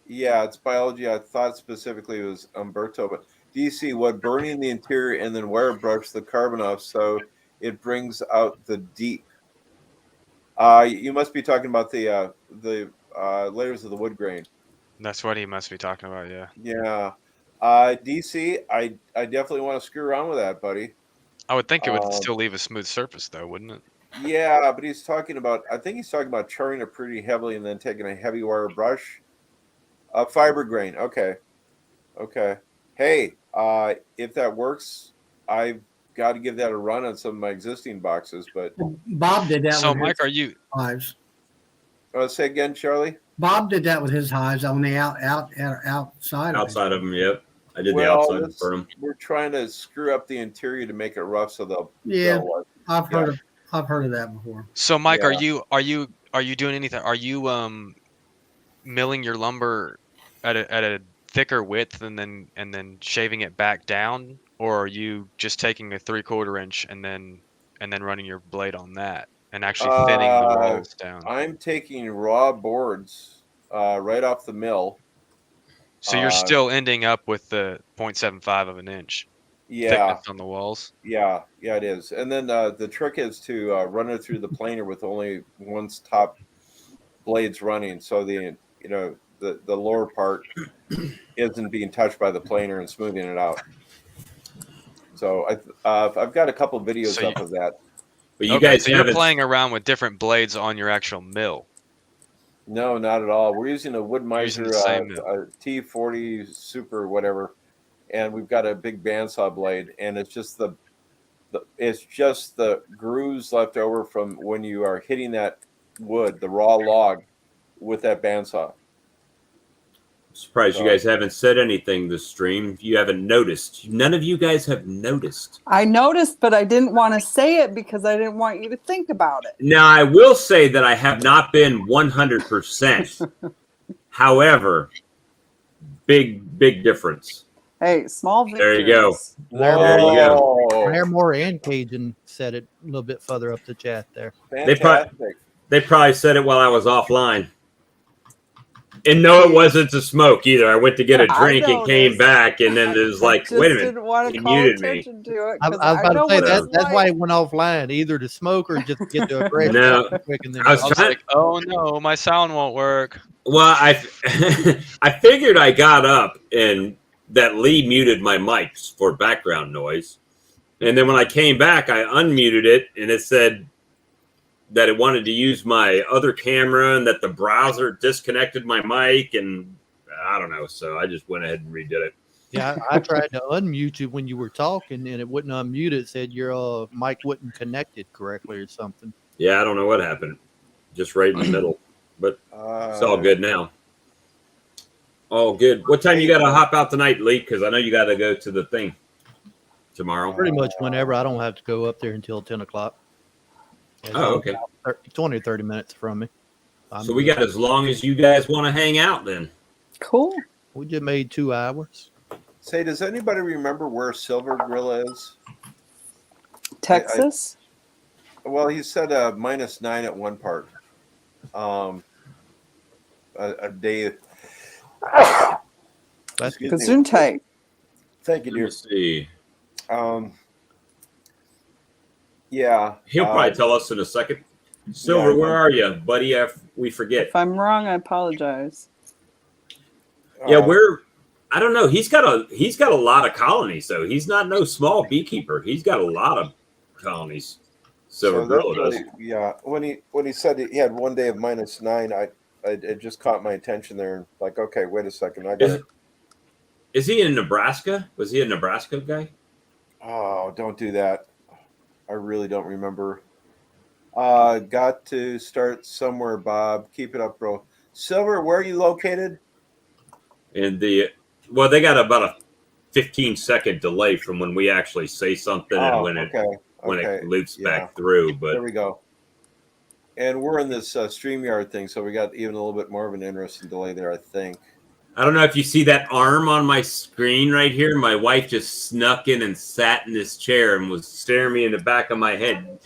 Yeah, it's biology. I thought specifically it was Umberto, but DC, what burning the interior and then wire brush the carbon off so it brings out the deep. You must be talking about the layers of the wood grain. That's what he must be talking about. Yeah. Yeah. DC, I definitely want to screw around with that, buddy. I would think it would still leave a smooth surface, though, wouldn't it? Yeah, but I think he's talking about charring it pretty heavily and then taking a heavy wire brush. Fiber grain. Okay. Hey, if that works, I've got to give that a run on some of my existing boxes. But Bob did that. So, with Mike, his are you? hives? Say again, Charlie. Bob did that with his hives on the outside. Outside of him, yep. I did the Well, outside for him. we're trying to screw up the interior to make it rough so they'll. Yeah, they'll, I've heard of that before. So, Mike, Yeah. are you doing anything? Are you milling your lumber at a thicker width and then shaving it back down, or are you just taking a 3/4 inch and then running your blade on that and actually thinning the walls down? I'm taking raw boards right off the mill. So you're still ending up with the 0.75 of an inch thickness on the walls. Yeah, it is. And then the trick is to run it through the planer with only one's top blades running, so the lower part isn't being touched by the planer and smoothing it out. So I've got a couple videos up of that. But you guys so you're playing around with different blades on your actual mill. No, not at all. We're using a Wood-Mizer T40 Super whatever, and we've got a big bandsaw blade, and it's just the grooves left over from when you are hitting that wood, the raw log, with that bandsaw. Surprised you guys haven't said anything this stream. You haven't noticed. None of you guys have noticed. I noticed, but I didn't want to say it because I didn't want you to think about it. Now, I will say that I have not been 100%. However, big difference. Hey, small victories. There you go. There you go. Claremore and Cajun said it a little bit further up the chat there. Fantastic. They probably said it while I was offline. And no, it wasn't to smoke either. I went to get a drink and came back, and then it was like, wait a minute, didn't want he to call muted me. attention to it. I 'cause was about know to say what that, it's that's like. why he went offline, either to smoke or just get to a break. No, quick and then I was I was trying. like, oh no, my sound won't work. Well, I figured I got up and that Lee muted my mics for background noise, and then when I came back, I unmuted it, and it said that it wanted to use my other camera and that the browser disconnected my mic, and I don't know. So I just went ahead and redid it. Yeah, I tried to unmute you when you were talking, and it wouldn't unmute. It said your mic wasn't connected correctly or something. Yeah, I don't know what happened. Just right in the middle, but it's all good now. All good. What time you got to hop out tonight, Lee? Because I know you got to go to the thing tomorrow. Pretty much whenever. I don't have to go up there until 10 o'clock. It's Oh, okay. about 20 or 30 minutes from me. So we got as long as you guys want to hang out then. Cool. We just made 2 hours. Say, does anybody remember where Silver Gorilla is? Texas? Well, he said -9 at one part. A day. That's good. Gesundheit. Thank you, Let dear. me see. Yeah. He'll probably tell us in a second. Silver, where are you, buddy? We forget. If I'm wrong, I apologize. Yeah, I don't know. He's got a lot of colonies, though. He's not no small beekeeper. He's got a lot of colonies. Silver Gorilla does. Yeah. When he said he had one day of -9, it just caught my attention there. Like, okay, wait a second. Is he in Nebraska? Was he a Nebraska guy? Oh, don't do that. I really don't remember. Got to start somewhere, Bob. Keep it up, bro. Silver, where are you located? And they got about a 15-second delay from when we actually say something and when it loops back through. But there we go. And we're in this StreamYard thing, so we got even a little bit more of an interesting delay there, I think. I don't know if you see that arm on my screen right here. My wife just snuck in and sat in this chair and was staring me in the back of my head.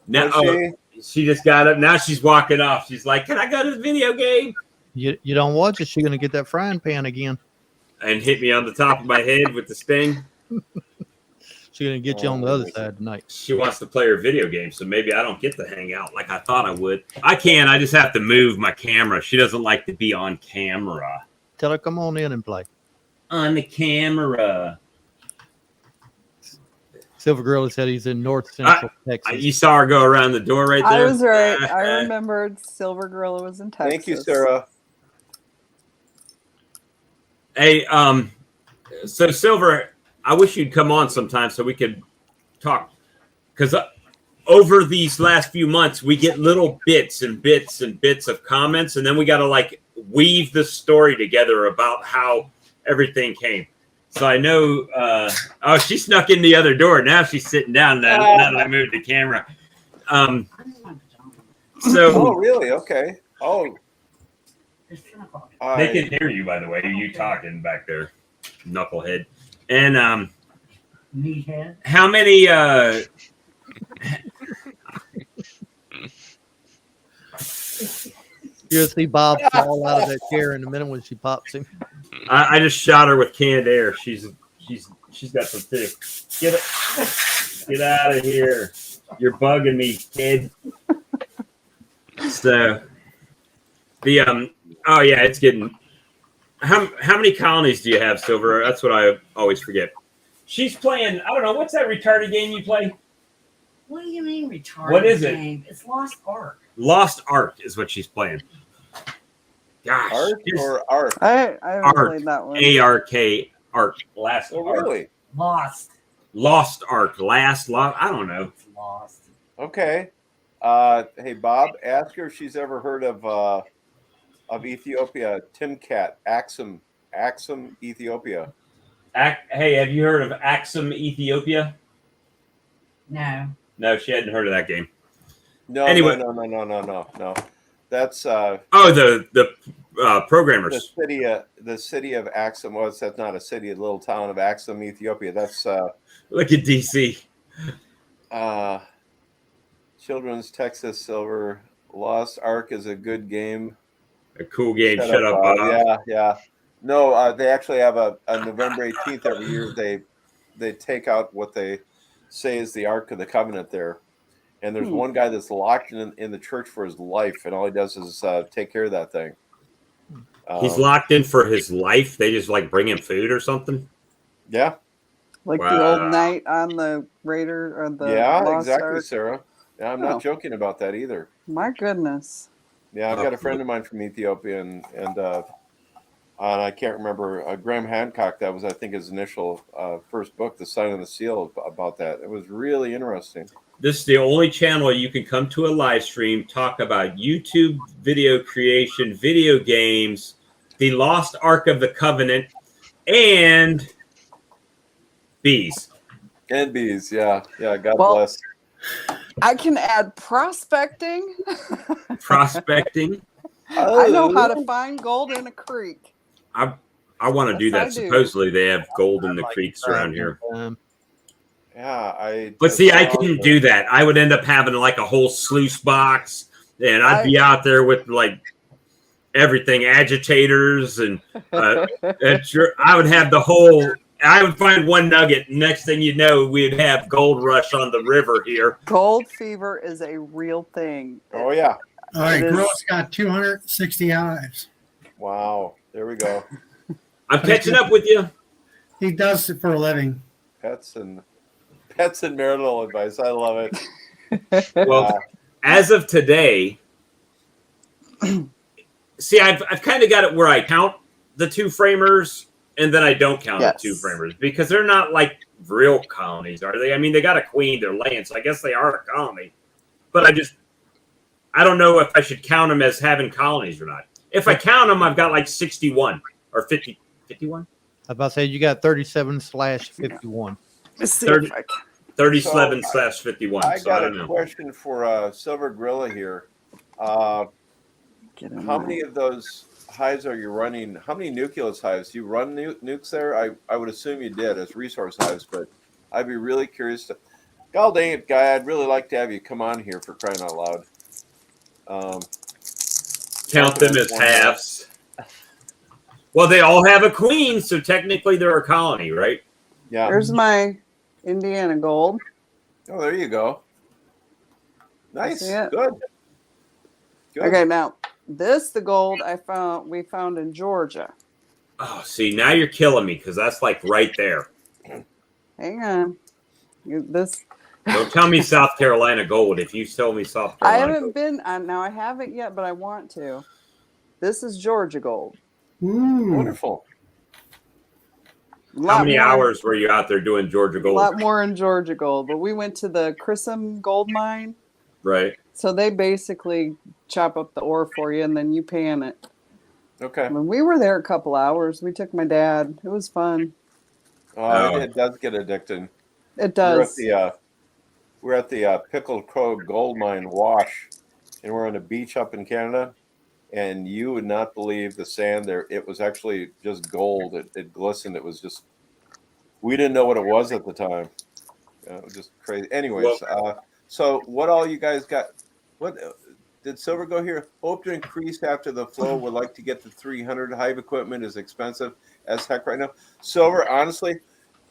Now she just got up. Now she's walking off. She's like, "Can I go to the video game?" You don't watch it, she's going to get that frying pan again. And hit me on the top of my head with the sting. She's going to get you on the other side tonight. She wants to play her video game, so maybe I don't get to hang out like I thought I would. I can. I just have to move my camera. She doesn't like to be on camera. Tell her, come on in and play. On the camera. Silver Gorilla said he's in North Central Texas. You saw her go around the door right there? I was right. I remembered Silver Gorilla was in Texas. Thank you, Sarah. Hey, so Silver, I wish you'd come on sometime so we could talk. Because over these last few months, we get little bits and bits and bits of comments, and then we got to weave the story together about how everything came. So I know, she snuck in the other door. Now she's sitting down now that I moved the camera. Oh, really? Okay. Oh. They can hear you, by the way. You talking back there, knucklehead. And meathead. How many? You'll see Bob fall out of that chair in a minute when she pops him. I just shot her with canned air. She's got some thick. Get out of here! You're bugging me, kid. So oh yeah, it's getting. How many colonies do you have, Silver? That's what I always forget. She's playing. I don't know what's that retarded game you play. What do you mean retarded? What is it? Game? It's Lost Ark. Lost Ark is what she's playing. Gosh, Ark or Ark? I haven't played that one. A-R-K, Ark. Last Oh, Ark. really? Lost Ark. I don't know. Lost. Okay. Hey, Bob, ask her if she's ever heard of of Ethiopia, Timcat, Axum, Ethiopia. Hey, have you heard of Axum Ethiopia? No. No, she hadn't heard of that game. No, Anyway. no. That's the programmers. the city of Axum. Well, that's not a city, a little town of Axum, Ethiopia. That's Look at DC. Children's Texas Silver. Lost Ark is a good game. A cool game. Shut up, Bob. Yeah. No, they actually have a November 18th every year. They take out what they say is the Ark of the Covenant there. And there's one guy that's locked in the church for his life, and all he does is take care of that thing. He's locked in for his life. They just like bring him food or something. Yeah. Like the old knight on the Raider or the Lost exactly, Ark. Sarah. Yeah, I'm not joking about that either. My goodness. Yeah, I've got a friend of mine from Ethiopia, and I can't remember Graham Hancock. That was, I think, his initial first book, The Sign and the Seal, about that. It was really interesting. This is the only channel you can come to a live stream, talk about YouTube video creation, video games, the Lost Ark of the Covenant, and bees. And bees, yeah. God bless. I can add prospecting. Prospecting. I know how to find gold in a creek. I want to do that. Supposedly they have gold in the creeks around here. Yeah, But see, I couldn't do that. I would end up having like a whole sluice box, and I'd be out there with like everything, agitators, and I would have the whole. I would find one nugget. Next thing you know, we'd have gold rush on the river here. Gold fever is a real thing. Oh yeah. All right, Gross got 260 hives. Wow, there we go. I'm catching up with you. He does it for a living. Pets and marital advice. I love it. Well, as of today, see, I've kind of got it where I count the two framers, and then I don't count the two framers because they're not like real colonies, are they? I mean, they got a queen, they're laying, so I guess they are a colony. But I don't know if I should count them as having colonies or not. If I count them, I've got like 61 or 50. 51? I was about to say you got 37/51. 37/51. I got a question for Silver Gorilla here. How many of those hives are you running? How many nucleus hives? Do you run nukes there? I would assume you did as resource hives, but I'd be really curious to. God dang it, Guy! I'd really like to have you come on here for crying out loud. Count them as halves. Well, they all have a queen, so technically they're a colony, right? Yeah. There's my Indiana gold. Oh, there you go. Nice. Good. Okay, now the gold we found in Georgia. Oh, see, now you're killing me because that's like right there. Hang on. Don't tell me South Carolina gold. If you tell me South Carolina I haven't been now I haven't yet, but I want to. This is Georgia gold. Wonderful. How many hours were you out there doing Georgia gold? A lot more in Georgia gold, but we went to the Chisholm gold mine. Right. So they basically chop up the ore for you and then you pan it. Okay. When we were there a couple hours, we took my dad. It was fun. It does get addicting. It does. We're at the Pickled Crow gold mine wash, and we're on a beach up in Canada. And you would not believe the sand there. It was actually just gold. It glistened. It was just, we didn't know what it was at the time. It was just crazy. Anyways, so what all you guys got? What did Silver go here? Hope to increase after the flow. Would like to get to 300. Hive equipment is expensive as heck right now. Silver, honestly,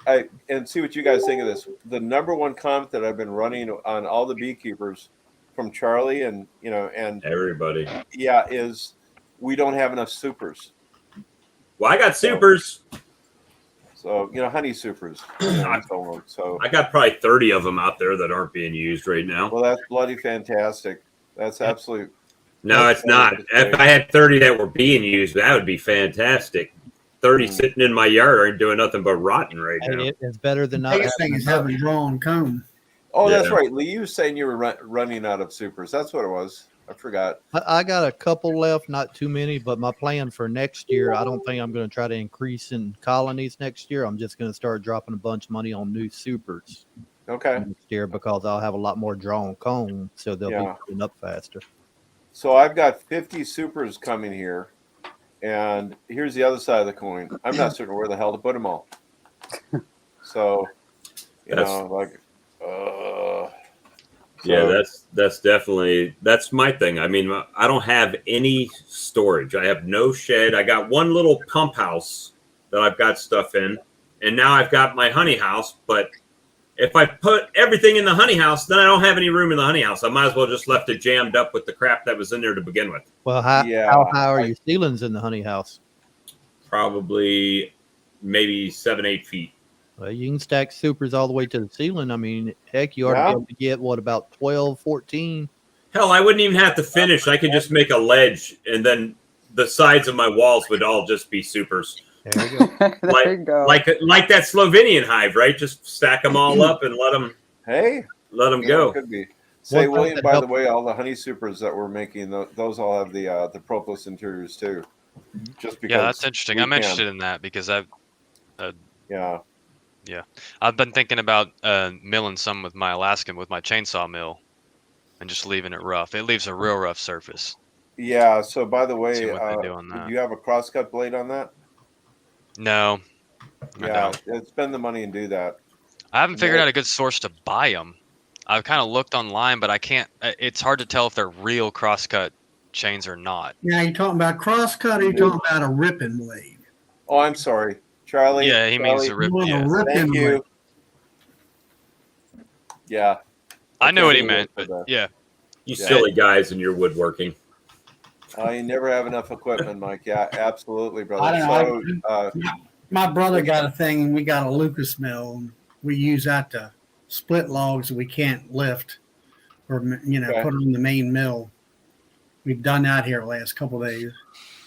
and see what you guys think of this. The number one comment that I've been running on all the beekeepers from Charlie and everybody, is we don't have enough supers. Well, I got supers. So honey supers. So I got probably 30 of them out there that aren't being used right now. Well, that's bloody fantastic. That's absolutely. No, it's not. If I had 30 that were being used, that would be fantastic. 30 sitting in my yard aren't doing nothing but rotting right now. It's better than not. The biggest thing is having drawn comb. Oh, that's right. Lee, you were saying you were running out of supers. That's what it was. I forgot. I got a couple left, not too many, but my plan for next year, I don't think I'm going to try to increase in colonies next year. I'm just going to start dropping a bunch of money on new supers Okay. next year because I'll have a lot more drawn comb, so they'll Yeah. be putting up faster. So I've got 50 supers coming here, and here's the other side of the coin. I'm not certain where the hell to put them all. So, yeah, that's definitely that's my thing. I mean, I don't have any storage. I have no shed. I got one little pump house that I've got stuff in, and now I've got my honey house. But if I put everything in the honey house, then I don't have any room in the honey house. I might as well just left it jammed up with the crap that was in there to begin with. Well, how high are your ceilings in the honey house? Probably maybe 7-8 feet. Well, you can stack supers all the way to the ceiling. I mean, heck, you ought to be able to get, what, about 12, 14? Hell, I wouldn't even have to finish. I could just make a ledge, and then the sides of my walls would all just be supers. There you go. There you go. Like that Slovenian hive, right? Just stack them all up and let them go. Could be. Say, William, by the way, all the honey supers that we're making, those all have the propolis interiors too. Just because. Yeah, that's interesting. I'm interested in that because I've been thinking about milling some with my Alaskan with my chainsaw mill, and just leaving it rough. It leaves a real rough surface. Yeah. So, by the way, See what they do on that. do you have a crosscut blade on that? No. Yeah, spend the money and do that. I haven't figured out a good source to buy them. I've kind of looked online, but I can't. It's hard to tell if they're real crosscut chains or not. Yeah, you talking about crosscut or you talking about a ripping blade? Oh, I'm sorry, Charlie. Yeah, he means a rip. Yeah. Thank you. Yeah. I know what he meant, but yeah. You silly guys in your woodworking. You never have enough equipment, Mike. Yeah, absolutely, brother. I don't know. My brother got a thing, and we got a Lucas mill. And we use that to split logs that we can't lift, or put on the main mill. We've done that here the last couple of days.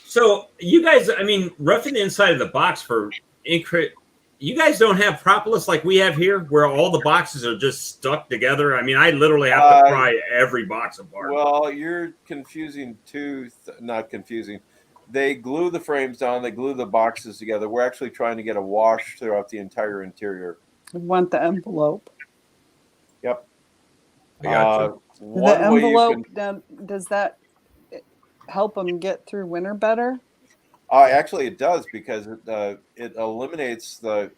So you guys, I mean, roughing the inside of the box for you guys don't have propolis like we have here, where all the boxes are just stuck together. I mean, I literally have to pry every box apart. Well, you're confusing not confusing. They glue the frames down. They glue the boxes together. We're actually trying to get a wash throughout the entire interior. We want the envelope. Yep. I gotcha. The envelope, does that help them get through winter better? Actually, it does, because it eliminates the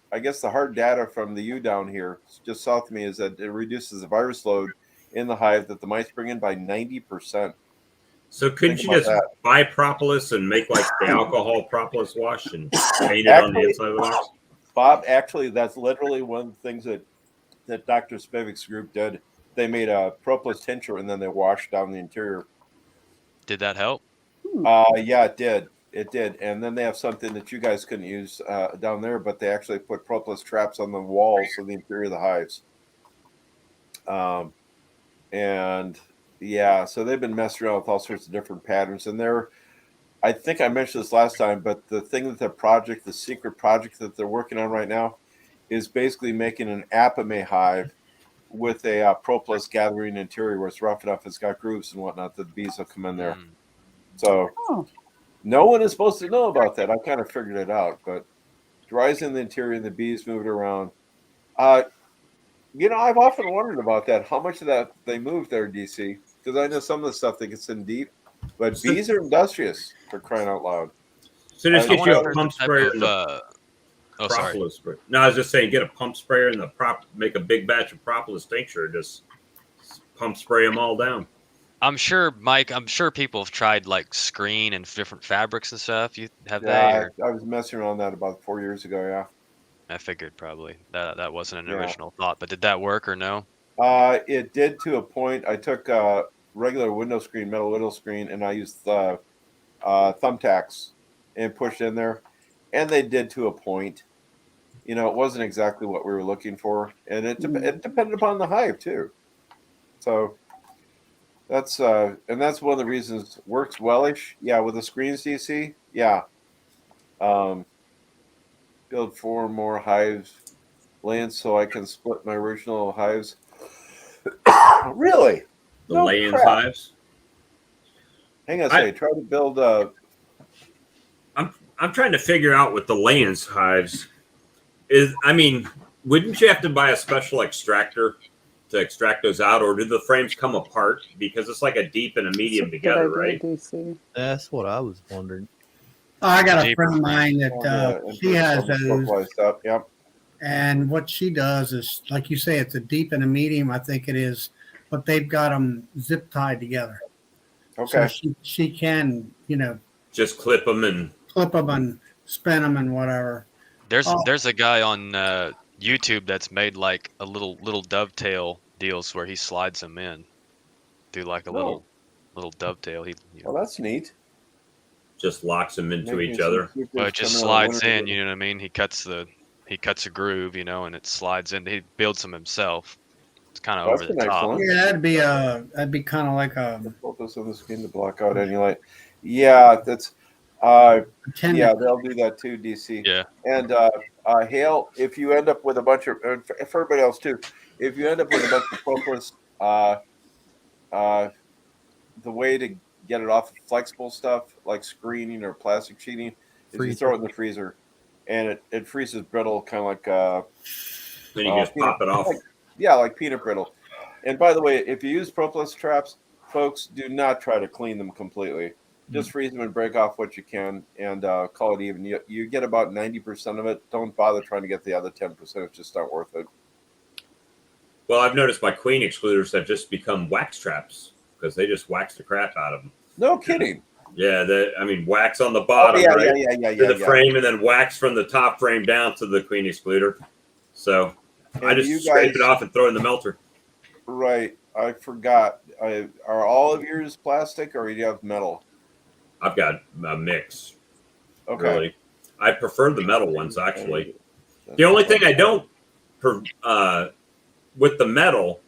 hard data from the U down here just south of me is that it reduces the virus load in the hive that the mice bring in by 90%. So couldn't you just buy propolis and make like the alcohol propolis wash and paint it on the inside of the box? Bob, actually, that's literally one of the things that Dr. Spivik's group did. They made a propolis tincture and then they washed down the interior. Did that help? Yeah, it did. It did. And then they have something that you guys couldn't use down there, but they actually put propolis traps on the walls of the interior of the hives. And yeah, so they've been messing around with all sorts of different patterns. And I think I mentioned this last time, but the thing that the secret project that they're working on right now is basically making an apame hive with a propolis gathering interior where it's rough enough, it's got grooves and whatnot, the bees will come in there. So no one is supposed to know about that. I kind of figured it out, but dries in the interior and the bees move it around. I've often wondered about that, how much of that they move there, DC, because I know some of the stuff that gets in deep, but bees are industrious, for crying out loud. So just get you a pump sprayer. Sorry. No, I was just saying, get a pump sprayer and make a big batch of propolis tincture, just pump spray them all down. I'm sure, Mike. I'm sure people have tried like screen and different fabrics and stuff. You have I was messing around that about 4 years ago. Yeah, I figured probably that wasn't an original thought, but did that work or no? It did to a point. I took a regular window screen, metal window screen, and I used thumbtacks and pushed in there, and they did to a point. It wasn't exactly what we were looking for, and it depended upon the hive too. So. That's one of the reasons works wellish. Yeah, with the screens, DC. Yeah. Build 4 more hives lands so I can split my original hives. Really? The lay-ins hives? Hang on a second. Try to build I'm trying to figure out with the Lance hives wouldn't you have to buy a special extractor to extract those out, or do the frames come apart because it's like a deep and a medium together, right? DC. That's what I was wondering. Oh, I got a Deeper friend of mine that she has those, stuff. Yep. and what she does is, like you say, it's a deep and a medium. I think it is, but they've got them zip tied together. Okay. So she can, Just clip them and spin them and whatever. There's a guy on YouTube that's made like a little dovetail deals where he slides them in, do like a little dovetail. Well, that's neat. just locks them into each other. Well, it just slides in. You know what I mean? He cuts a groove, and it slides in. He builds them himself. It's kind of over the top. Yeah, that'd be kind of like a focus on the screen to block out any light. Yeah, that's yeah, they'll do that too, DC. Yeah. And Hale, if you end up with a bunch of, for everybody else too, if you end up with a bunch of propolis, the way to get it off of flexible stuff like screening or plastic sheeting is you throw it in the freezer, and it freezes brittle, kind of like then you just pop it off. Like peanut brittle. And by the way, if you use propolis traps, folks, do not try to clean them completely. Just freeze them and break off what you can, and call it even. You get about 90% of it. Don't bother trying to get the other 10%. It's just not worth it. Well, I've noticed my queen excluders have just become wax traps because they just wax the crap out of them. No kidding. Yeah, wax on the bottom, to the frame, and then wax from the top frame down to the queen excluder. So and I just scrape it off and throw it in the melter. Right. I forgot. Are all of yours plastic, or do you have metal? I've got a mix. Okay. Really. I prefer the metal ones, actually. The only thing I don't, with the metal,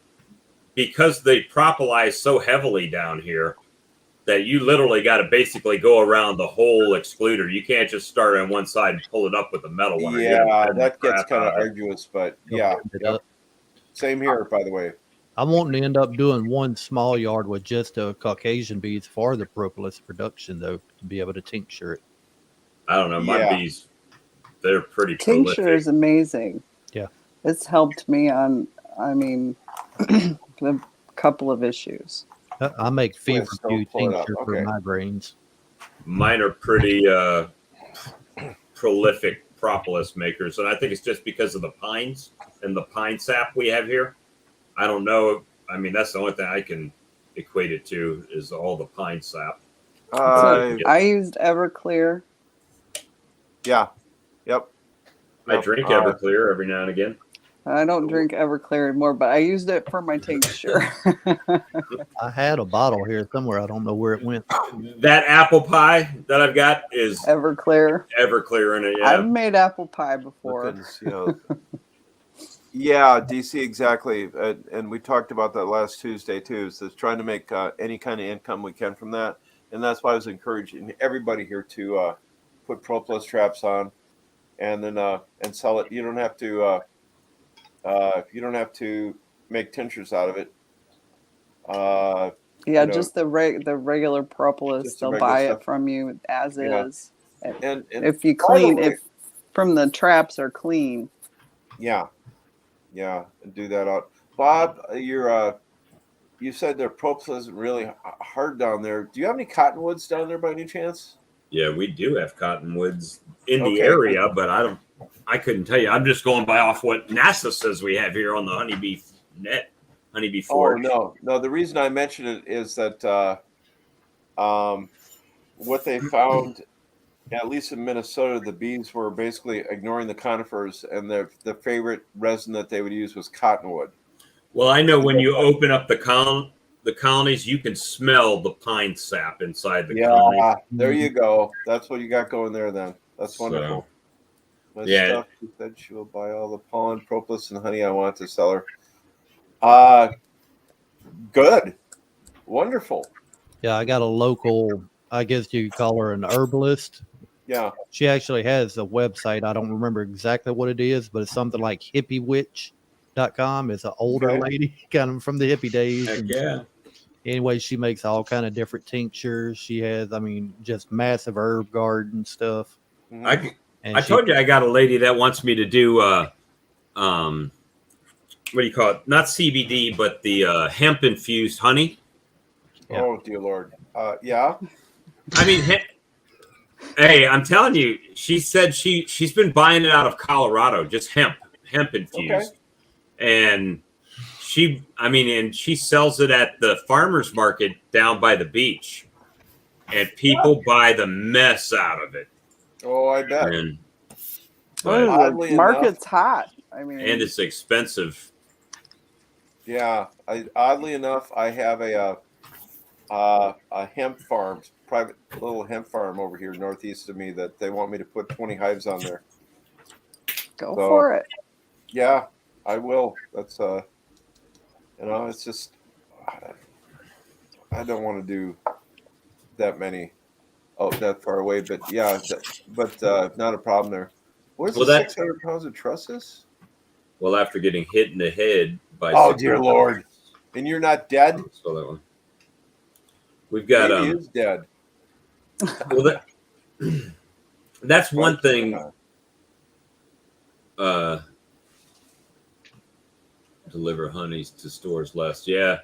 because they propolize so heavily down here, that you literally got to basically go around the whole excluder. You can't just start on one side and pull it up with the metal one. Yeah, that gets kind of arduous, but yeah. Same here, by the way. I'm wanting to end up doing one small yard with just Caucasian bees for the propolis production, though, to be able to tincture it. I don't know. My bees, they're pretty tincture prolific. Is amazing. Yeah. It's helped me on, a couple of issues. I make feverfew tincture for migraines. Mine are pretty prolific propolis makers, and I think it's just because of the pines and the pine sap we have here. I don't know. That's the only thing I can equate it to is all the pine sap. I used Everclear. Yeah. Yep. I drink Everclear every now and again. I don't drink Everclear anymore, but I used it for my tincture. I had a bottle here somewhere. I don't know where it went. That apple pie that I've got is Everclear in it. Yeah. I've made apple pie before. Yeah, DC, exactly. And we talked about that last Tuesday too. So it's trying to make any kind of income we can from that. And that's why I was encouraging everybody here to put propolis traps on and then and sell it. You don't have to make tinctures out of it. Just the regular propolis. They'll buy it from you as is. And if you clean, if from the traps are clean. Yeah, and do that out. Bob, you said their propolis isn't really hard down there. Do you have any cottonwoods down there by any chance? Yeah, we do have cottonwoods in the area, but I couldn't tell you. I'm just going by off what NASA says we have here on the honeybee forge. Oh, no. The reason I mention it is that what they found, at least in Minnesota, the bees were basically ignoring the conifers, and the favorite resin that they would use was cottonwood. Well, I know when you open up the colonies, you can smell the pine sap inside the colony. Yeah, there you go. That's what you got going there then. That's wonderful. Stuff, she said she will buy all the pollen, propolis, and honey I want to sell her. Good. Wonderful. Yeah, I got a local, I guess you could call her an herbalist. Yeah. She actually has a website. I don't remember exactly what it is, but it's something like hippiewitch.com. It's an older lady, kind of from the hippie days. Heck yeah. Anyway, she makes all kind of different tinctures. She has, I mean, just massive herb garden stuff. Mhm. I told you I got a lady that wants me to do what do you call it? Not CBD, but the hemp infused honey. Yeah. Oh dear Lord. Yeah. I mean, hey, I'm telling you, she said she's been buying it out of Colorado, just hemp infused, and she sells it at the farmers market down by the beach, and people buy the mess out of it. Oh, I bet. And, Oh, Oddly the market's hot. I mean, and it's expensive. Yeah. Oddly enough, I have a hemp farm, private little hemp farm over here northeast of me that they want me to put 20 hives on there. go for it. Yeah, I will. That's it's just I don't want to do that many that far away, but yeah, not a problem there. What is Well, the that- 600 pounds of trusses? Well, after getting hit in the head by Oh dear Lord. And you're not dead? So that one. We've got Maybe he is dead. well, that's one thing. Deliver honeys to stores less. Yeah.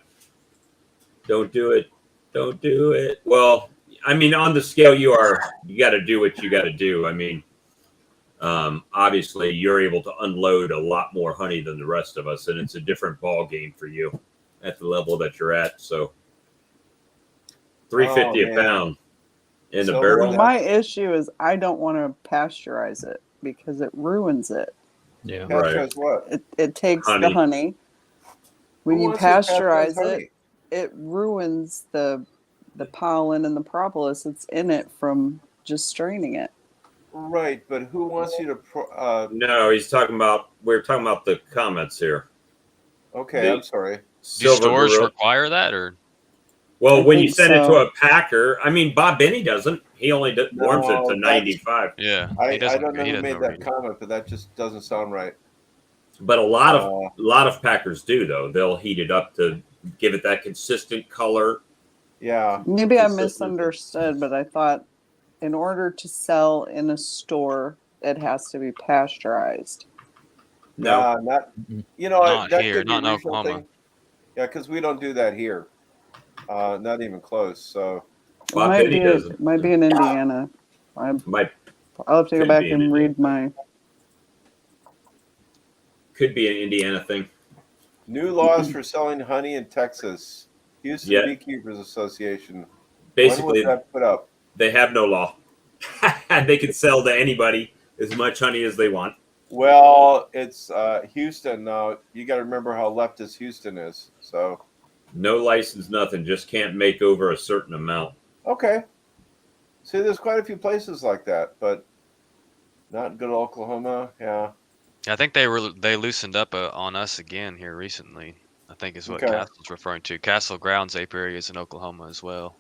Don't do it. Don't do it. Well, I mean, on the scale you got to do what you got to do. I mean, obviously you're able to unload a lot more honey than the rest of us, and it's a different ball game for you at the level that you're at. So $3.50 a pound in the barrel. My issue is I don't want to pasteurize it because it ruins it. Yeah. Pasteurize what? It takes the honey. When you pasteurize it, it ruins the pollen and the propolis that's in it from just straining it. Right, but who wants you to? No, we're talking about the comments here. Okay, I'm sorry. Do stores require that, or? Well, when you send it to a packer, I mean, Bob Benny doesn't. He only warms it to 95. Yeah, I don't know who made that comment, but that just doesn't sound right. But a lot of packers do, though. They'll heat it up to give it that consistent color. Yeah. Maybe I misunderstood, but I thought in order to sell in a store, it has to be pasteurized. No, not. Not that here, could be not in a regional Oklahoma. thing. Yeah, because we don't do that here. Not even close. So. Might be in Indiana. I'll have to go back and read my. Could be an Indiana thing. New laws for selling honey in Texas. Houston Beekeepers Association. Basically, when was that put up? They have no law. They can sell to anybody as much honey as they want. Well, it's Houston now. You got to remember how leftist Houston is. So. No license, nothing. Just can't make over a certain amount. Okay. See, there's quite a few places like that, but not good Oklahoma. Yeah. I think they loosened up on us again here recently. I think is what Castle's referring to. Castle Grounds apiary is in Oklahoma as well.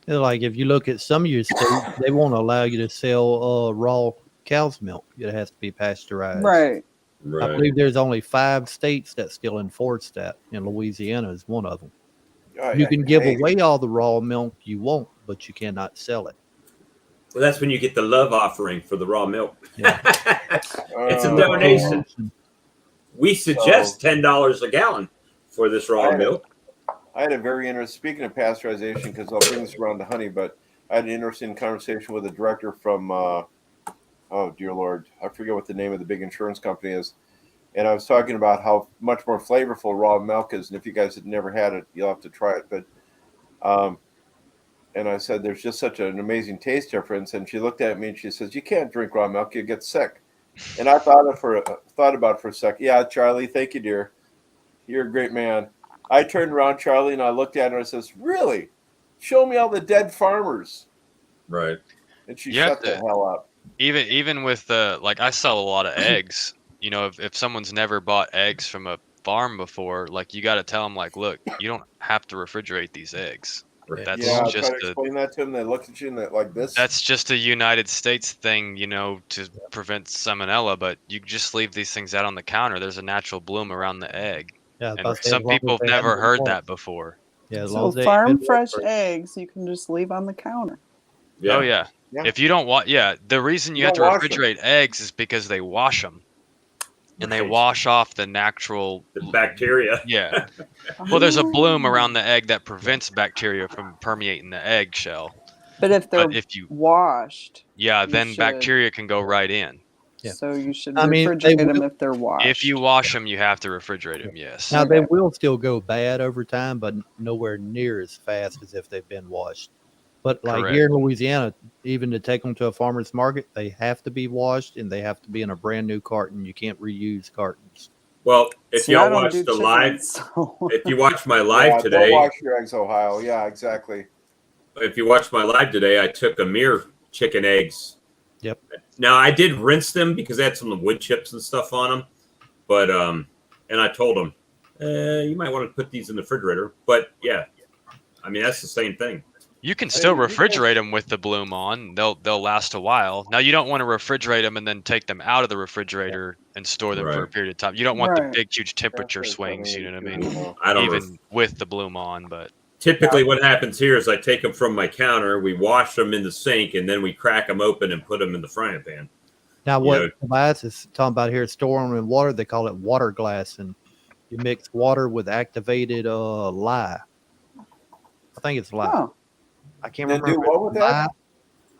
Like if you look at some of your states, they won't allow you to sell raw cow's milk. It has to be pasteurized. Right. I believe there's only 5 states that still enforce that, and Louisiana is one of them. You can give away all the raw milk you want, but you cannot sell it. Well, that's when you get the love offering for the raw milk. Yeah. It's a donation. We suggest $10 a gallon for this raw milk. I had a very interesting, speaking of pasteurization, because I'll bring this around to honey, but I had an interesting conversation with a director from, oh dear Lord, I forget what the name of the big insurance company is. And I was talking about how much more flavorful raw milk is. And if you guys had never had it, you'll have to try it. But, and I said, there's just such an amazing taste difference. And she looked at me and she says, you can't drink raw milk, you get sick. And I thought about it for a second. Yeah, Charlie, thank you, dear. You're a great man. I turned around, Charlie, and I looked at her and I says, really? Show me all the dead farmers. Right. And she shut the hell up. Even with like I sell a lot of eggs. You know, if someone's never bought eggs from a farm before, like you got to tell them, like, look, you don't have to refrigerate these eggs. That's just try to explain that to them. They look at you and they're like this. That's just a United States thing, you know, to prevent salmonella. But you just leave these things out on the counter. There's a natural bloom around the egg. Yeah, and some people have never heard that before. Yeah, as long So as they farm been fresh first. eggs you can just leave on the counter. Yeah. Oh yeah. Yeah. If you don't want, the reason you You have to don't wash 'em. refrigerate eggs is because they wash them, and they Right. wash off the natural. The bacteria. Yeah. Well, there's a bloom Oh. around the egg that prevents bacteria from permeating the eggshell. But if they're But if you, washed, you then should. bacteria can go right in. Yeah. So you should I mean, they refrigerate them will, if they're washed. If you wash them, you have to refrigerate them. Yes. now they Okay. will still go bad over time, but nowhere near as fast as if they've been washed. But like Correct. here in Louisiana, even to take them to a farmer's market, they have to be washed and they have to be in a brand new carton. You can't reuse cartons. Well, if See, I y'all don't watch do the live, chickens, so. if you watch my Yeah, live don't today, wash your eggs, Ohio. Yeah, exactly. if you watch my live today, I took Amir chicken eggs. Yep. Now I did rinse them because they had some wood chips and stuff on them, but and I told them you might want to put these in the refrigerator. But yeah, I mean that's the same thing. You can still you guys- refrigerate them with the bloom on. They'll last a while. Now you don't want to refrigerate them and then take them out of the refrigerator and store them for a Right. period of time. You don't want the Right. big huge temperature That's what swings. You know what I do, mean? I don't Even with the bloom on, but Typically, what happens here is I take them from my counter, we wash them in the sink, and then we crack them open and put them in the frying pan. Now, You what know- Tobias is talking about here, storing them in water, they call it water glass, and you mix water with activated lye. I think it's lye. Oh, I can't Then remember. do if what it's with that? lye.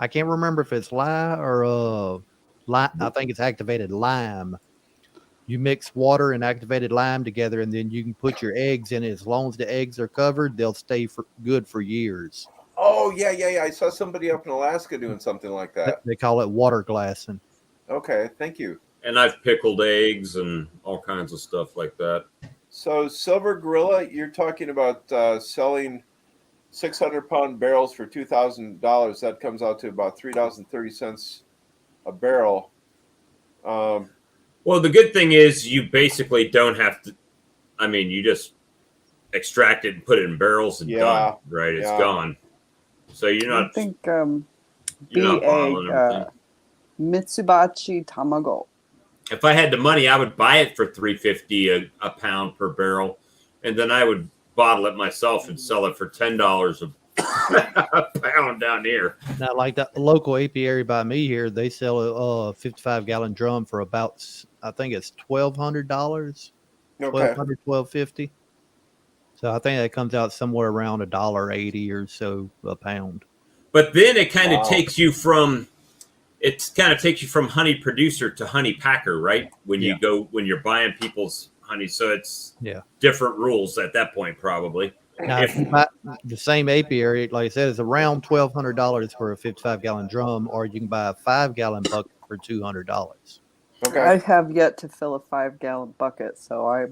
I can't remember if it's lye or lime. I think it's activated lime. You mix water and activated lime together, and then you can put your eggs in it. As long as the eggs are covered, they'll stay good for years. Oh, yeah. I saw somebody up in Alaska doing something like that. They call it water glassing. Okay, thank you. And I've pickled eggs and all kinds of stuff like that. So, Silver Gorilla, you're talking about selling 600-pound barrels for $2,000. That comes out to about $3.30 a barrel. Well, the good thing is you basically don't have to. I mean, you just extract it and put it in barrels and Yeah, done. Right, it's yeah. gone. So you're I not. think You're not bottling everything. Mitsubachi Tamago. If I had the money, I would buy it for $3.50 a pound per barrel, and then I would bottle it myself and sell it for $10 a pound down here. Now, like the local apiary by me here, they sell a 55-gallon drum for about, I think it's $1,200, Okay. $1,200, $1,250. So I think that comes out somewhere around $1.80 or so a pound. But then it kind of Wow. takes you from honey producer to honey packer, right? When you're buying people's honey, so it's different rules at that point, probably. Now, if you buy the same apiary, like I said, it's around $1,200 for a 55-gallon drum, or you can buy a 5-gallon bucket for $200. Okay. I have yet to fill a 5-gallon bucket, so I.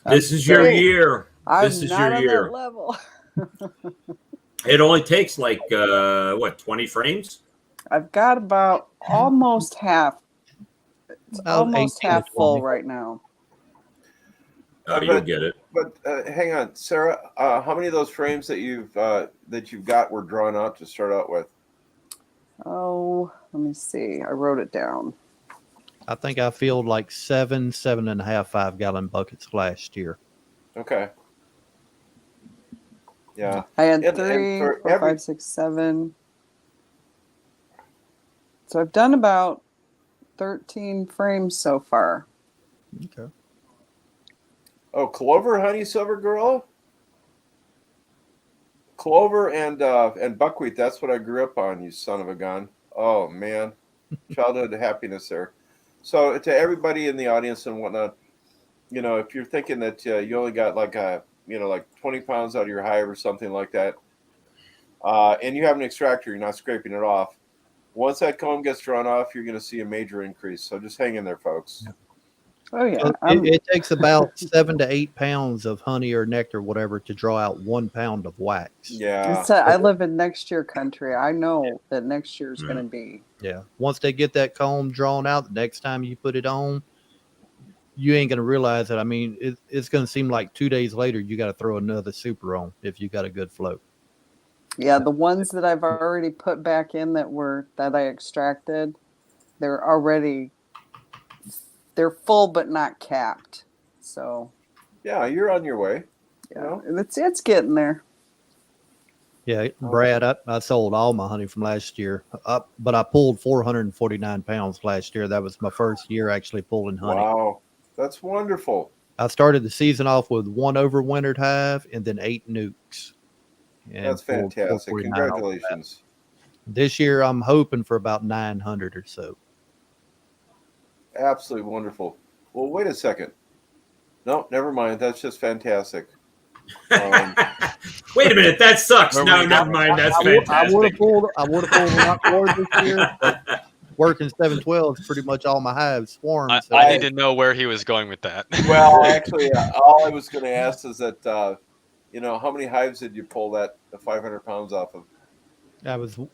This is your year. I'm This is not your on year. that level. It only takes like 20 frames? I've got about almost half. It's About almost 18 to half full 20. right now. Oh, you'll get it. But hang on, Sarah. How many of those frames that you've got were drawn out to start out with? Oh, let me see. I wrote it down. I think I filled like 7.5 5-gallon buckets last year. Okay. Yeah. I had And 3, for 4, every- 5, 6, 7. So I've done about 13 frames so far. Okay. Oh, clover, honey, silver gorilla. Clover and buckwheat. That's what I grew up on. You son of a gun. Oh man, childhood happiness there. So to everybody in the audience and whatnot, if you're thinking that you only got like 20 pounds out of your hive or something like that, and you have an extractor, you're not scraping it off. Once that comb gets drawn off, you're going to see a major increase. So just hang in there, folks. Oh yeah. So it takes about 7 to 8 pounds of honey or nectar, whatever, to draw out 1 pound of wax. Yeah. I live in next year country. I know that next year is going to be. Yeah. Once they get that comb drawn out, the next time you put it on, you ain't going to realize it. I mean, it's going to seem like 2 days later, you got to throw another super on if you got a good flow. Yeah, the ones that I've already put back in that I extracted, they're full but not capped. So Yeah, you're on your way. Yeah, and it's getting there. Yeah, Brad, I sold all my honey from last year, but I pulled 449 pounds last year. That was my first year actually pulling honey. Wow, that's wonderful. I started the season off with 1 overwintered hive and then 8 nukes. And That's fantastic. 449 off of that. Congratulations. This year, I'm hoping for about 900 or so. Absolutely wonderful. Well, wait a second. No, never mind. That's just fantastic. Wait a minute, that sucks. No, never mind. That's fantastic. I would have pulled a lot more this year, but working 712s, pretty much all my hives swarmed. So I need to know where he was going with that. Well, actually, all I was going to ask is that, how many hives did you pull the 500 pounds off of? That was 1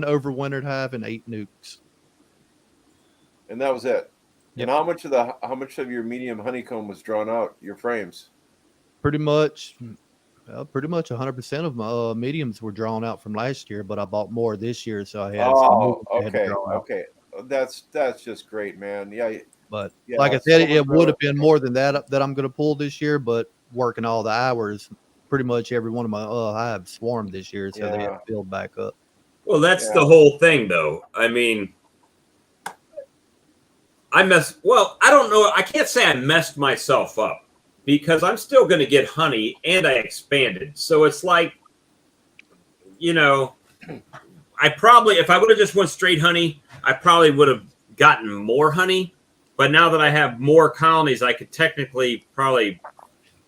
overwintered hive and 8 nukes. And that was it. Yep. And how much of your medium honeycomb was drawn out? Your frames? Pretty much 100% of my mediums were drawn out from last year, but I bought more this year, so I had some more I had to draw out. Okay. That's just great, man. Yeah. But yeah, like I said, it would have been more than that I'm going to pull this year, but working all the hours, pretty much every one of my hives swarmed this year, so they had to build back up. Well, that's the whole thing, though. I mean, I don't know. I can't say I messed myself up because I'm still going to get honey and I expanded. So it's like, I probably, if I would have just went straight honey, I probably would have gotten more honey. But now that I have more colonies, I could technically probably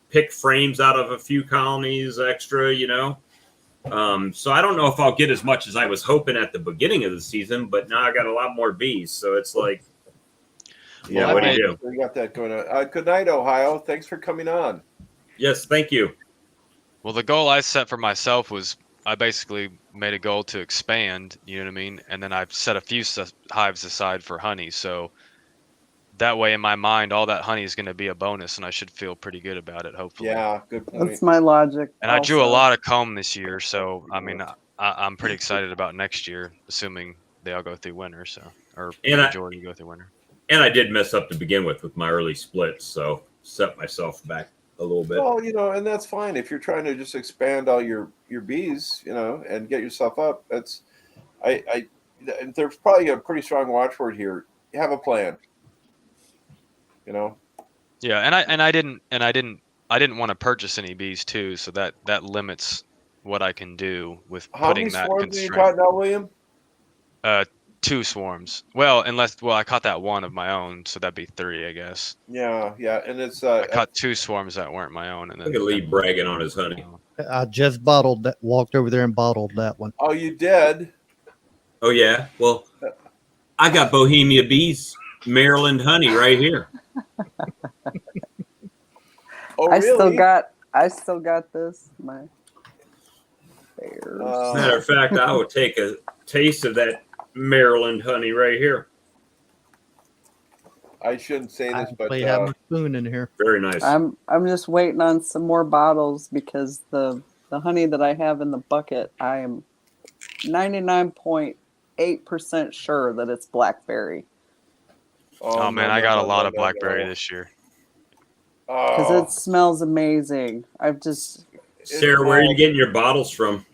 pick frames out of a few colonies extra, So I don't know if I'll get as much as I was hoping at the beginning of the season, but now I got a lot more bees. So it's like, yeah, what do you do? We got that going on. Good night, Ohio. Thanks for coming on. Yes, thank you. Well, the goal I set for myself was I basically made a goal to expand, you know what I mean? And then I've set a few hives aside for honey. So that way in my mind, all that honey is going to be a bonus and I should feel pretty good about it, hopefully. Yeah, good point. That's my logic. And I drew a lot of comb this year. So, I mean, I'm pretty excited about next year, assuming they all go through winter. Or the majority go through winter. And I did mess up to begin with my early splits, so set myself back a little bit. Well, and that's fine if you're trying to just expand all your bees, and get yourself up. That's, there's probably a pretty strong watchword here. You have a plan. Yeah, and I didn't want to purchase any bees too, so that limits what I can do with putting that constraint. How many swarms have you caught now, William? 2 swarms. Well, I caught that one of my own, so that'd be 3, I guess. Yeah, and it's I caught 2 swarms that weren't my own, and then look at Lee bragging on his honey. I just walked over there and bottled that one. Oh, you did? Oh yeah. Well, I got Bohemia Bees, Maryland honey right here. Oh, I really? still got this. My bears. As a matter of fact, I would take a taste of that Maryland honey right here. I shouldn't say this, but I have a spoon in here. Very nice. I'm just waiting on some more bottles because the honey that I have in the bucket, I am 99.8% sure that it's blackberry. Oh man, I got a lot of blackberry this year. Because it smells amazing. Sarah, where are you getting your bottles from?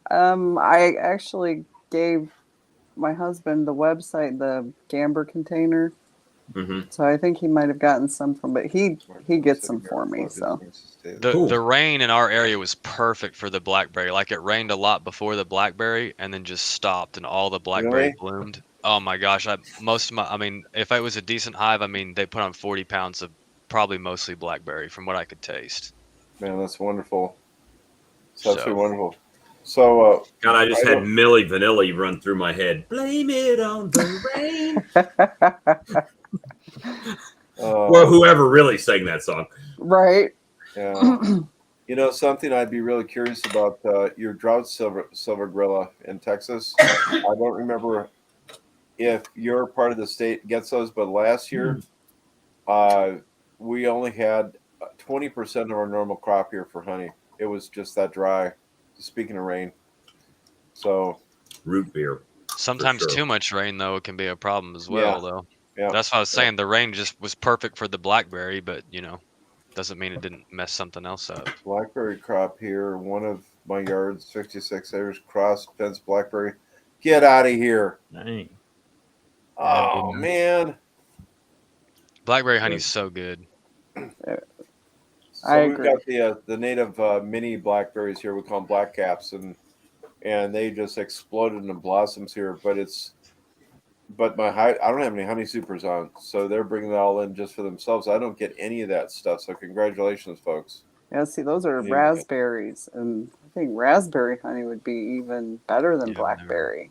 I actually gave my husband the website, the Gamber container. Mm-hmm. So I think he might have gotten some from, but he gets them for me. So the rain in our area was perfect for the blackberry. Like it rained a lot before the blackberry, and then just stopped, and all the blackberry bloomed. Oh my gosh! If it was a decent hive, they put on 40 pounds of probably mostly blackberry from what I could taste. Man, that's wonderful. That's absolutely wonderful. So, God, I just had Milli Vanilli run through my head. Blame it on the rain. Well, whoever really sang that song. Right. Yeah. Something I'd be really curious about, your drought silver gorilla in Texas. I don't remember if your part of the state gets those, but last year we only had 20% of our normal crop here for honey. It was just that dry. Speaking of rain. So root beer. Sometimes too much rain though can be a problem as well though. Yeah. That's what I was saying. The rain just was perfect for the blackberry, but doesn't mean it didn't mess something else up. Blackberry crop here. One of my yards, 66 acres, cross fence blackberry. Get out of here. Dang. Oh, man. Blackberry honey's so good. So we've agree. got the native mini blackberries here. We call them black caps, and they just exploded into blossoms here. But I don't have any honey supers on, so they're bringing that all in just for themselves. I don't get any of that stuff. So congratulations, folks. Yeah, see, those are Yeah. raspberries, and I think raspberry honey would be even better than Yeah, blackberry.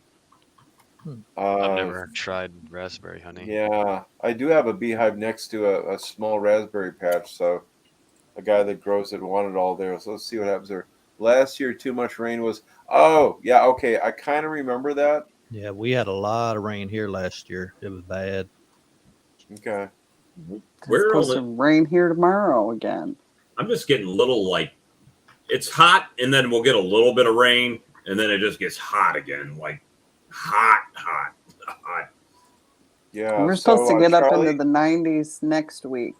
I've never tried raspberry honey. Yeah, I do have a beehive next to a small raspberry patch, so a guy that grows it wanted all there. So let's see what happens there. Last year, too much rain was. Oh, yeah, okay. I kind of remember that. Yeah, we had a lot of rain here last year. It was bad. Okay. It's We're supposed to only, rain here tomorrow again. I'm just getting a little like it's hot, and then we'll get a little bit of rain, and then it just gets hot again, like hot. Yeah. We're supposed to get up Charlie, into the 90s next week.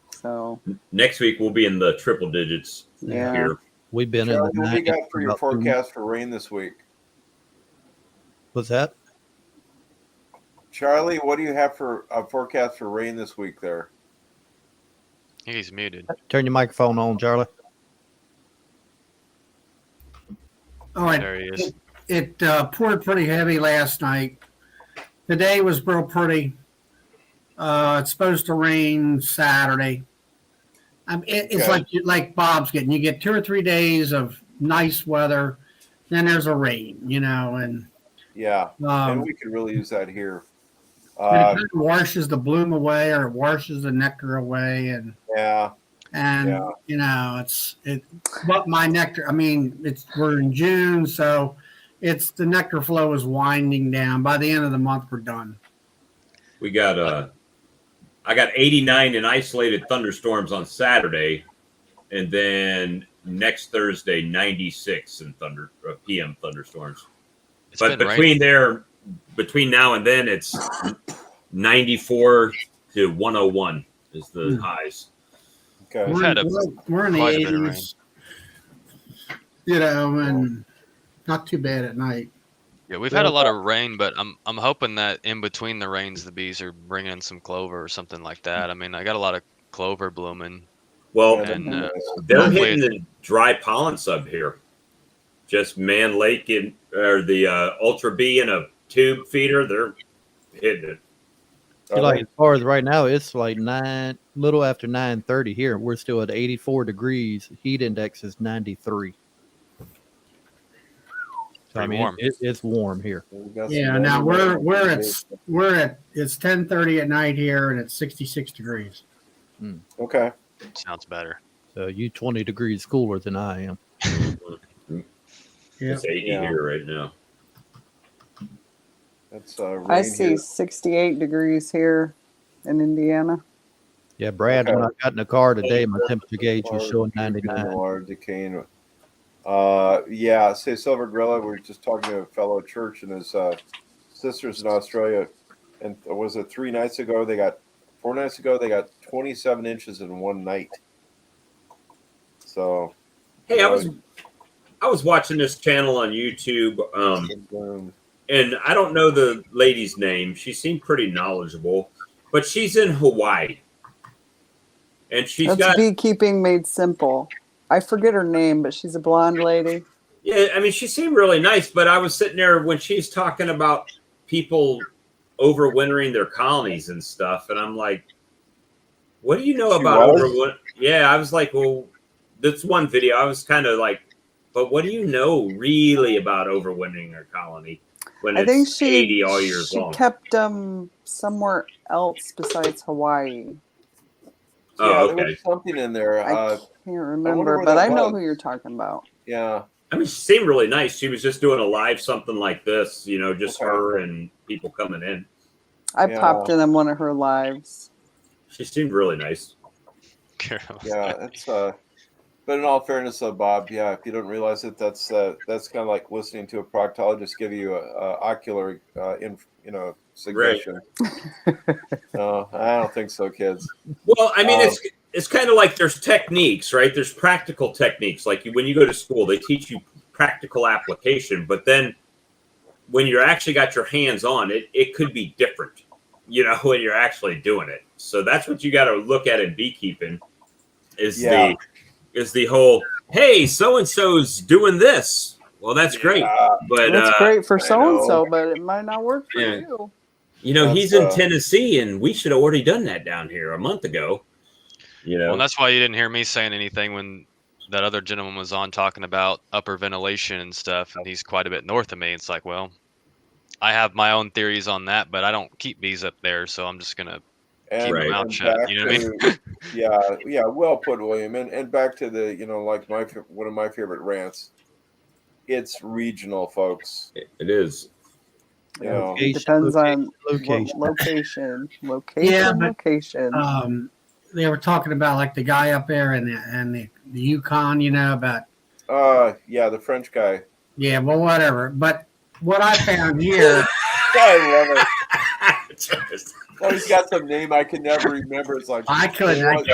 So, Next week we'll be in the triple digits yeah. here. We've been Charlie, in the what do you 90s got for your about 2 weeks. forecast for rain this week? What's that? Charlie, what do you have for a forecast for rain this week there? I think he's muted. Turn your microphone on, Charlie. All right. There he is. It poured pretty heavy last night. Today was real pretty. It's supposed to rain Saturday. It's Okay. like Bob's getting. You get 2 or 3 days of nice weather, then there's a rain, and Yeah, and um, we could really use that here. and it kind of washes the bloom away, or it washes the nectar away, and Yeah, but my nectar. I mean, we're in June, so the nectar flow is winding down. By the end of the month, we're done. We got I got 89 in isolated thunderstorms on Saturday, and then next Thursday 96 in PM thunderstorms. It's But been between now and then, it's 94 to 101 is the highs. okay. We've had We're in the quite a bit of 80s, and not too bad at night. Yeah, we've had a lot of rain, but I'm hoping that in between the rains, the bees are bringing in some clover or something like that. I mean, I got a lot of clover blooming. Well, Yeah, And they're hopefully hitting the dry pollen sub here. Just Man Lake or the Ultra Bee in a tube feeder, they're hitting it. Like as far as right now, it's like little after 9:30 here. We're still at 84 degrees. Heat index is 93. So, I Pretty mean, warm. it's warm here. Yeah. Now we're at it's 10:30 at night here, and it's 66 degrees. Okay. sounds better. So you 20 degrees cooler than I am. Yeah. It's 80 Yeah. here right now. That's rain I see here. 68 degrees here in Indiana. Yeah, Brad, Okay. when I got in the car today, my temperature gauge was showing 99. Water decaying. Yeah, say Silver Gorilla. We were just talking to a fellow church and his sisters in Australia, and was it 4 nights ago? They got 27 inches in one night. So, Hey, I was watching this channel on YouTube, and I don't know the lady's name. She seemed pretty knowledgeable, but she's in Hawaii, and she's That's got Beekeeping Made Simple. I forget her name, but she's a blonde lady. yeah. I mean, she seemed really nice, but I was sitting there when she's talking about people overwintering their colonies and stuff, and I'm like, what do you know She about was? overwintering? Yeah, I was like, well, that's one video. I was kind of like, but what do you know really about overwintering a colony when I think it's 80 all year she long? kept them somewhere else besides Hawaii. Oh, yeah, there okay. was something in there. I can't remember, where but that I know was. who you're talking about. Yeah, I mean, she seemed really nice. She was just doing a live something like this, just Okay. her and people coming in. I Yeah. popped in on one of her lives. She seemed really nice. Carol. yeah. That's But in all fairness, though, Bob, yeah, if you don't realize it, that's kind of like listening to a proctologist give you a ocular, suggestion. No, I don't think so, kids. Well, I mean, it's kind of like there's techniques, right? There's practical techniques. Like when you go to school, they teach you practical application, but then when you're actually got your hands on it, it could be different, when you're actually doing it. So that's what you got to look at in beekeeping is the whole, hey, so-and-so's doing this. Well, that's great. But that's great for so-and-so, but it might not work for you. He's in Tennessee and we should have already done that down here a month ago. Well, that's why you didn't hear me saying anything when that other gentleman was on talking about upper ventilation and stuff, and he's quite a bit north of me. It's like, well, I have my own theories on that, but I don't keep bees up there, so I'm just gonna keep my mouth shut. You know what I mean? yeah, well put, William. And back to the, like one of my favorite rants. It's regional, folks. It is. It depends on location. They were talking about like the guy up there and the Yukon, about. The French guy. Yeah, well, whatever. But what I found here. I love it. Oh, he's got some name I can never remember. It's like I couldn't.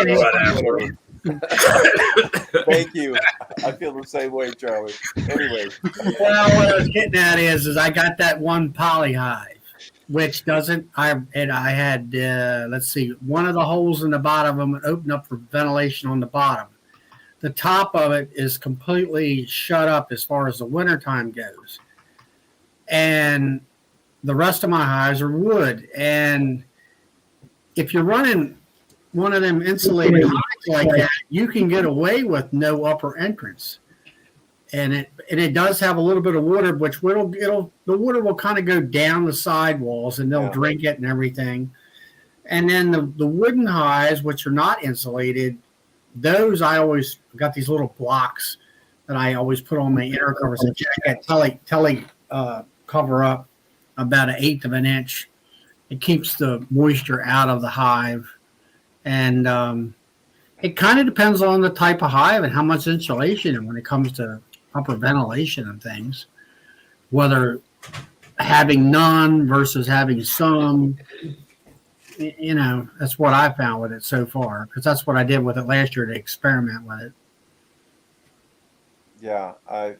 Thank you. I feel the same way, Charlie. Anyway. Well, what I was getting at is I got that one poly hive, which doesn't. I had let's see, one of the holes in the bottom of them opened up for ventilation on the bottom. The top of it is completely shut up as far as the wintertime goes, and the rest of my hives are wood. And if you're running one of them insulated hives like that, you can get away with no upper entrance. And it does have a little bit of water, which the water will kind of go down the sidewalls and they'll drink it and everything. And then the wooden hives, which are not insulated, those I always got these little blocks that I always put on my inner covers and check that telly cover up about 1/8 of an inch. It keeps the moisture out of the hive. And it kind of depends on the type of hive and how much insulation, and when it comes to upper ventilation and things, whether having none versus having some, that's what I found with it so far, because that's what I did with it last year to experiment with it. Yeah, I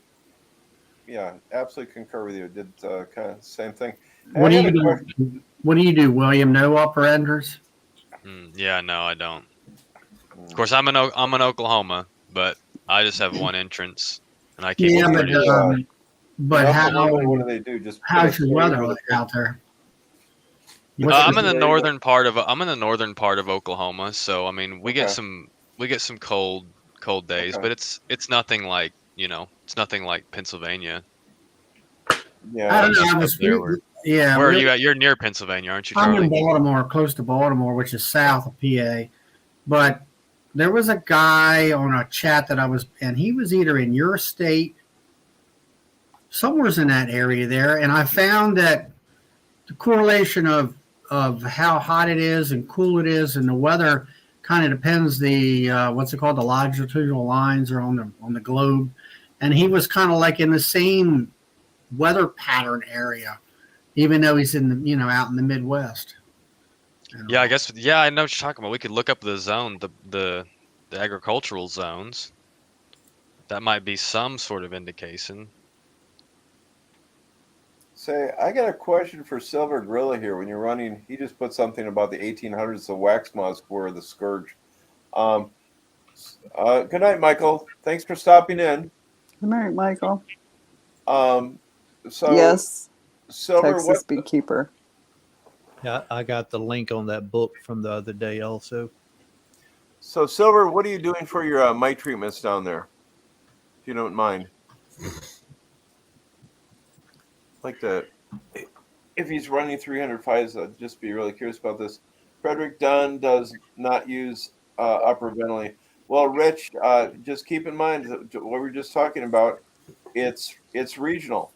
absolutely concur with you. Did kind of the same thing. What do you do, William? No upper enders? Yeah, no, I don't. Of course, I'm in Oklahoma, but I just have one entrance, and I keep. Yeah, but what do they do? Just how's your weather out there? I'm in the northern part of Oklahoma, so I mean we get some cold days, but it's nothing like it's nothing like Pennsylvania. Yeah, I don't know. Yeah. Where are you at? You're near Pennsylvania, aren't you, Charlie? I'm in Baltimore, close to Baltimore, which is south of PA. But there was a guy on a chat that I was, and he was either in your state, somewhere's in that area there, and I found that the correlation of how hot it is and cool it is and the weather kind of depends the what's it called, the longitudinal lines are on the globe, and he was kind of like in the same weather pattern area, even though he's in the out in the Midwest. Yeah, I guess. Yeah, I know what you're talking about. We could look up the zone, the agricultural zones. That might be some sort of indication. Say, I got a question for Silver Gorilla here. When you're running, he just put something about the 1800s. The wax musk were the scourge. Good night, Michael. Thanks for stopping in. Good night, Michael. So yes, Silver, Texas Beekeeper. Yeah, I got the link on that book from the other day also. So Silver, what are you doing for your mite treatments down there? If you don't mind. Like if he's running 300 fives, I'd just be really curious about this. Frederick Dunn does not use upper ventilation. Well, Rich, just keep in mind what we were just talking about. It's regional.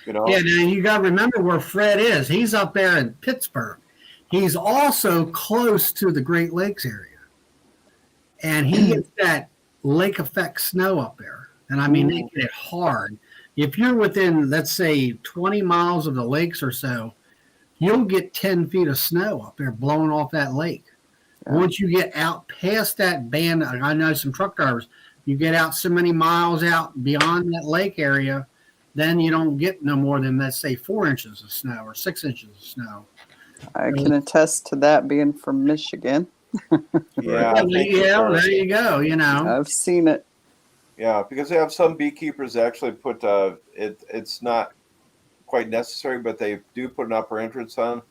Yeah, now you got to remember where Fred is. He's up there in Pittsburgh. He's also close to the Great Lakes area, and he gets that lake effect snow up there. And I mean, they get it hard. If you're within, let's say, 20 miles of the lakes or so, you'll get 10 feet of snow up there blowing off that lake. Yeah. Once you get out past that band, I know some truck drivers, you get out so many miles out beyond that lake area, then you don't get no more than, let's say, 4 inches of snow or 6 inches of snow. I can attest to that being from Michigan. Yeah, Well, there you go. You know, I've seen it. yeah, because they have some beekeepers that actually put it's not quite necessary, but they do put an upper entrance on,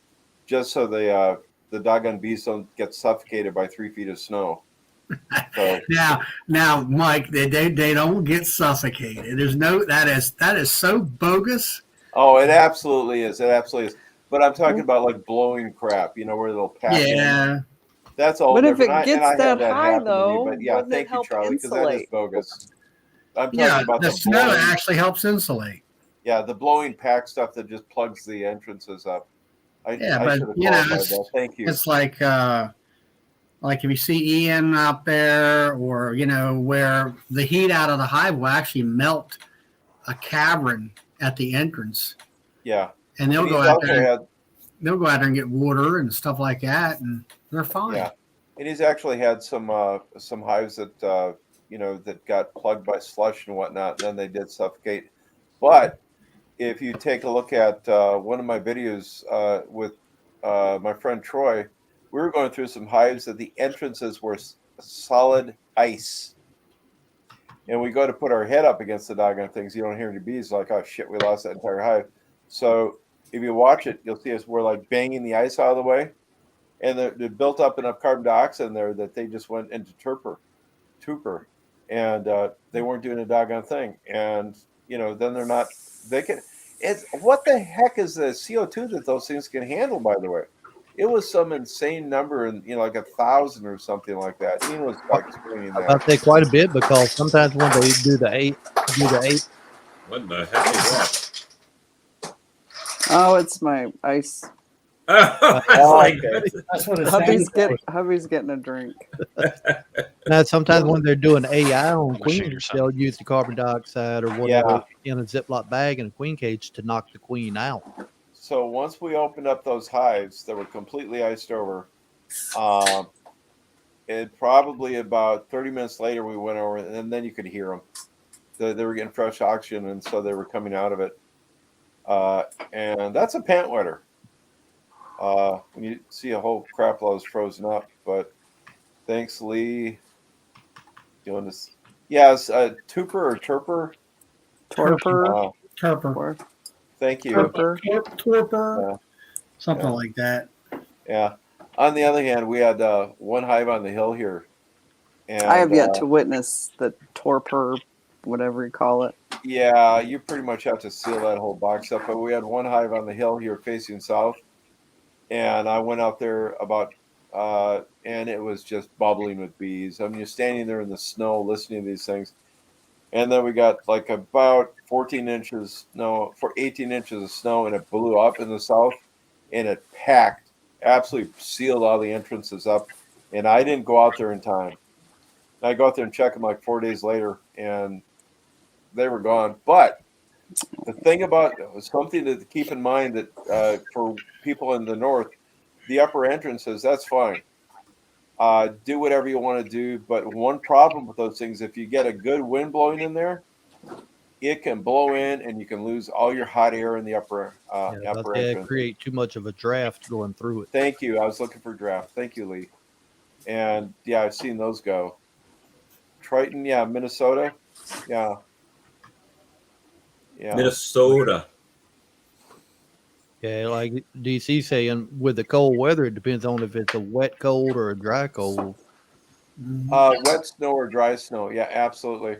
just so the doggone bees don't get suffocated by 3 feet of snow. So now, Mike, they don't get suffocated. There's no that is so bogus. oh, it absolutely is. It absolutely is. But I'm talking about like blowing crap, where they'll pack Yeah. in. That's all But if different. it gets I had that that high, happen to me. though, But yeah, wouldn't it thank you, help Charlie, because that is insulate? bogus. I'm talking Yeah, about the snow blowing, actually helps insulate. yeah, the blowing pack stuff that just plugs the entrances up. Yeah, I but should have you know, qualified that. Thank you. it's like if you see Ian out there, or where the heat out of the hive will actually melt a cavern at the entrance, Yeah. and they'll And go he's out also there. had, They'll go out there and get water and stuff like that, and they're fine. yeah, and he's actually had some hives that that got plugged by slush and whatnot, and then they did suffocate. But if you take a look at one of my videos with my friend Troy, we were going through some hives that the entrances were solid ice. And we go to put our head up against the doggone things. You don't hear any bees. Like, oh shit, we lost that entire hive. So if you watch it, you'll see us. We're like banging the ice out of the way, and they built up enough carbon dioxide in there that they just went into torpor, and they weren't doing a doggone thing. And then they're not. They can. It's what the heck is the CO2 that those things can handle? By the way, it was some insane number, and like 1,000 or something like that. Ian was like explaining that. I'd say quite a bit, because sometimes when they do the eight, What the heck is that? Oh, it's my ice. That's what it's Hubby's getting a drink. now sometimes when they're doing AI on Machine queens, or something. they'll use the carbon dioxide or whatever in a Ziploc bag in a queen cage to knock the queen out. So once we opened up those hives that were completely iced over, it probably about 30 minutes later we went over, and then you could hear them. They were getting fresh oxygen, and so they were coming out of it. And that's a pant wetter. When you see a whole crap load is frozen up, but thanks, Lee. Doing this, yes, Tooper or Turper. Torpor. Turper. Thank you. Torper. Something like that. Yeah. On the other hand, we had one hive on the hill here. And, I have yet to witness the torpor, whatever you call it. Yeah, you pretty much have to seal that whole box up. But we had one hive on the hill here facing south. And I went out there and it was just bubbling with bees. I mean, you're standing there in the snow listening to these things. And then we got like about 18 inches of snow, and it blew up in the south, and it packed, absolutely sealed all the entrances up. And I didn't go out there in time. I go out there and check them like 4 days later, and they were gone. But the thing about something to keep in mind that for people in the north, the upper entrances, that's fine. Do whatever you want to do. But one problem with those things, if you get a good wind blowing in there, it can blow in and you can lose all your hot air in the upper entrance. Create too much of a draft going through it. Thank you. I was looking for draft. Thank you, Lee. And yeah, I've seen those go. Triton, yeah, Minnesota. Yeah. Minnesota. Yeah, like DC saying, with the cold weather, it depends on if it's a wet cold or a dry cold. Wet snow or dry snow. Yeah, absolutely.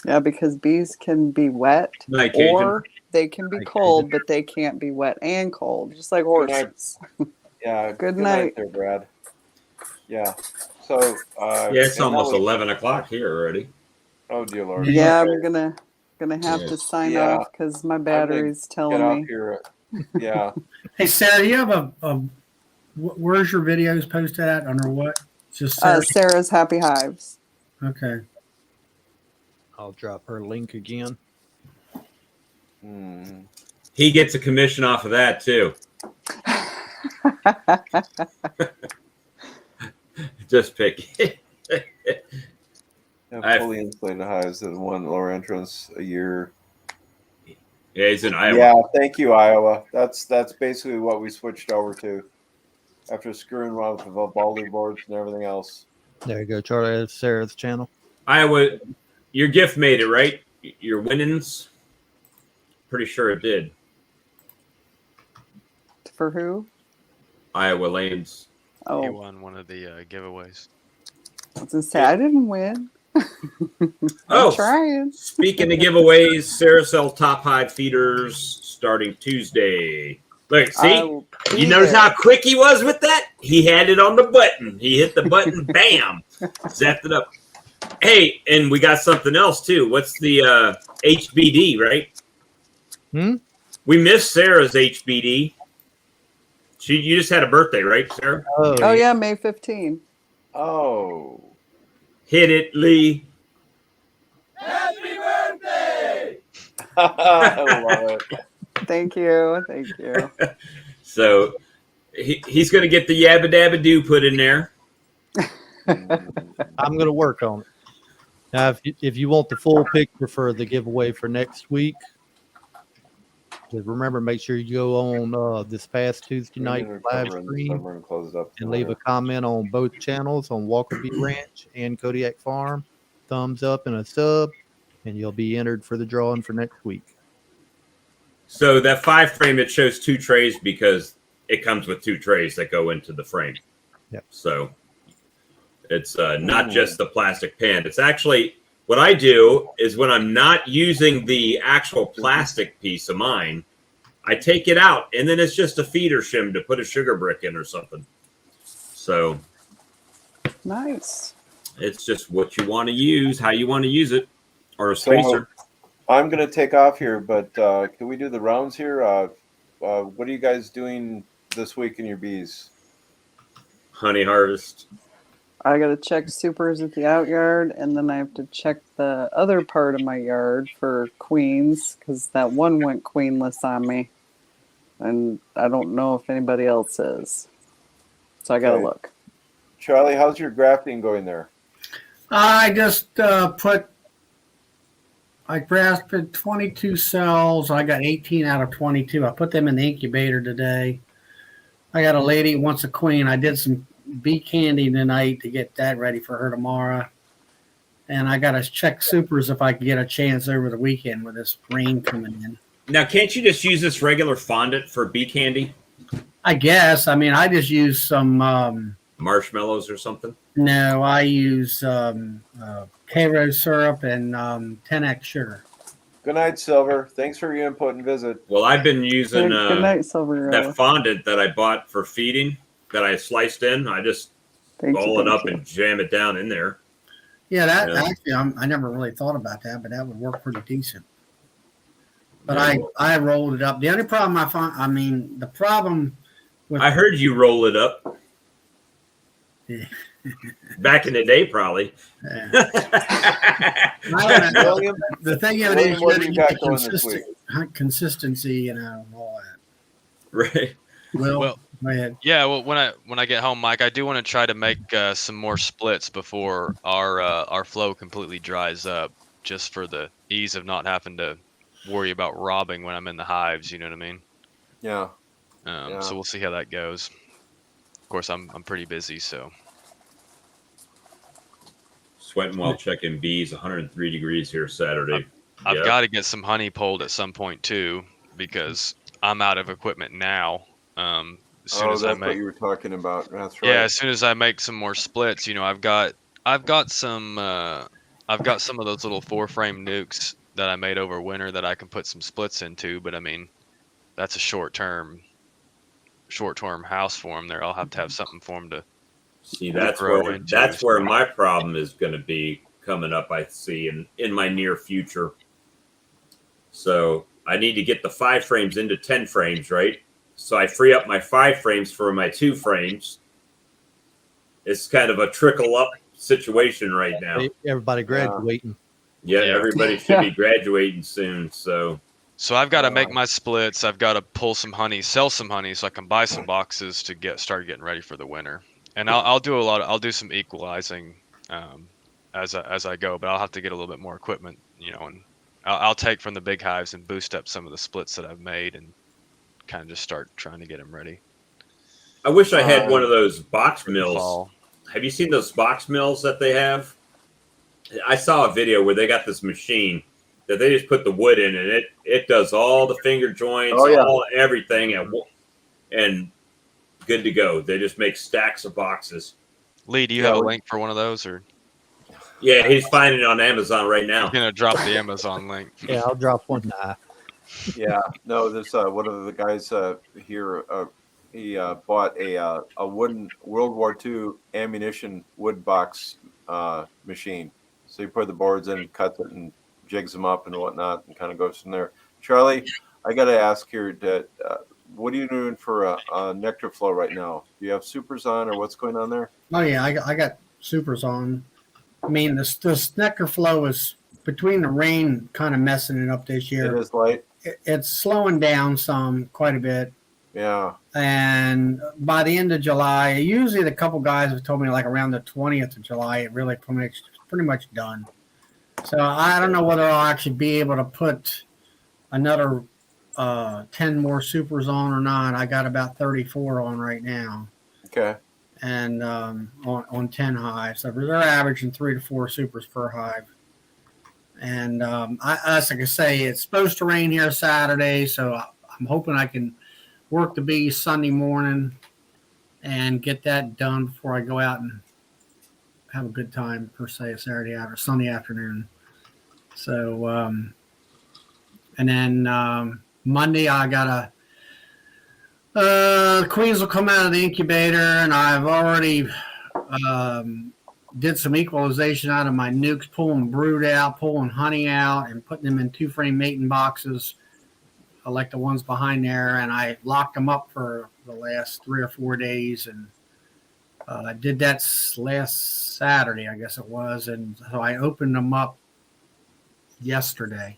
Yeah, because bees can be wet Night, Cajun. or they can be cold, but they can't be wet and cold, just like horses. Yeah. Good night there, Brad. Yeah. So. Yeah, it's almost 11 o'clock here already. Oh dear Lord. Yeah, Okay. I'm gonna have to sign off because my battery's telling me. Here. Yeah. Hey, Sarah, you have where's your videos posted at? Under what? Just Sarah's Happy Hives. Okay. I'll drop her link again. He gets a commission off of that too. Just pick. Yeah, fully insulated hives at one lower entrance a year. Yeah, he's in Iowa. Yeah, thank you, Iowa. That's basically what we switched over to after screwing around with the Vivaldi boards and everything else. There you go, Charlie. That's Sarah's channel. Iowa, your gift made it, right? Your winnings? Pretty sure it did. For who? Iowa Lanes. He Oh, won one of the giveaways. I was gonna say I didn't win. Oh, I'm trying. speaking of giveaways, Sarah sells top hive feeders starting Tuesday. Look, I see? will be You notice there. how quick he was with that? He had it on the button. He hit the button, bam, zapped it up. Hey, and we got something else too. What's the HBD, right? We missed Sarah's HBD. You just had a birthday, right, Sarah? Oh yeah, May 15. Oh. Hit it, Lee. Happy birthday! I love it. Thank you. Thank you. So he's going to get the yabba dabba doo put in there. I'm going to work on it. Now, if you want the full picture for the giveaway for next week, just remember, make sure you go on this past Tuesday night live stream and leave a comment on both channels on Walker Bee Ranch and Kodiak Farm. Thumbs up and a sub, and you'll be entered for the drawing for next week. So that 5 frame, it shows 2 trays because it comes with 2 trays that go into the frame. Yep. So it's not just the plastic pan. It's actually what I do is when I'm not using the actual plastic piece of mine, I take it out and then it's just a feeder shim to put a sugar brick in or something. So Nice. it's just what you want to use, how you want to use it, or a spacer. I'm going to take off here, but can we do the rounds here? What are you guys doing this week in your bees? Honey harvest. I got to check supers at the out yard, and then I have to check the other part of my yard for queens because that one went queenless on me, and I don't know if anybody else is. So I got to look. Charlie, how's your grafting going there? I just I grafted 22 cells. I got 18 out of 22. I put them in the incubator today. I got a lady who wants a queen. I did some bee candy tonight to get that ready for her tomorrow. And I got to check supers if I can get a chance over the weekend with this rain coming in. Now, can't you just use this regular fondant for bee candy? I guess. I mean, I just use some marshmallows or something. No, I use K-Rose syrup and 10x sugar. Good night, Silver. Thanks for your input and visit. Well, I've been using Good night, Silver. that fondant that I bought for feeding that I sliced in. I just roll it up and jam it down in there. Yeah, actually, I never really thought about that, but that would work pretty decent. But I rolled it up. The only problem the problem with... I heard you roll it up. Yeah. Back in the day, probably. Yeah. The thing of it is, you got consistency, and all that. Right. Well, go ahead. Yeah. Well, when I get home, Mike, I do want to try to make some more splits before our flow completely dries up, just for the ease of not having to worry about robbing when I'm in the hives. You know what I mean? Yeah. So we'll see how that goes. Of course, I'm pretty busy, so. Sweating while checking bees. 103 degrees here Saturday. I've got to get some honey pulled at some point too, because I'm out of equipment now. As soon as I make, what you were talking about. That's right. Yeah, as soon as I make some more splits, I've got some of those little 4-frame nukes that I made over winter that I can put some splits into. But I mean, that's a short term house for them. There, I'll have to have something for them to. See, that's where my problem is going to be coming up, I see, in my near future. So I need to get the 5 frames into 10 frames, right? So I free up my 5 frames for my 2 frames. It's kind of a trickle up situation right now. Everybody graduating. Yeah, everybody should be graduating soon. So So I've got to make my splits. I've got to pull some honey, sell some honey, so I can buy some boxes to start getting ready for the winter. And I'll do I'll do some equalizing as I go, but I'll have to get a little bit more equipment, and I'll take from the big hives and boost up some of the splits that I've made and kind of just start trying to get them ready. I wish I had one of those box mills. Fall. Have you seen those box mills that they have? I saw a video where they got this machine that they just put the wood in, and it does all the finger joints, all everything, and good to go. They just make stacks of boxes. Lee, do you have a link for one of those, or? Yeah, he's finding it on Amazon right now. I'm gonna drop the Amazon link. Yeah, I'll drop one now. Yeah, no, this one of the guys here. He bought a wooden World War II ammunition wood box machine. So he put the boards in, cuts it, and jigs them up and whatnot, and kind of goes from there. Charlie, I got to ask here that what are you doing for a nectar flow right now? Do you have supers on, or what's going on there? Oh yeah, I got supers on. I mean, this nectar flow is between the rain kind of messing it up this year. It is light. It's slowing down quite a bit. Yeah. And by the end of July, usually the couple guys have told me like around the 20th of July, it really pretty much done. So I don't know whether I'll actually be able to put another 10 more supers on or not. I got about 34 on right now. Okay. And on 10 hives. So they're averaging 3 to 4 supers per hive. And as I can say, it's supposed to rain here Saturday, so I'm hoping I can work the bees Sunday morning and get that done before I go out and have a good time, per se, Sunday afternoon. So, and then Monday I got the queens will come out of the incubator, and I've already did some equalization out of my nukes, pulling brood out, pulling honey out, and putting them in 2-frame mating boxes. I like the ones behind there, and I locked them up for the last 3 or 4 days, and I did that last Saturday, I guess it was, and so I opened them up yesterday.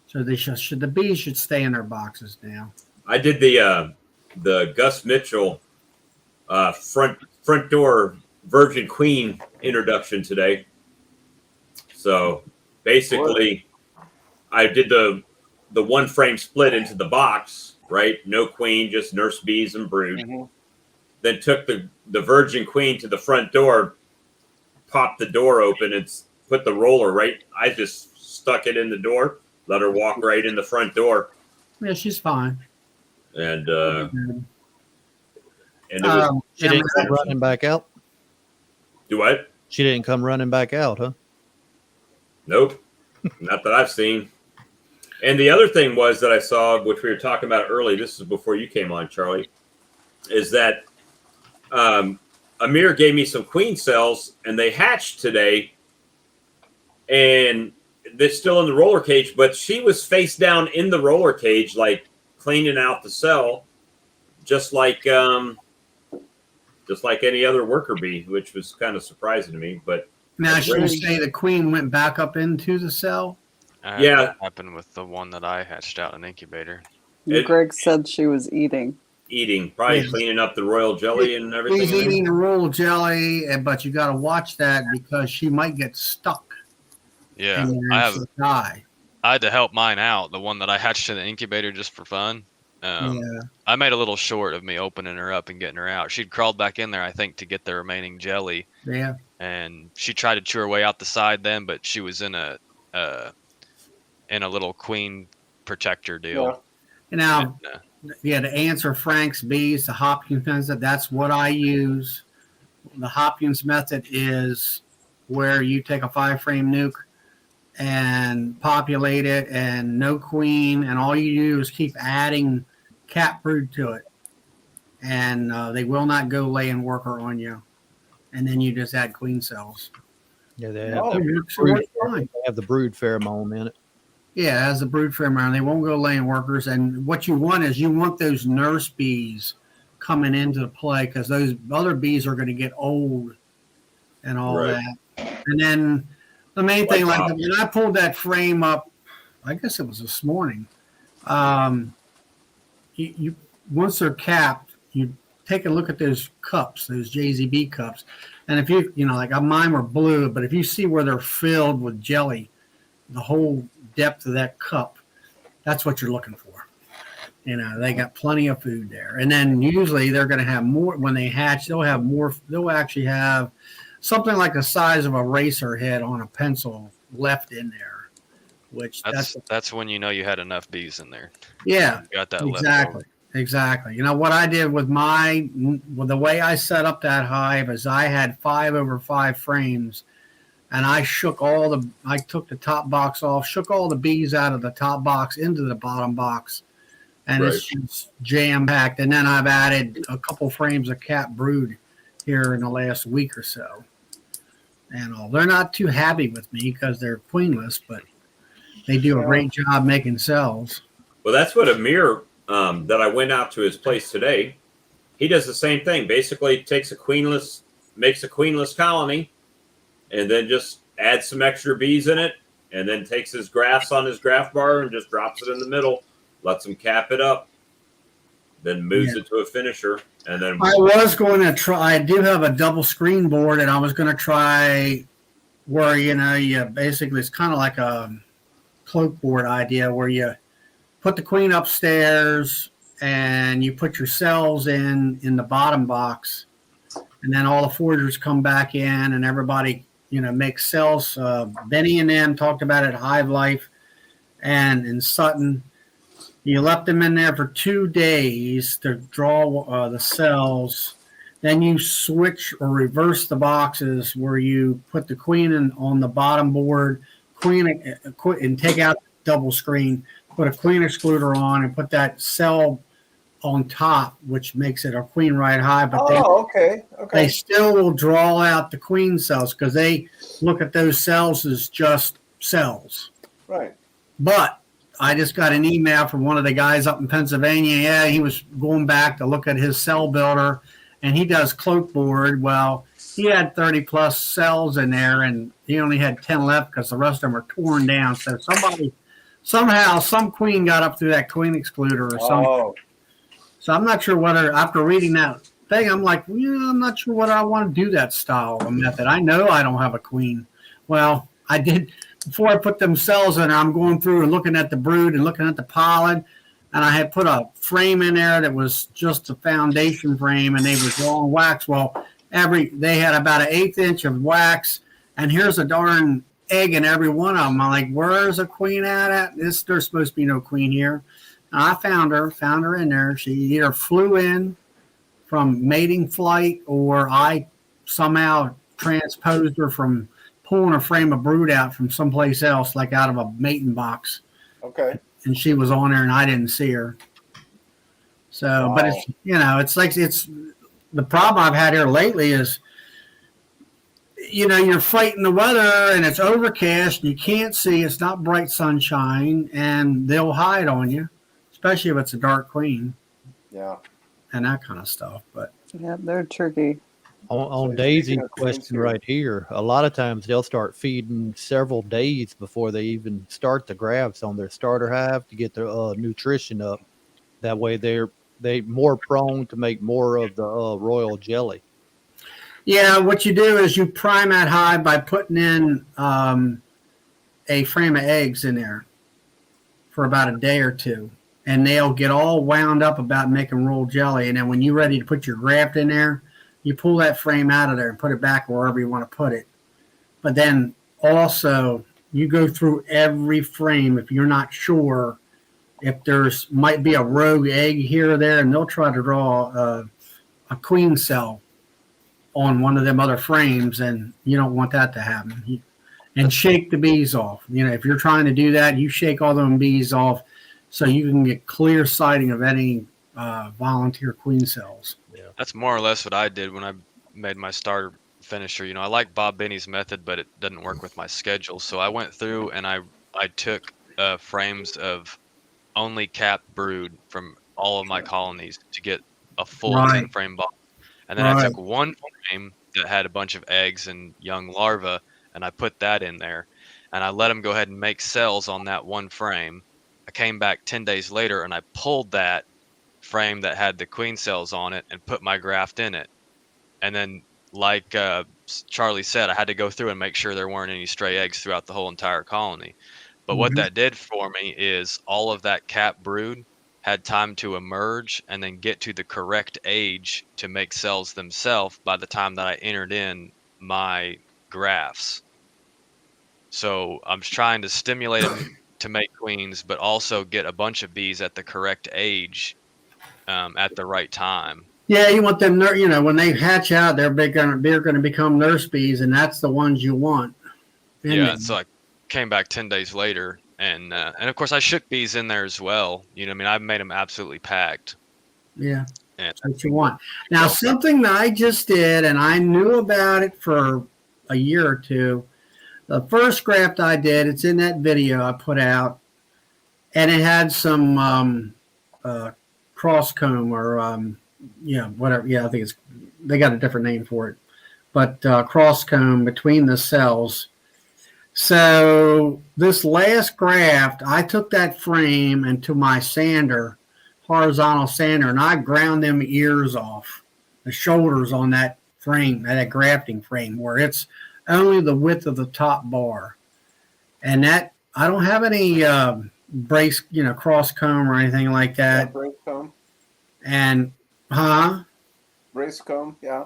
So the bees should stay in their boxes now. I did the Gus Mitchell front door Virgin Queen introduction today. So basically, I did the 1-frame split into the box, right? No queen, just nurse bees and brood. Mm-hmm. Then took the Virgin Queen to the front door, popped the door open, and put the roller right. I just stuck it in the door, let her walk right in the front door. Yeah, she's fine. And it was. She didn't come running back out. Do what? She didn't come running back out, huh? Nope, not that I've seen. And the other thing was that I saw, which we were talking about early, this is before you came on, Charlie, is that Amir gave me some queen cells, and they hatched today, and they're still in the roller cage, but she was face down in the roller cage, like cleaning out the cell, just like any other worker bee, which was kind of surprising to me. But now, should you say the queen went back up into the cell? Yeah, that happened with the one that I hatched out in an incubator. Greg said she was eating, probably cleaning up the royal jelly and everything. She's eating the royal jelly, but you got to watch that because she might get stuck. Yeah, I had to help mine out, the one that I hatched in the incubator just for fun. I made a little short of me opening her up and getting her out. She'd crawled back in there, I think, to get the remaining jelly. Yeah. And she tried to chew her way out the side then, but she was in a little queen protector deal. Yeah. Now, to answer Frank's bees, the Hopkins method, that's what I use. The Hopkins method is where you take a 5-frame nuke and populate it, and no queen, and all you do is keep adding cat brood to it, and they will not go laying worker on you, and then you just add queen cells. Yeah, they have the brood pheromone in it. Yeah, it has the brood pheromone. They won't go laying workers, and what you want is those nurse bees coming into play, because those other bees are going to get old and all that. And then the main thing, like when I pulled that frame up, I guess it was this morning, You once they're capped, you take a look at those cups, those JZB cups, and if you know, like mine were blue, but if you see where they're filled with jelly, the whole depth of that cup, that's what you're looking for. You know, they got plenty of food there, and then usually they're going to have more when they hatch. They'll have more. They'll actually have something like the size of a racer head on a pencil left in there, which that's when you know you had enough bees in there. Yeah, You got that exactly. Exactly. You know what I did with the way I set up that hive is I had 5/5 frames, and I took the top box off, shook all the bees out of the top box into the bottom box, and Right. it's just jam packed. And then I've added a couple frames of cat brood here in the last week or so. And they're not too happy with me because they're queenless, but they do a great job making cells. Well, that's what Amir, that I went out to his place today, he does the same thing. Basically, makes a queenless colony, and then just adds some extra bees in it, and then takes his grafts on his graft bar and just drops it in the middle, lets them cap it up, then moves it to a finisher, and then I was going to try. I do have a double screen board, and I was going to try where you basically it's kind of like a cloak board idea where you put the queen upstairs and you put your cells in the bottom box, and then all the foragers come back in and everybody makes cells. Benny and them talked about it at Hive Life and in Sutton. You left them in there for 2 days to draw the cells. Then you switch or reverse the boxes where you put the queen on the bottom board, and take out the double screen, put a queen excluder on, and put that cell on top, which makes it a queen right hive. But they still will draw out the queen cells because they look at those cells as just cells. Right. But I just got an email from one of the guys up in Pennsylvania. Yeah, he was going back to look at his cell builder, and he does cloak board. Well, he had 30 plus cells in there, and he only had 10 left because the rest of them are torn down. So somehow some queen got up through that queen excluder or something. So I'm not sure whether after reading that thing, I'm like, I'm not sure whether I want to do that style of method. I know I don't have a queen. Well, I did. Before I put them cells in, I'm going through and looking at the brood and looking at the pollen, and I had put a frame in there that was just a foundation frame, and they was all wax. Well, they had about an 1/8 inch of wax, and here's a darn egg in every one of them. I'm like, where's a queen at? There's supposed to be no queen here. And I found her in there. She either flew in from mating flight, or I somehow transposed her from pulling a frame of brood out from someplace else, like out of a mating box. Okay. And she was on there, and I didn't see her. So, but it's the problem I've had here lately is, you're fighting the weather and it's overcast and you can't see. It's not bright sunshine, and they'll hide on you, especially if it's a dark queen. Yeah. And that kind of stuff. But yeah, they're tricky. On Daisy's question right here, a lot of times they'll start feeding several days before they even start the grafts on their starter hive to get their nutrition up. That way they're more prone to make more of the royal jelly. Yeah, what you do is you prime that hive by putting in a frame of eggs in there for about a day or two, and they'll get all wound up about making royal jelly. And then when you're ready to put your graft in there, you pull that frame out of there and put it back wherever you want to put it. But then also you go through every frame if you're not sure if there's might be a rogue egg here or there, and they'll try to draw a queen cell on one of them other frames, and you don't want that to happen. And shake the bees off. If you're trying to do that, you shake all them bees off so you can get clear sighting of any volunteer queen cells. That's more or less what I did when I made my starter finisher. I like Bob Benny's method, but it doesn't work with my schedule. So I went through and I took frames of only capped brood from all of my colonies to get a full 10 frame box. And then I took one frame that had a bunch of eggs and young larvae, and I put that in there. And I let them go ahead and make cells on that one frame. I came back 10 days later and I pulled that frame that had the queen cells on it and put my graft in it. And then, like Charlie said, I had to go through and make sure there weren't any stray eggs throughout the whole entire colony. But what that did for me is all of that cap brood had time to emerge and then get to the correct age to make cells themselves by the time that I entered in my grafts. So I'm trying to stimulate them to make queens, but also get a bunch of bees at the correct age at the right time. Yeah, you want them, when they hatch out, they're going to become nurse bees, and that's the ones you want. Yeah, so I came back 10 days later, and of course I shook bees in there as well. You know, I mean, I made them absolutely packed. Yeah, that's what you want. Now, something that I just did, and I knew about it for a year or two. The first graft I did, it's in that video I put out, and it had some cross comb or whatever. Yeah, I think they got a different name for it, but cross comb between the cells. So this last graft, I took that frame into my sander, horizontal sander, and I ground them ears off, the shoulders on that frame, that grafting frame, where it's only the width of the top bar. And that, I don't have any brace, cross comb or anything like that. Yeah, brace comb. And, brace comb, yeah.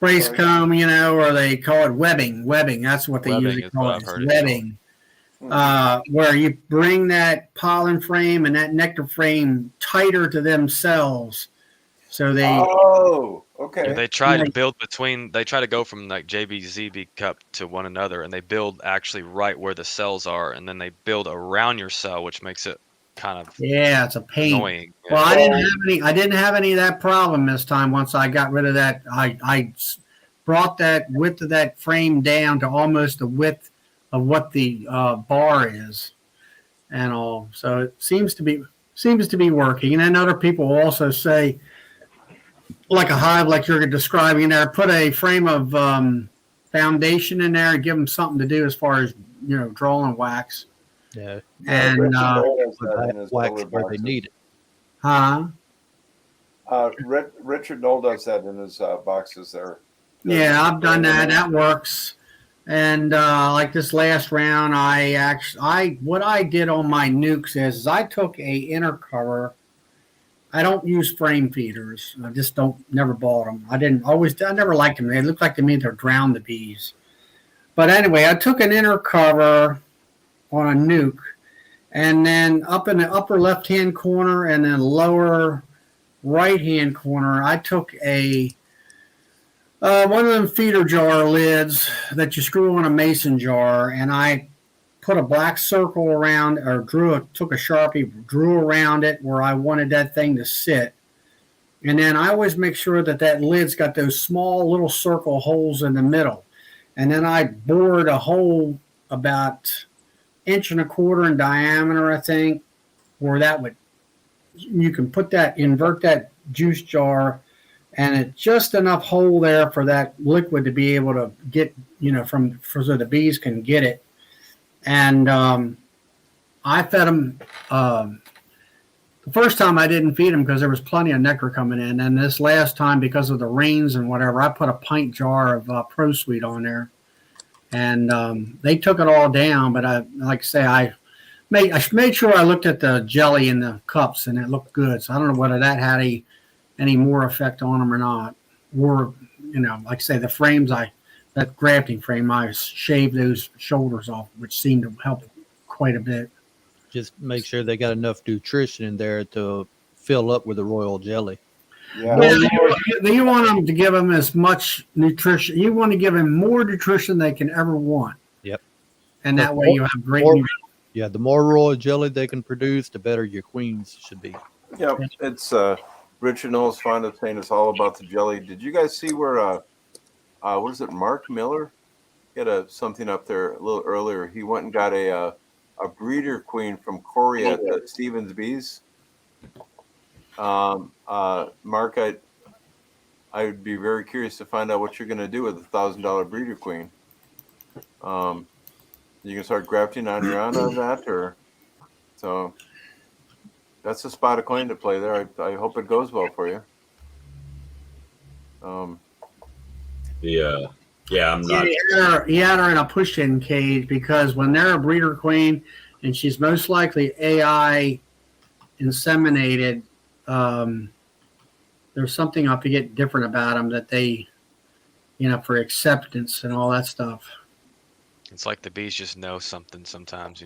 Brace comb, or they call it webbing. Webbing, that's what they usually call it. Webbing. Where you bring that pollen frame and that nectar frame tighter to themselves. So they. Oh, okay. Yeah, they try to build they try to go from like JBZB cup to one another, and they build actually right where the cells are, and then they build around your cell, which makes it kind of it's a pain. Annoying. Yeah. Well, I didn't have any of that problem this time. Once I got rid of that, I brought that width of that frame down to almost the width of what the bar is, and all. So it seems to be working. And then other people will also say, like a hive, like you're describing there, put a frame of foundation in there and give them something to do as far as drawing wax. Yeah, and wax where they need it. Richard Knoll does that in his boxes there. Yeah, I've done that. That works. And like this last round, what I did on my nukes is I took a inner cover. I don't use frame feeders. I just never bought them. I never liked them. They look like to me they'll drown the bees. But anyway, I took an inner cover on a nuke, and then up in the upper left-hand corner and then lower right-hand corner, I took one of them feeder jar lids that you screw on a mason jar, and I put a black circle around, or took a Sharpie, drew around it where I wanted that thing to sit. And then I always make sure that lid's got those small little circle holes in the middle. And then I bored a hole about 1.25 inches in diameter, I think, where you can invert that juice jar, and it's just enough hole there for that liquid to be able to get, so the bees can get it. And I fed them. The first time I didn't feed them because there was plenty of nectar coming in. And this last time, because of the rains and whatever, I put a pint jar of Pro Sweet on there. And they took it all down. But I made sure I looked at the jelly in the cups, and it looked good. So I don't know whether that had any more effect on them or not. Or, like I say, the frames, that grafting frame, I shaved those shoulders off, which seemed to help quite a bit. Just make sure they got enough nutrition in there to fill up with the royal jelly. Yeah. You want them to give them as much nutrition. You want to give them more nutrition they can ever want. Yep. And that way you have great nutrition. Yeah, the more royal jelly they can produce, the better your queens should be. Yep. It's Richard Knowles fond of saying it's all about the jelly. Did you guys see where what is it, Mark Miller? He had something up there a little earlier. He went and got a breeder queen from Corey at Stevens Bees. Mark, I would be very curious to find out what you're going to do with a $1,000 breeder queen. You can start grafting on your own on that, or so. That's a spot of coin to play there. I hope it goes well for you. Yeah, I'm not. He had her in a push-in cage because when they're a breeder queen and she's most likely AI inseminated, there's something I forget different about them that they, for acceptance and all that stuff. It's like the bees just know something sometimes,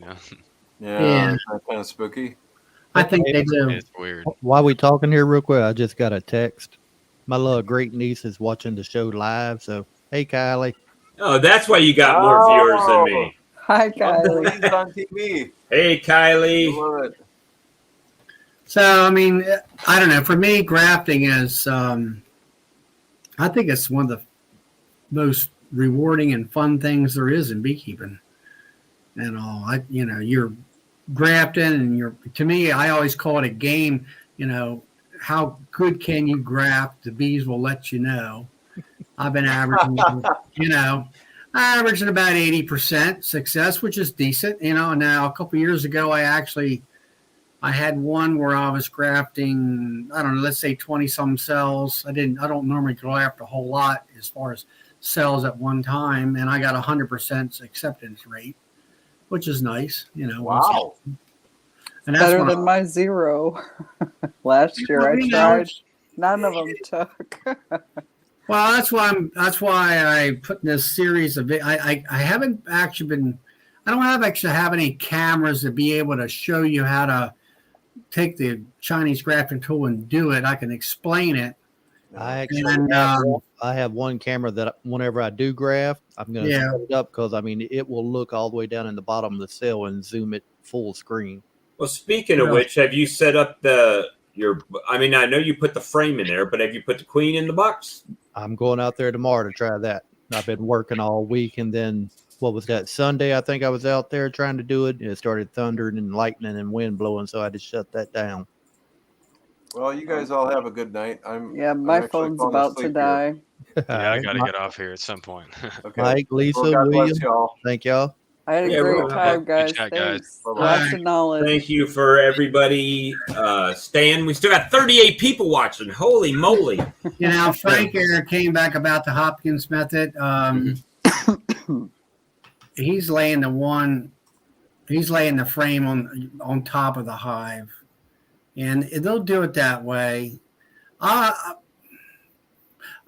Yeah. That's kind of spooky. I think they do. It's weird. While we talking here real quick, I just got a text. My little great niece is watching the show live. So, hey, Kylie. Oh, that's why you got more viewers than me. Hi, Kylie. He's on TV. Hey, Kylie. I love it. So, I mean, I don't know. For me, grafting is, I think it's one of the most rewarding and fun things there is in beekeeping. And all, you're grafting, and to me, I always call it a game. How good can you graft? The bees will let you know. I've been averaging, averaging about 80% success, which is decent. Now a couple of years ago, I had one where I was grafting, I don't know, let's say 20 some cells. I don't normally graft a whole lot as far as cells at one time. And I got 100% acceptance rate, which is nice, Wow. And that's better than my 0. Last year I tried. None of them took. Well, that's why I put in this series of I haven't actually I don't actually have any cameras to be able to show you how to take the Chinese grafting tool and do it. I can explain it. I have one camera that whenever I do graft, I'm going to set it up because it will look all the way down in the bottom of the cell and zoom it full screen. Well, speaking of which, have you set up I know you put the frame in there, but have you put the queen in the box? I'm going out there tomorrow to try that. I've been working all week, and then what was that Sunday? I think I was out there trying to do it, and it started thundering and lightning and wind blowing, so I had to shut that down. Well, you guys all have a good night. My phone's about to die. Yeah, I got to get off here at some point. Okay. Mike, Lisa, William, thank y'all. I had a great time, guys. Chat, Thanks. guys. Lots of knowledge. Thank you for everybody staying. We still got 38 people watching. Holy moly. Frank here came back about the Hopkins method. He's laying the frame on top of the hive. And they'll do it that way.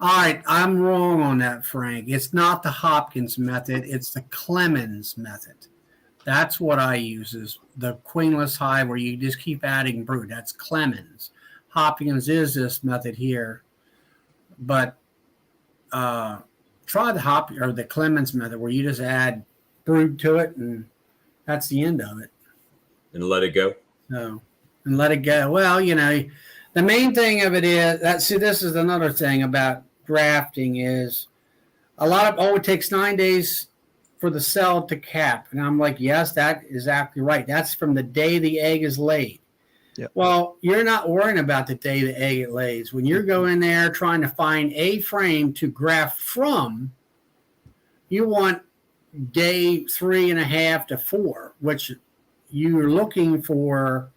All right, I'm wrong on that, Frank. It's not the Hopkins method. It's the Clemens method. That's what I use, is the queenless hive where you just keep adding brood. That's Clemens. Hopkins is this method here. But try the Clemens method where you just add brood to it, and that's the end of it. And let it go. No, and let it go. Well, the main thing of it is this is another thing about grafting is it takes 9 days for the cell to cap. And I'm like, yes, that is exactly right. That's from the day the egg is laid. Yep. Well, you're not worrying about the day the egg lays. When you're going there trying to find a frame to graft from, you want day 3.5 to 4, which you're looking for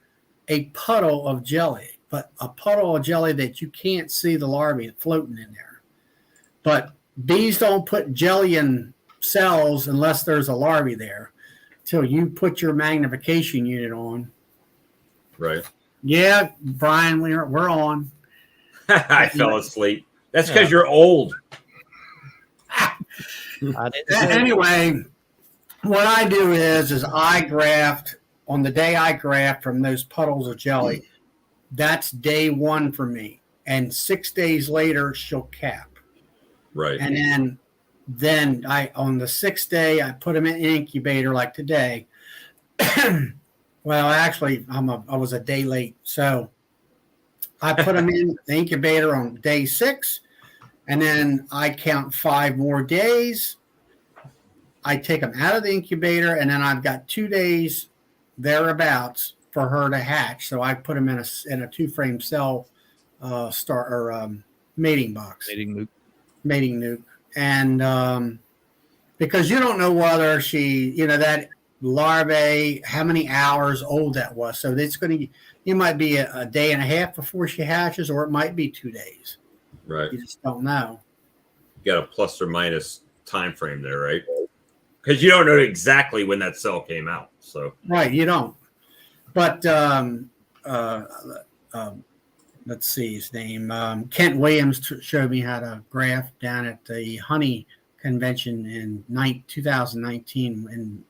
a puddle of jelly, but a puddle of jelly that you can't see the larvae floating in there. But bees don't put jelly in cells unless there's a larvae there till you put your magnification unit on. Right. Yeah, Brian, we're on. I fell asleep. That's because you're old. Anyway, what I do is I graft on the day I graft from those puddles of jelly. That's day 1 for me. And 6 days later, she'll cap. Right. And then on the 6th day, I put them in an incubator like today. Well, actually, I was a day late. So I put them in the incubator on day 6, and then I count 5 more days. I take them out of the incubator, and then I've got 2 days thereabouts for her to hatch. So I put them in a 2-frame cell mating box. Mating nuke. And because you don't know whether she, that larvae, how many hours old that was. So it's going to, you might be a day and a half before she hatches, or it might be 2 days. Right. You just don't know. You got a plus or minus time frame there, right? Because you don't know exactly when that cell came out. So right, you don't. But let's see his name. Kent Williams showed me how to graph down at the honey convention in 2019 in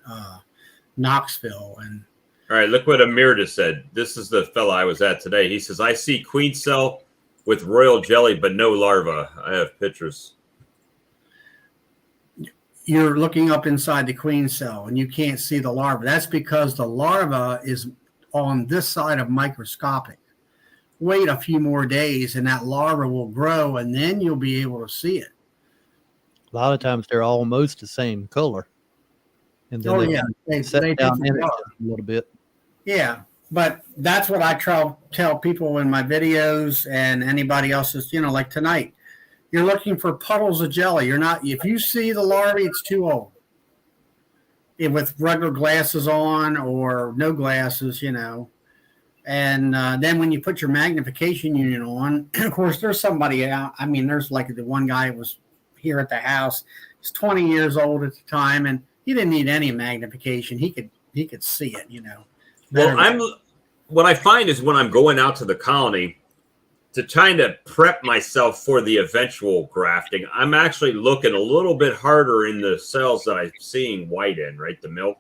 Knoxville. And all right, look what Amir just said. This is the fella I was at today. He says, I see queen cell with royal jelly, but no larva. I have pictures. You're looking up inside the queen cell and you can't see the larva. That's because the larva is on this side of microscopic. Wait a few more days and that larva will grow, and then you'll be able to see it. A lot of times they're almost the same color. And then they set down in it a little bit. Yeah, but that's what I tell people in my videos and anybody else's, like tonight. You're looking for puddles of jelly. You're not, if you see the larvae, it's too old. With regular glasses on or no glasses, And then when you put your magnification unit on, of course, there's somebody out. I mean, there's like the one guy who was here at the house. He's 20 years old at the time, and he didn't need any magnification. He could see it, Well, what I find is when I'm going out to the colony to trying to prep myself for the eventual grafting, I'm actually looking a little bit harder in the cells that I'm seeing white in, right? The milk,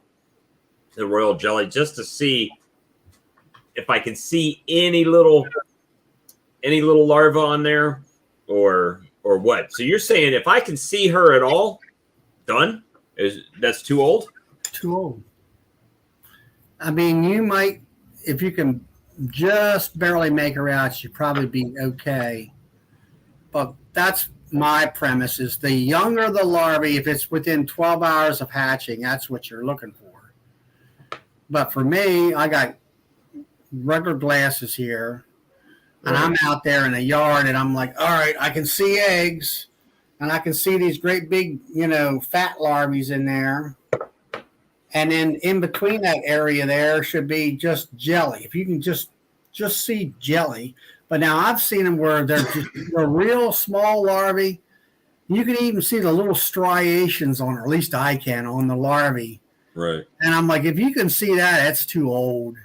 the royal jelly, just to see if I can see any little larva on there or what. So you're saying if I can see her at all, done? That's too old? Too old. I mean, you might, if you can just barely make her out, she'd probably be okay. But that's my premise, is the younger the larvae, if it's within 12 hours of hatching, that's what you're looking for. But for me, I got regular glasses here, and I'm out there in the yard, and I'm like, all right, I can see eggs, and I can see these great big, fat larvae in there. And then in between that area there should be just jelly. If you can just see jelly. But now I've seen them where they're real small larvae. You can even see the little striations on, or at least I can, on the larvae. Right. And I'm like, if you can see that, that's too old.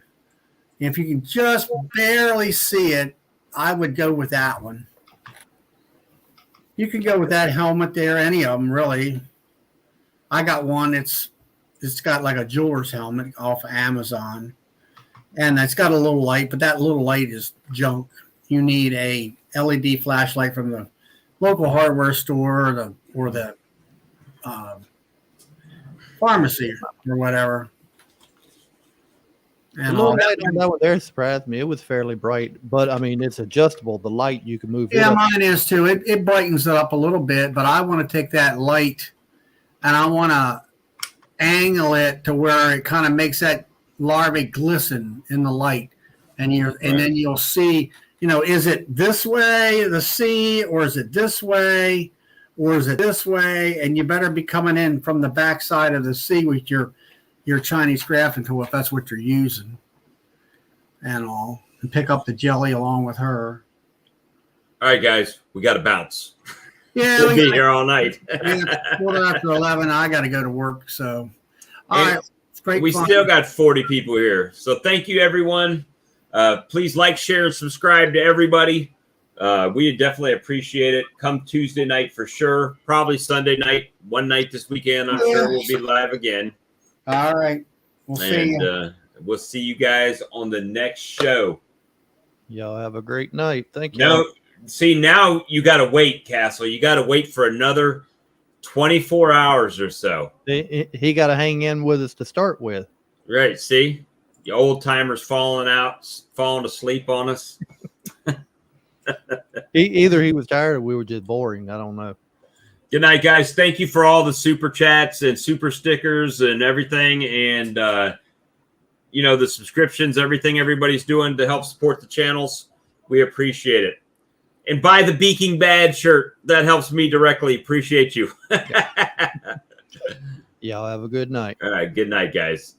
If you can just barely see it, I would go with that one. You can go with that helmet there, any of them, really. I got one. It's got like a jeweler's helmet off of Amazon. And it's got a little light, but that little light is junk. You need a LED flashlight from the local hardware store or the pharmacy or whatever. And the little light on that one there surprised me. It was fairly bright, but I mean, it's adjustable. The light, you can move. Yeah, mine is too. It brightens it up a little bit, but I want to take that light and I want to angle it to where it kind of makes that larvae glisten in the light. And then you'll see, is it this way, the C, or is it this way, or is it this way? And you better be coming in from the backside of the C with your Chinese grafting tool, if that's what you're using, and pick up the jelly along with her. All right, guys, we got to bounce. Yeah, we'll be here all night. Quarter after 11, I got to go to work. So, all right, it's great. We still got 40 people here. So thank you, everyone. Please like, share, and subscribe to everybody. We definitely appreciate it. Come Tuesday night for sure. Probably Sunday night. One night this weekend. I'm sure we'll be live again. All right. We'll see you. We'll see you guys on the next show. Y'all have a great night. Thank you. No, see, now you got to wait, Castle. You got to wait for another 24 hours or so. He got to hang in with us to start with. Right. See, the old timers falling asleep on us. Either he was tired or we were just boring. I don't know. Good night, guys. Thank you for all the super chats and super stickers and everything. And, the subscriptions, everything everybody's doing to help support the channels. We appreciate it. And buy the Beeking Bad shirt. That helps me directly. Appreciate you. Y'all have a good night. All right. Good night, guys.